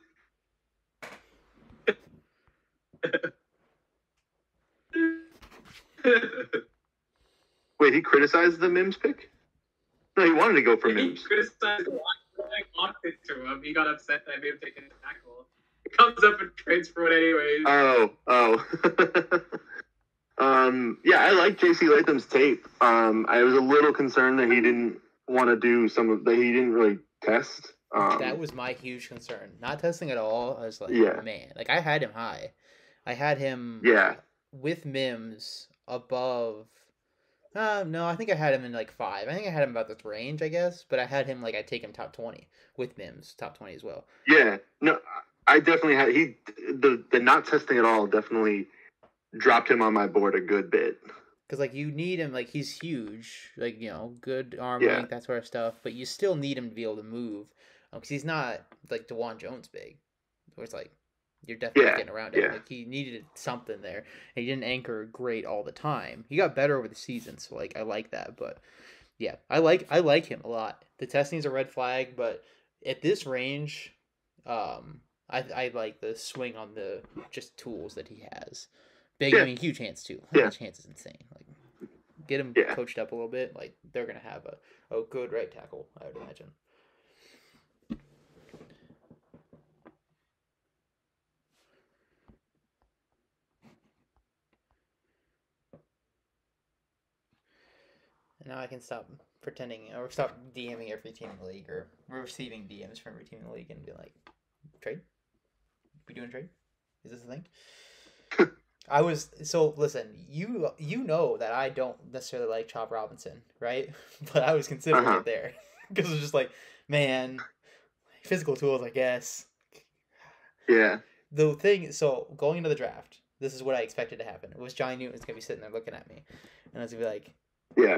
Wait, he criticized the Mims pick? No, he wanted to go for Mims. He criticized him. I walked into him. He got upset that I made him take a tackle. He comes up and trades for it anyways. Yeah, I like J.C. Latham's tape. I was a little concerned that he didn't want to do that he didn't really test. That was my huge concern. Not testing at all. I was like, man, like I had him high. I had him with Mims above. No, I think I had him in like 5. I think I had him about this range, I guess. But I had him like I'd take him top 20 with Mims, top 20 as well. Yeah, no, I definitely had the not testing at all definitely dropped him on my board a good bit. Because like you need him, like he's huge, like good arm length, that sort of stuff. But you still need him to be able to move, because he's not like DeJuan Jones big, where it's like you're definitely getting around him. Like he needed something there, and he didn't anchor great all the time. He got better over the season, so like I like that. But yeah, I like him a lot. The testing's a red flag, but at this range, I like the swing on the just tools that he has. Big, I mean, huge hands too. His hands is insane. Like, get him coached up a little bit. Like, they're gonna have a good right tackle, I would imagine. And now I can stop pretending or stop DMing every team in the league or receiving DMs from every team in the league and be like, trade? We doing trade? Is this a thing? Listen, you know that I don't necessarily like Chop Robinson, right? But I was considering it there because it was just like, man, physical tools, I guess. Yeah. The thing, so going into the draft, this is what I expected to happen. It was Johnny Newton's gonna be sitting there looking at me, and I was gonna be like,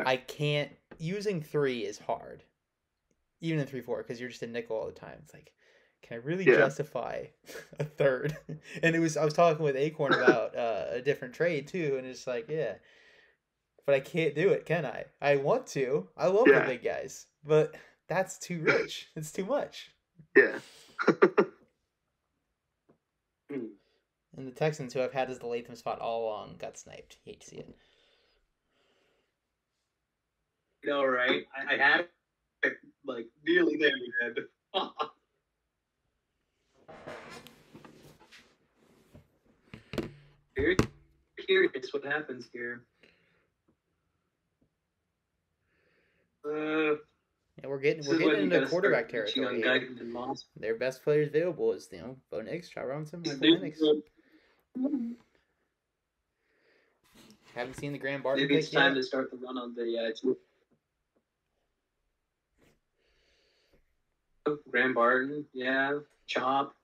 I can't. Using 3 is hard, even in 3-4, because you're just a nickel all the time. It's like, can I really justify a third? And I was talking with Acorn about a different trade too, and it's like, but I can't do it, can I? I want to. I love the big guys, but that's too rich. It's too much. Yeah. And the Texans, who I've had as the Latham spot all along, got sniped. Hate to see it. Right? I had it, like nearly there, man. Very curious what happens here. We're getting into quarterback territory here. Their best players available is Bo Nix, Chop Robinson, Michael Penix. Haven't seen the Graham Barton. Maybe it's time to start the run on the Graham Barton, Chop.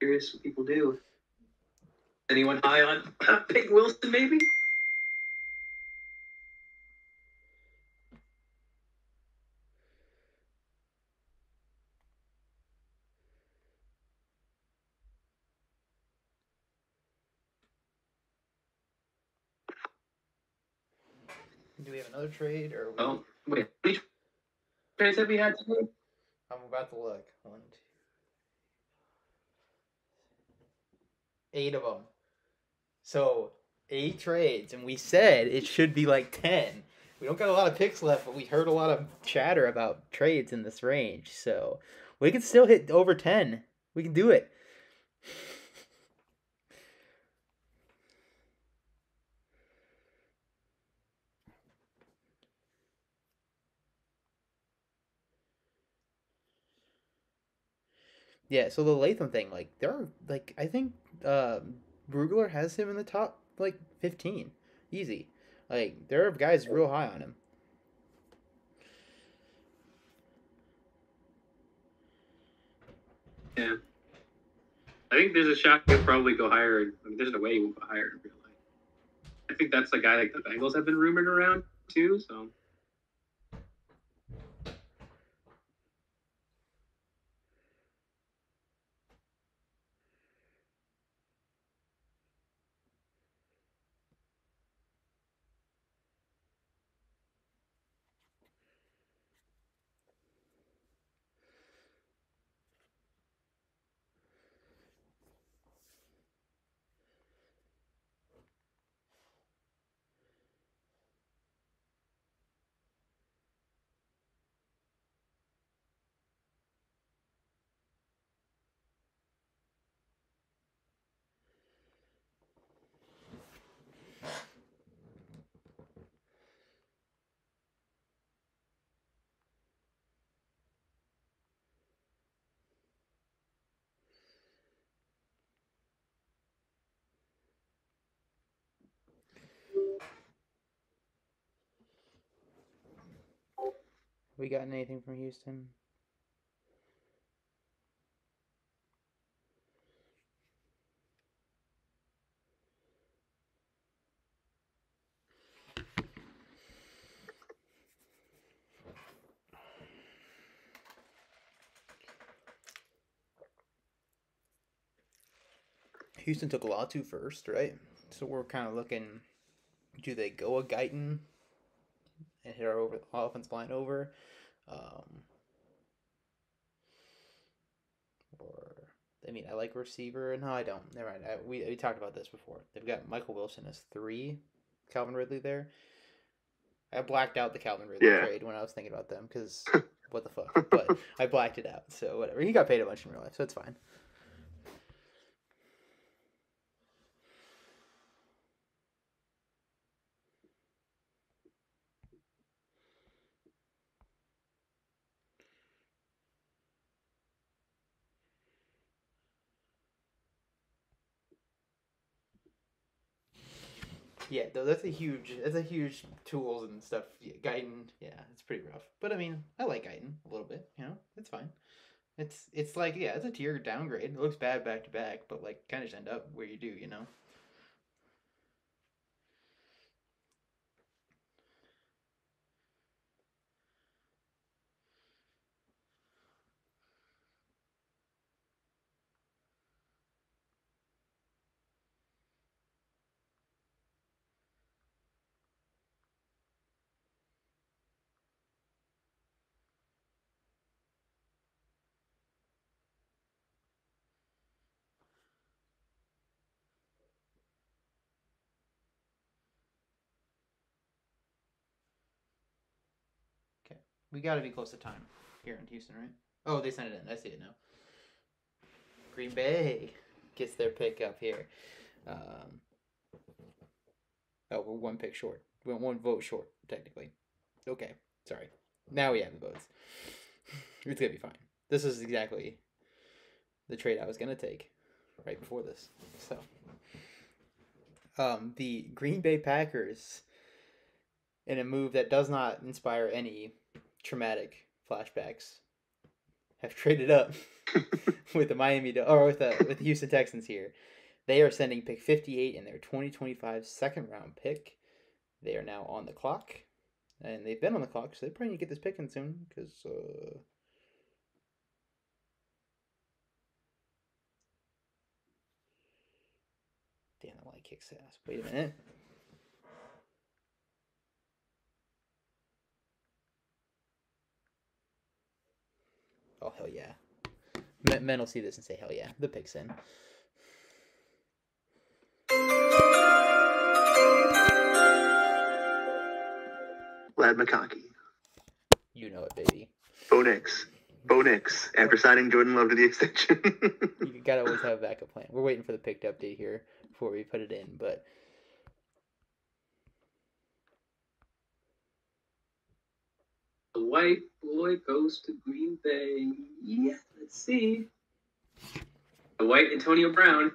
Curious what people do. Anyone high on Big Wilson, maybe? Do we have another trade or? Wait. Which trades have we had today? I'm about to look. 1, 2, 8 of them. So 8 trades, and we said it should be like 10. We don't got a lot of picks left, but we heard a lot of chatter about trades in this range, so we can still hit over 10. We can do it. Yeah, so the Latham thing, like, there are, like, I think Brugler has him in the top, like, 15. Easy. Like, there are guys real high on him. Yeah. I think there's a shot he'll probably go higher. I mean, there's no way he won't go higher in real life. I think that's a guy like the Bengals have been rumored around too. So We gotten anything from Houston? Houston took Latu first, right? So we're kind of looking, do they go a Guyton and hit our offense line over? Or, I mean, I like receiver. No, I don't. Never mind. We talked about this before. They've got Michael Wilson as 3, Calvin Ridley there. I blacked out the Calvin Ridley trade when I was thinking about them because what the fuck? But I blacked it out, so whatever. He got paid a bunch in real life, so it's fine. Yeah, though that's a huge tools and stuff. Yeah, Guyton, yeah, it's pretty rough. But I mean, I like Guyton a little bit. You know, it's fine. It's like it's a tier downgrade. It looks bad back to back, but like kind of just end up where you do. You know. Okay, we got to be close to time here in Houston, right? Oh, they sent it in. I see it now. Green Bay gets their pick up here. We're one pick short. We're one vote short, technically. Okay, sorry. Now we have the votes. It's gonna be fine. This is exactly the trade I was gonna take right before this. So, the Green Bay Packers, in a move that does not inspire any traumatic flashbacks, have traded up with the Houston Texans here. They are sending pick 58 in their 2025 second round pick. They are now on the clock, and they've been on the clock, so they probably need to get this pick in soon because. Damn, that light kicks ass. Wait a minute. Oh, hell yeah. Men will see this and say, hell yeah, the pick's in. Lad McConkey. You know it, baby. Bo Nix. After signing Jordan Love to the extension. You gotta always have a backup plan. We're waiting for the picked update here before we put it in, but... the white boy goes to Green Bay. Yeah, let's see. The white Antonio Brown.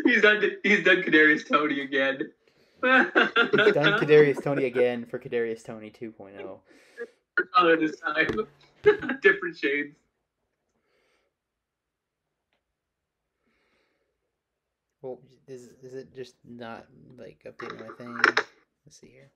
He's done Kadarius Toney again. He's done Kadarius Toney again for Kadarius Toney 2.0. This time. Different shades. Well, is it just not like updating my thing? Let's see here.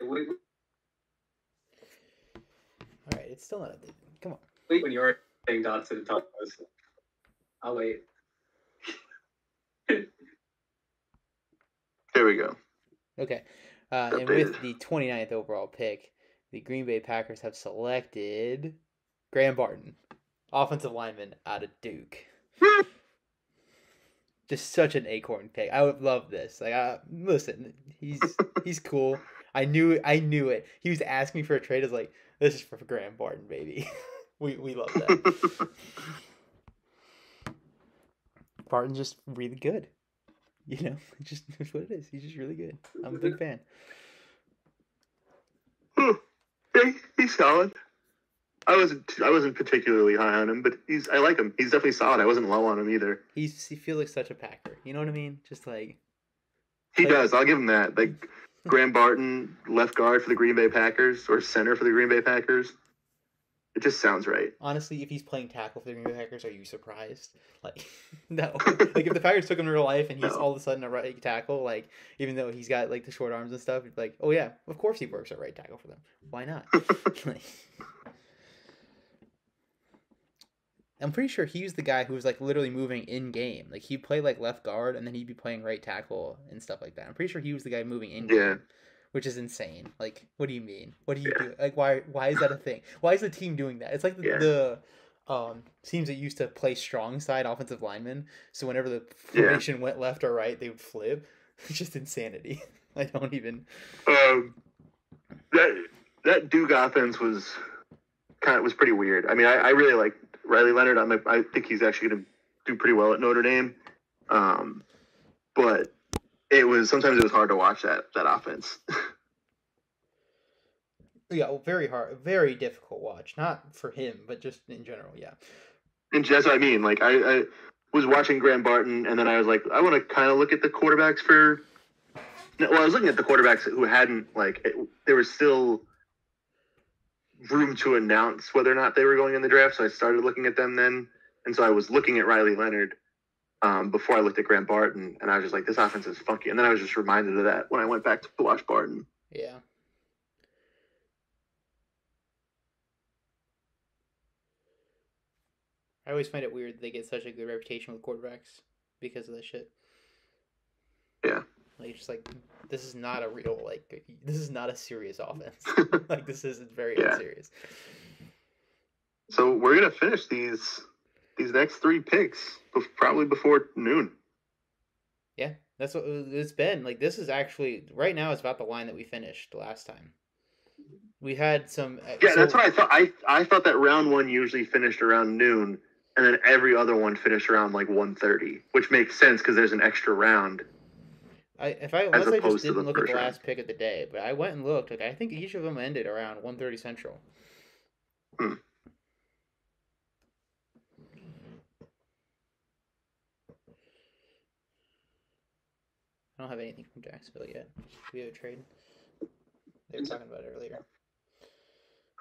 Wait, All right, it's still not updated. Come on. wait when you're saying dots at the top. I'll wait. There we go. Okay. And with the 29th overall pick, the Green Bay Packers have selected Graham Barton, offensive lineman out of Duke. Just such an acorn pick. I would love this. Like, listen, he's cool. I knew it. He was asking me for a trade. I was like, this is for Graham Barton, baby. we love that. Barton's just really good. You know, it's what it is. He's just really good. I'm a big fan. He's solid. I wasn't particularly high on him, but I like him. He's definitely solid. I wasn't low on him either. He feels like such a Packer. You know what I mean? Just like he does. I'll give him that. Like Graham Barton, left guard for the Green Bay Packers or center for the Green Bay Packers. It just sounds right. Honestly, if he's playing tackle for the Green Bay Packers, are you surprised? Like, no. Like, if the Packers took him in real life and he's all of a sudden a right tackle, like, even though he's got, like, the short arms and stuff, like, oh, yeah, of course he works at right tackle for them. Why not? Like, I'm pretty sure he was the guy who was, like, literally moving in-game. Like, he'd play, like, left guard, and then he'd be playing right tackle and stuff like that. I'm pretty sure he was the guy moving in-game. Yeah. Which is insane. Like, what do you mean? What do you do? Like, why is that a thing? Why is the team doing that? It's like the teams that used to play strong side offensive linemen. So whenever the formation went left or right, they would flip. It's just insanity. I don't even. That Duke offense was pretty weird. I mean, I really like Riley Leonard. I think he's actually going to do pretty well at Notre Dame. But sometimes it was hard to watch that offense. Yeah, well, very hard, very difficult watch. Not for him, but just in general, yeah. And that's what I mean. Like, I was watching Graham Barton, and then I was like, I want to kind of look at the quarterbacks I was looking at the quarterbacks who hadn't, like, there was still room to announce whether or not they were going in the draft, so I started looking at them then. And so I was looking at Riley Leonard before I looked at Graham Barton, and I was just like, this offense is funky. And then I was just reminded of that when I went back to watch Barton. Yeah. I always find it weird they get such a good reputation with quarterbacks because of this shit. Yeah. Like, just like, this is not a real, like, this is not a serious offense. Like, this is very unserious. So we're going to finish these next 3 picks probably before noon. Yeah, that's what it's been. Like, this is actually, right now, it's about the line that we finished last time. We had some... that's what I thought. I thought that round 1 usually finished around noon, and then every other one finished around, like, 1:30, which makes sense because there's an extra round. I just didn't look at the last pick of the day, but I went and looked. Like, I think each of them ended around 1:30 Central. Hmm. I don't have anything from Jacksonville yet. Do we have a trade? They were talking about it earlier.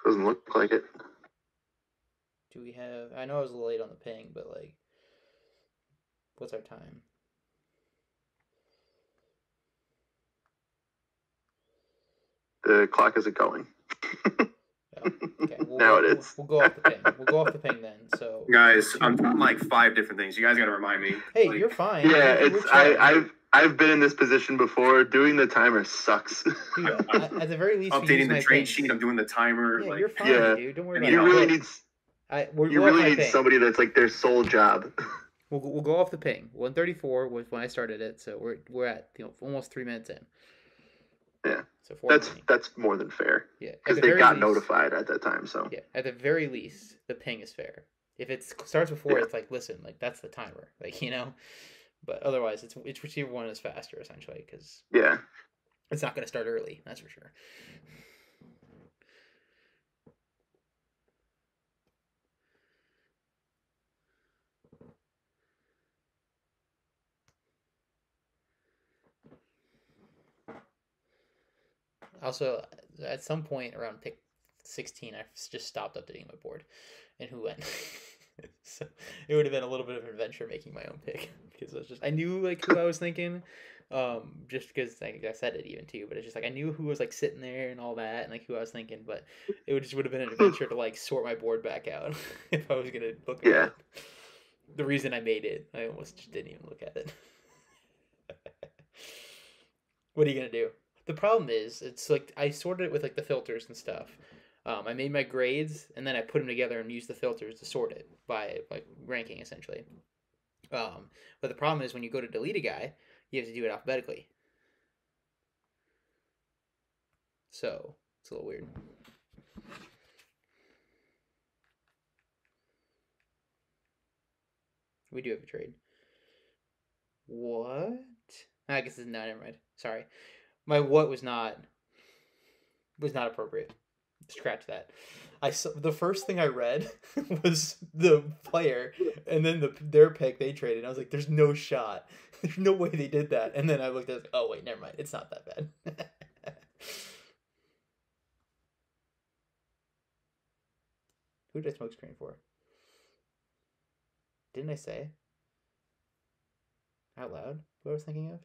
Doesn't look like it. Do we have... I know I was a little late on the ping, but, like... What's our time? The clock isn't going. Okay, now it is. We'll go off the ping. We'll go off the ping then. So guys, I'm doing like 5 different things. You guys got to remind me. Hey, like, you're fine. Yeah, I've been in this position before. Doing the timer sucks. Dude, at the very least, updating the trade sheet. I'm doing the timer. Yeah, like, you're fine, dude. Don't worry about it. You really need somebody that's like their sole job. We'll go off the ping. 1:34 was when I started it, so we're at almost 3 minutes in. Yeah. So that's more than fair. Yeah. Because they got notified at that time. So yeah, at the very least, the ping is fair. If it starts before, it's like, listen, like that's the timer, like, you know. But otherwise, it's whichever one is faster, essentially. Because It's not going to start early, that's for sure. Also, at some point around pick 16, I just stopped updating my board and who went. So it would have been a little bit of an adventure making my own pick because I knew like who I was thinking, just because like, I said it even too, but it's just like I knew who was like sitting there and all that and like who I was thinking, but it would have been an adventure to like sort my board back out if I was gonna look at it. The reason I made it, I almost just didn't even look at it. What are you gonna do? The problem is, it's like I sorted it with like the filters and stuff. I made my grades and then I put them together and used the filters to sort it by like ranking essentially. But the problem is when you go to delete a guy, you have to do it alphabetically. So it's a little weird. We do have a trade. What? I guess it's not. Never mind. Sorry, my what was not appropriate. Scratch that. I saw the first thing I read was the player, and then their pick they traded. I was like, "There's no shot. There's no way they did that." And then I looked at it, like, oh wait, never mind. It's not that bad. Who did I smoke screen for? Didn't I say out loud what I was thinking of?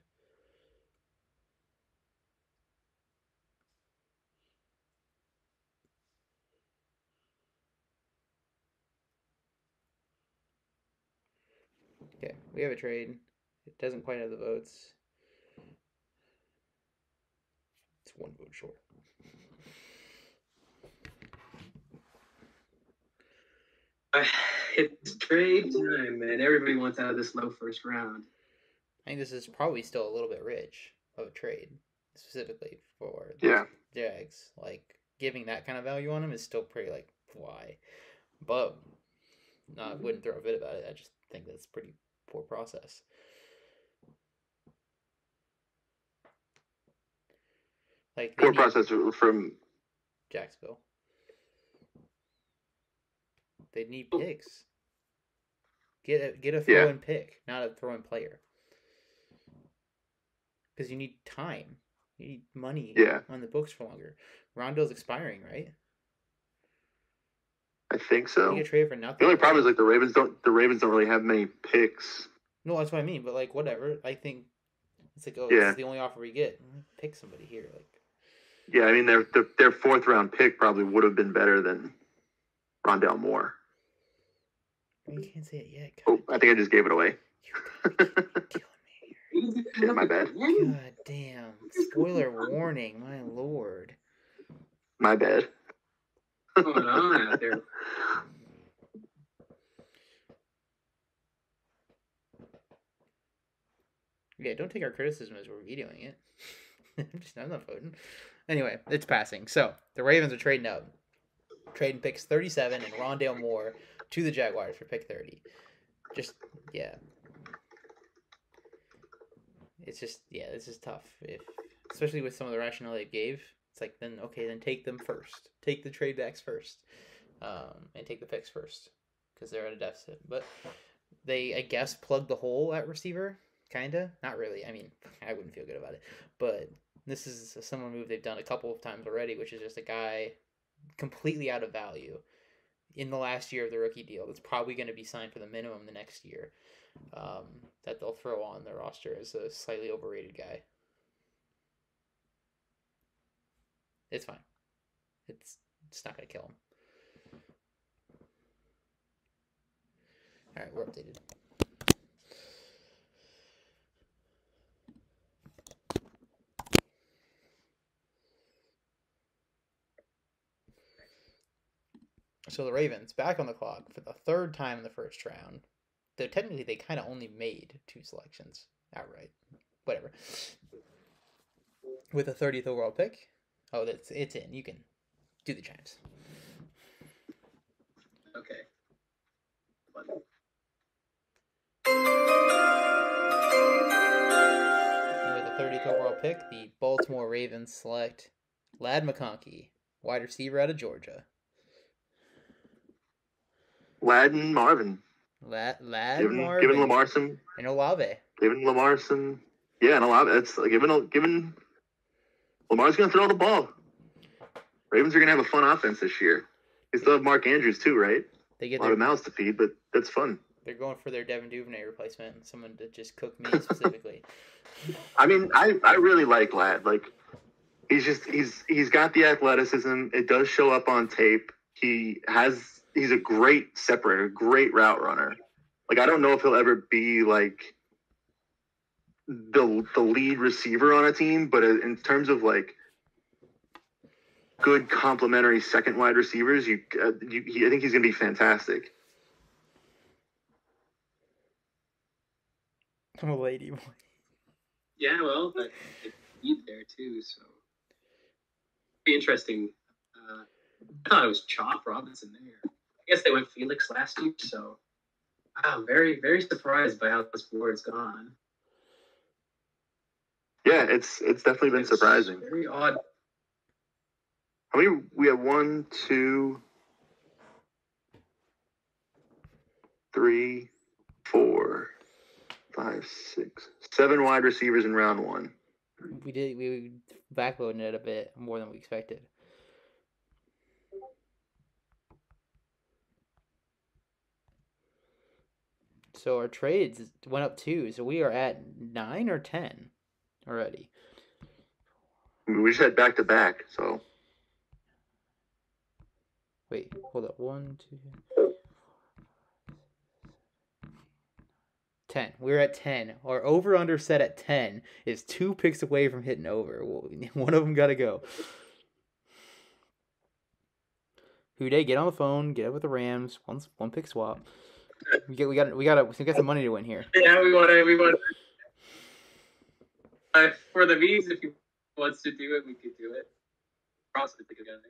Okay, we have a trade. It doesn't quite have the votes. It's one vote short. It's trade time, man. Everybody wants out of this low first round. I think this is probably still a little bit rich of a trade, specifically for Yeah. Jags. Like, giving that kind of value on him is still pretty, like, why? But I wouldn't throw a fit about it. I just think that's pretty poor process. Like, Poor process from Jacksonville. They need picks. Get a throw-in pick, not a throw-in player. Because you need time. You need money on the books for longer. Rondell's expiring, right? I think so. You get traded for nothing. The only problem is like the Ravens don't really have many picks. No, that's what I mean. But like whatever. I think it's like, this is the only offer we get. Pick somebody here. Like, yeah, I mean their fourth round pick probably would have been better than Rondell Moore. You can't say it yet. God. Oh, I think I just gave it away. You're killing me. Shit, my bad. God damn. Spoiler warning, my lord. My bad. What's going on out there? Yeah, don't take our criticism as we're vetoing it. I'm not voting. Anyway, it's passing. So, the Ravens are trading up. Trading picks 37 and Rondale Moore to the Jaguars for pick 30. Just, yeah. It's just, this is tough. Especially with some of the rationale they gave. It's like, then take them first. Take the trade backs first. And take the picks first. Because they're at a deficit. But they, I guess, plugged the hole at receiver. Kinda. Not really. I mean, I wouldn't feel good about it. But this is a similar move they've done a couple of times already, which is just a guy completely out of value in the last year of the rookie deal that's probably going to be signed for the minimum the next year, that they'll throw on their roster as a slightly overrated guy. It's fine. It's not going to kill him. All right, we're updated. So the Ravens back on the clock for the third time in the first round. Though technically they kind of only made 2 selections outright. Whatever. With a 30th overall pick. Oh, it's in. You can do the chimes. Okay. And with the 30th 4th overall pick, the Baltimore Ravens select Lad McConkey, wide receiver out of Georgia. Ladd Marvin. Lad Giving Marvin Lamar some. and Olave. Giving Lamar some. Yeah, and Olave. It's giving Lamar's going to throw the ball. Ravens are going to have a fun offense this year. They still have Mark Andrews too, right? They get a lot of mouths to feed, but that's fun. They're going for their Devin Duvernay replacement, someone to just cook me specifically. I mean, I really like Ladd. Like, he's got the athleticism. It does show up on tape. He's a great separator, great route runner. Like, I don't know if he'll ever be like the lead receiver on a team, but in terms of like good complementary second wide receivers, I think he's gonna be fantastic. I'm a lady boy. Yeah, well, but he's there too, so be interesting. I thought it was Chop Robinson there. I guess they went Felix last year, so wow, very, very surprised by how this board's gone. Yeah, it's definitely been surprising. Very odd. How many? We have 1, 2, 3, 4, 5, 6, 7 wide receivers in round 1. We backloaded it a bit more than we expected. So our trades went up 2, so we are at 9 or 10 already. We just had back to back, so. Wait, hold up. 1, 2, 10. We're at 10. Our over-under set at 10 is 2 picks away from hitting over. One of them got to go. Houday, get on the phone. Get up with the Rams. One pick swap. We got some money to win here. Yeah, we want for the V's, if he wants to do it, we could do it. Cross it together.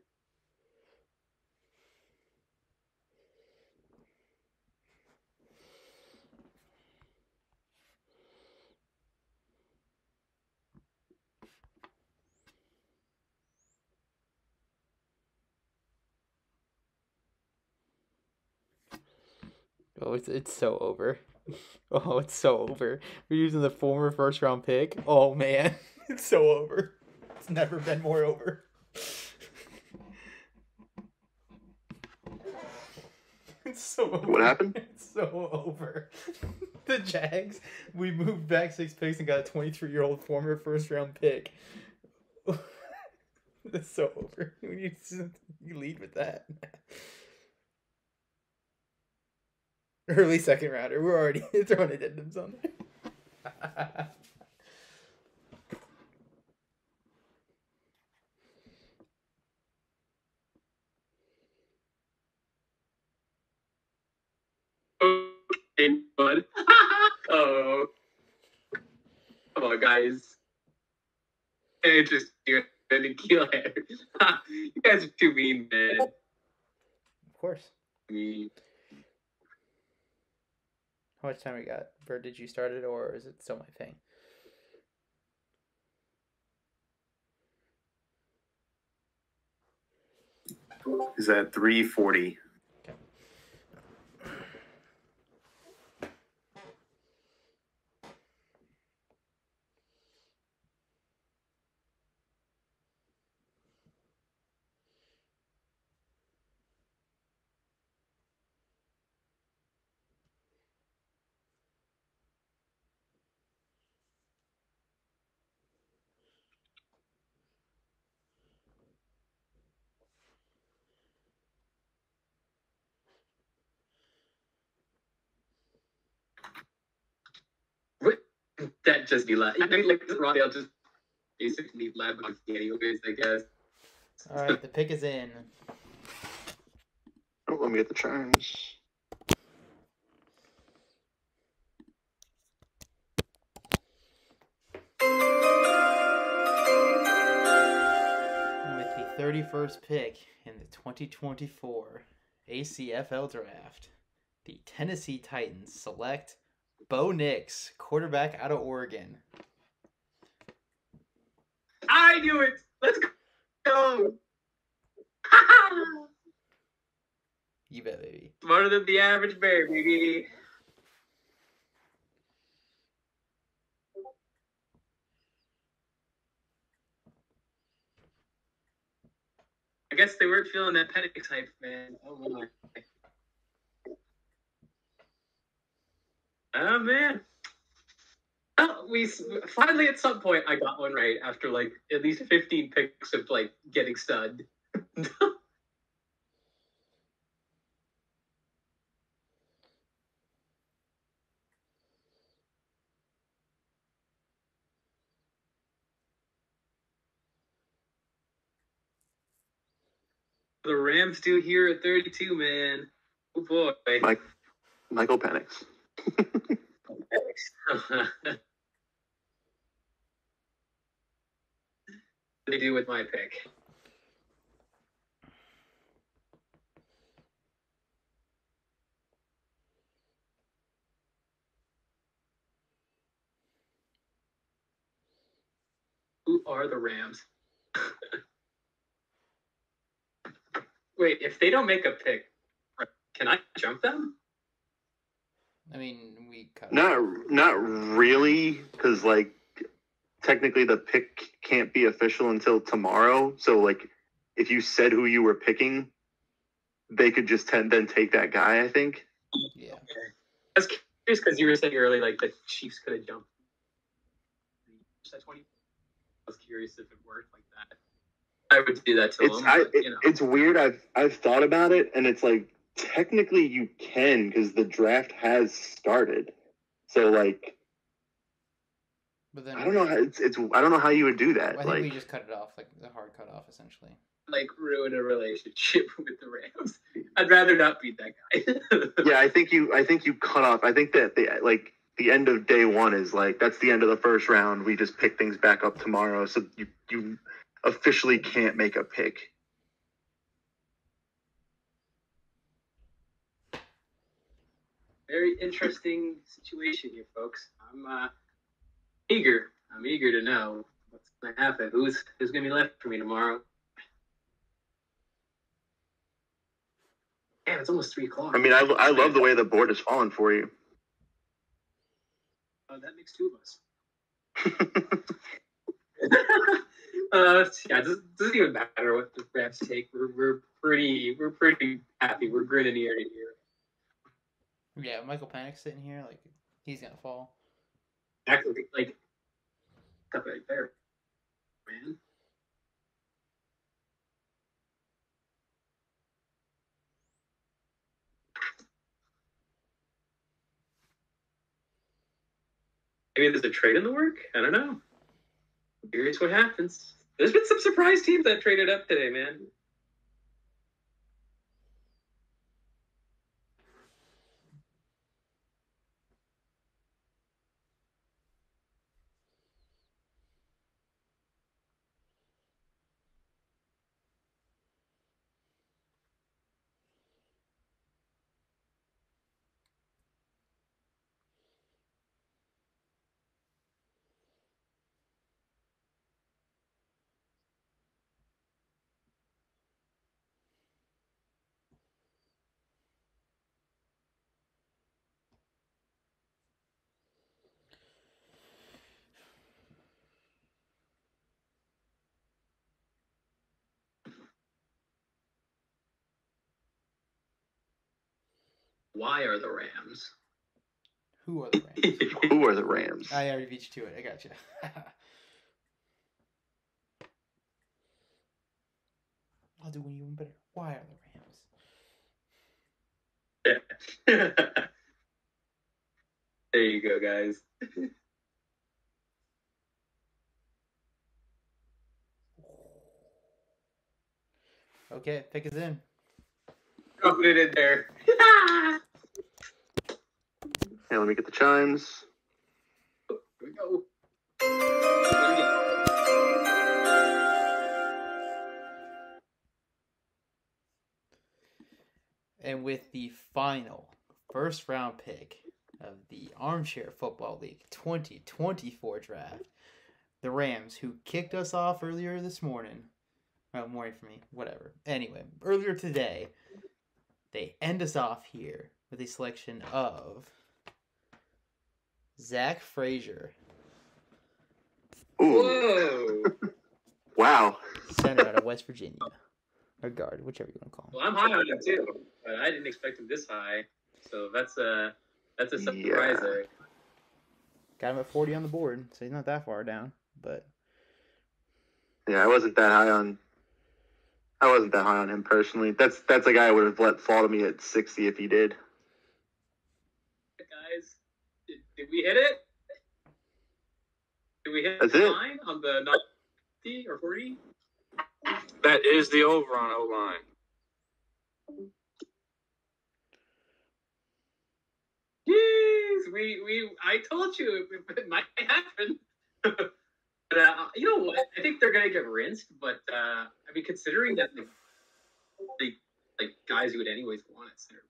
Oh, it's so over. Oh, it's so over. We're using the former first round pick. Oh man, it's so over. It's never been more over. It's so over. What happened? It's so over. The Jags, we moved back 6 picks and got a 23-year-old former first round pick. That's so over. You lead with that. Early second rounder. We're already throwing addendums on there. Bud. Oh. Come on, guys. Interesting. Kill it. You guys are too mean, man. Of course. Mean. How much time we got? Bert, did you start it or is it still my thing? Is at 3:40. Okay. That just be like Rondale just basically lab anyways, I guess. All right, the pick is in. Oh, let me get the chimes. With the 31st pick in the 2024 ACFL draft, the Tennessee Titans select Bo Nix, quarterback out of Oregon. I knew it. Let's go. You bet, baby. Smarter than the average bear, baby. I guess they weren't feeling that Penix hype, man. Oh my. Oh man. Well, we finally at some point I got one right after like at least 15 picks of like getting stunned. The Rams do here at 32, man. Oh boy. Michael Penix. They do with my pick. Who are the Rams? Wait, if they don't make a pick, can I jump them? I mean, we cut. Not really, because like technically the pick can't be official until tomorrow. So like, if you said who you were picking, they could just then take that guy. I think. Yeah. Okay. I was curious because you were saying earlier like the Chiefs could have jumped. I was curious if it worked like that. I would do that to them. It's weird. I've thought about it, and it's like technically you can because the draft has started. So like, But then I don't know how I don't know how you would do that. I think we just cut it off, like the hard cut off, essentially. Like ruin a relationship with the Rams. I'd rather not beat that guy. Yeah, I think you cut off. I think that the end of day one is like that's the end of the first round. We just pick things back up tomorrow. So you officially can't make a pick. Very interesting situation here, folks. I'm eager to know what's going to happen. Who's going to be left for me tomorrow? Damn, it's almost 3:00. I mean, I love the way the board is falling for you. Oh, that makes two of us. Yeah, it doesn't even matter what the Rams take. We're pretty happy. We're grinning ear to ear. Yeah, Michael Penix sitting here, like he's gonna fall. Actually, like, stuff right there, man. Maybe there's a trade in the work. I don't know. Curious what happens. There's been some surprise teams that traded up today, man. Why are the Rams? Who are the Rams? Who are the Rams? I already beat you to it. I got you. I'll do one even better. Why are the Rams? Yeah. There you go, guys. Okay, pick us in. I'll put it in there. Yeah, let me get the chimes. Here we go. And with the final first round pick of the Armchair Football League 2024 draft, the Rams, who kicked us off earlier this morning. Well, morning for me, whatever. Anyway, earlier today, they end us off here with a selection of Zach Frazier, Ooh. Whoa. Wow. center out of West Virginia, or guard, whichever you want to call him. Well, I'm high on him too, but I didn't expect him this high. So that's a surprise there. Got him at 40 on the board, so he's not that far down. But Yeah, I wasn't that high on him personally. That's a guy I would have let fall to me at 60 if he did. Guys, did we hit it? Did we hit That's the it. line on the 90 or 40? That is the over on O-line. Jeez, I told you it might happen. But, you know what? I think they're gonna get rinsed. But I mean, considering that like guys who would anyways want it center,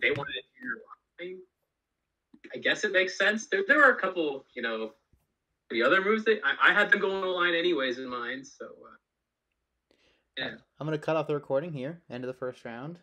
they wanted it here. I guess it makes sense. There are a couple, the other moves that I had them going O-line anyways in mind. So yeah, I'm gonna cut off the recording here. End of the first round.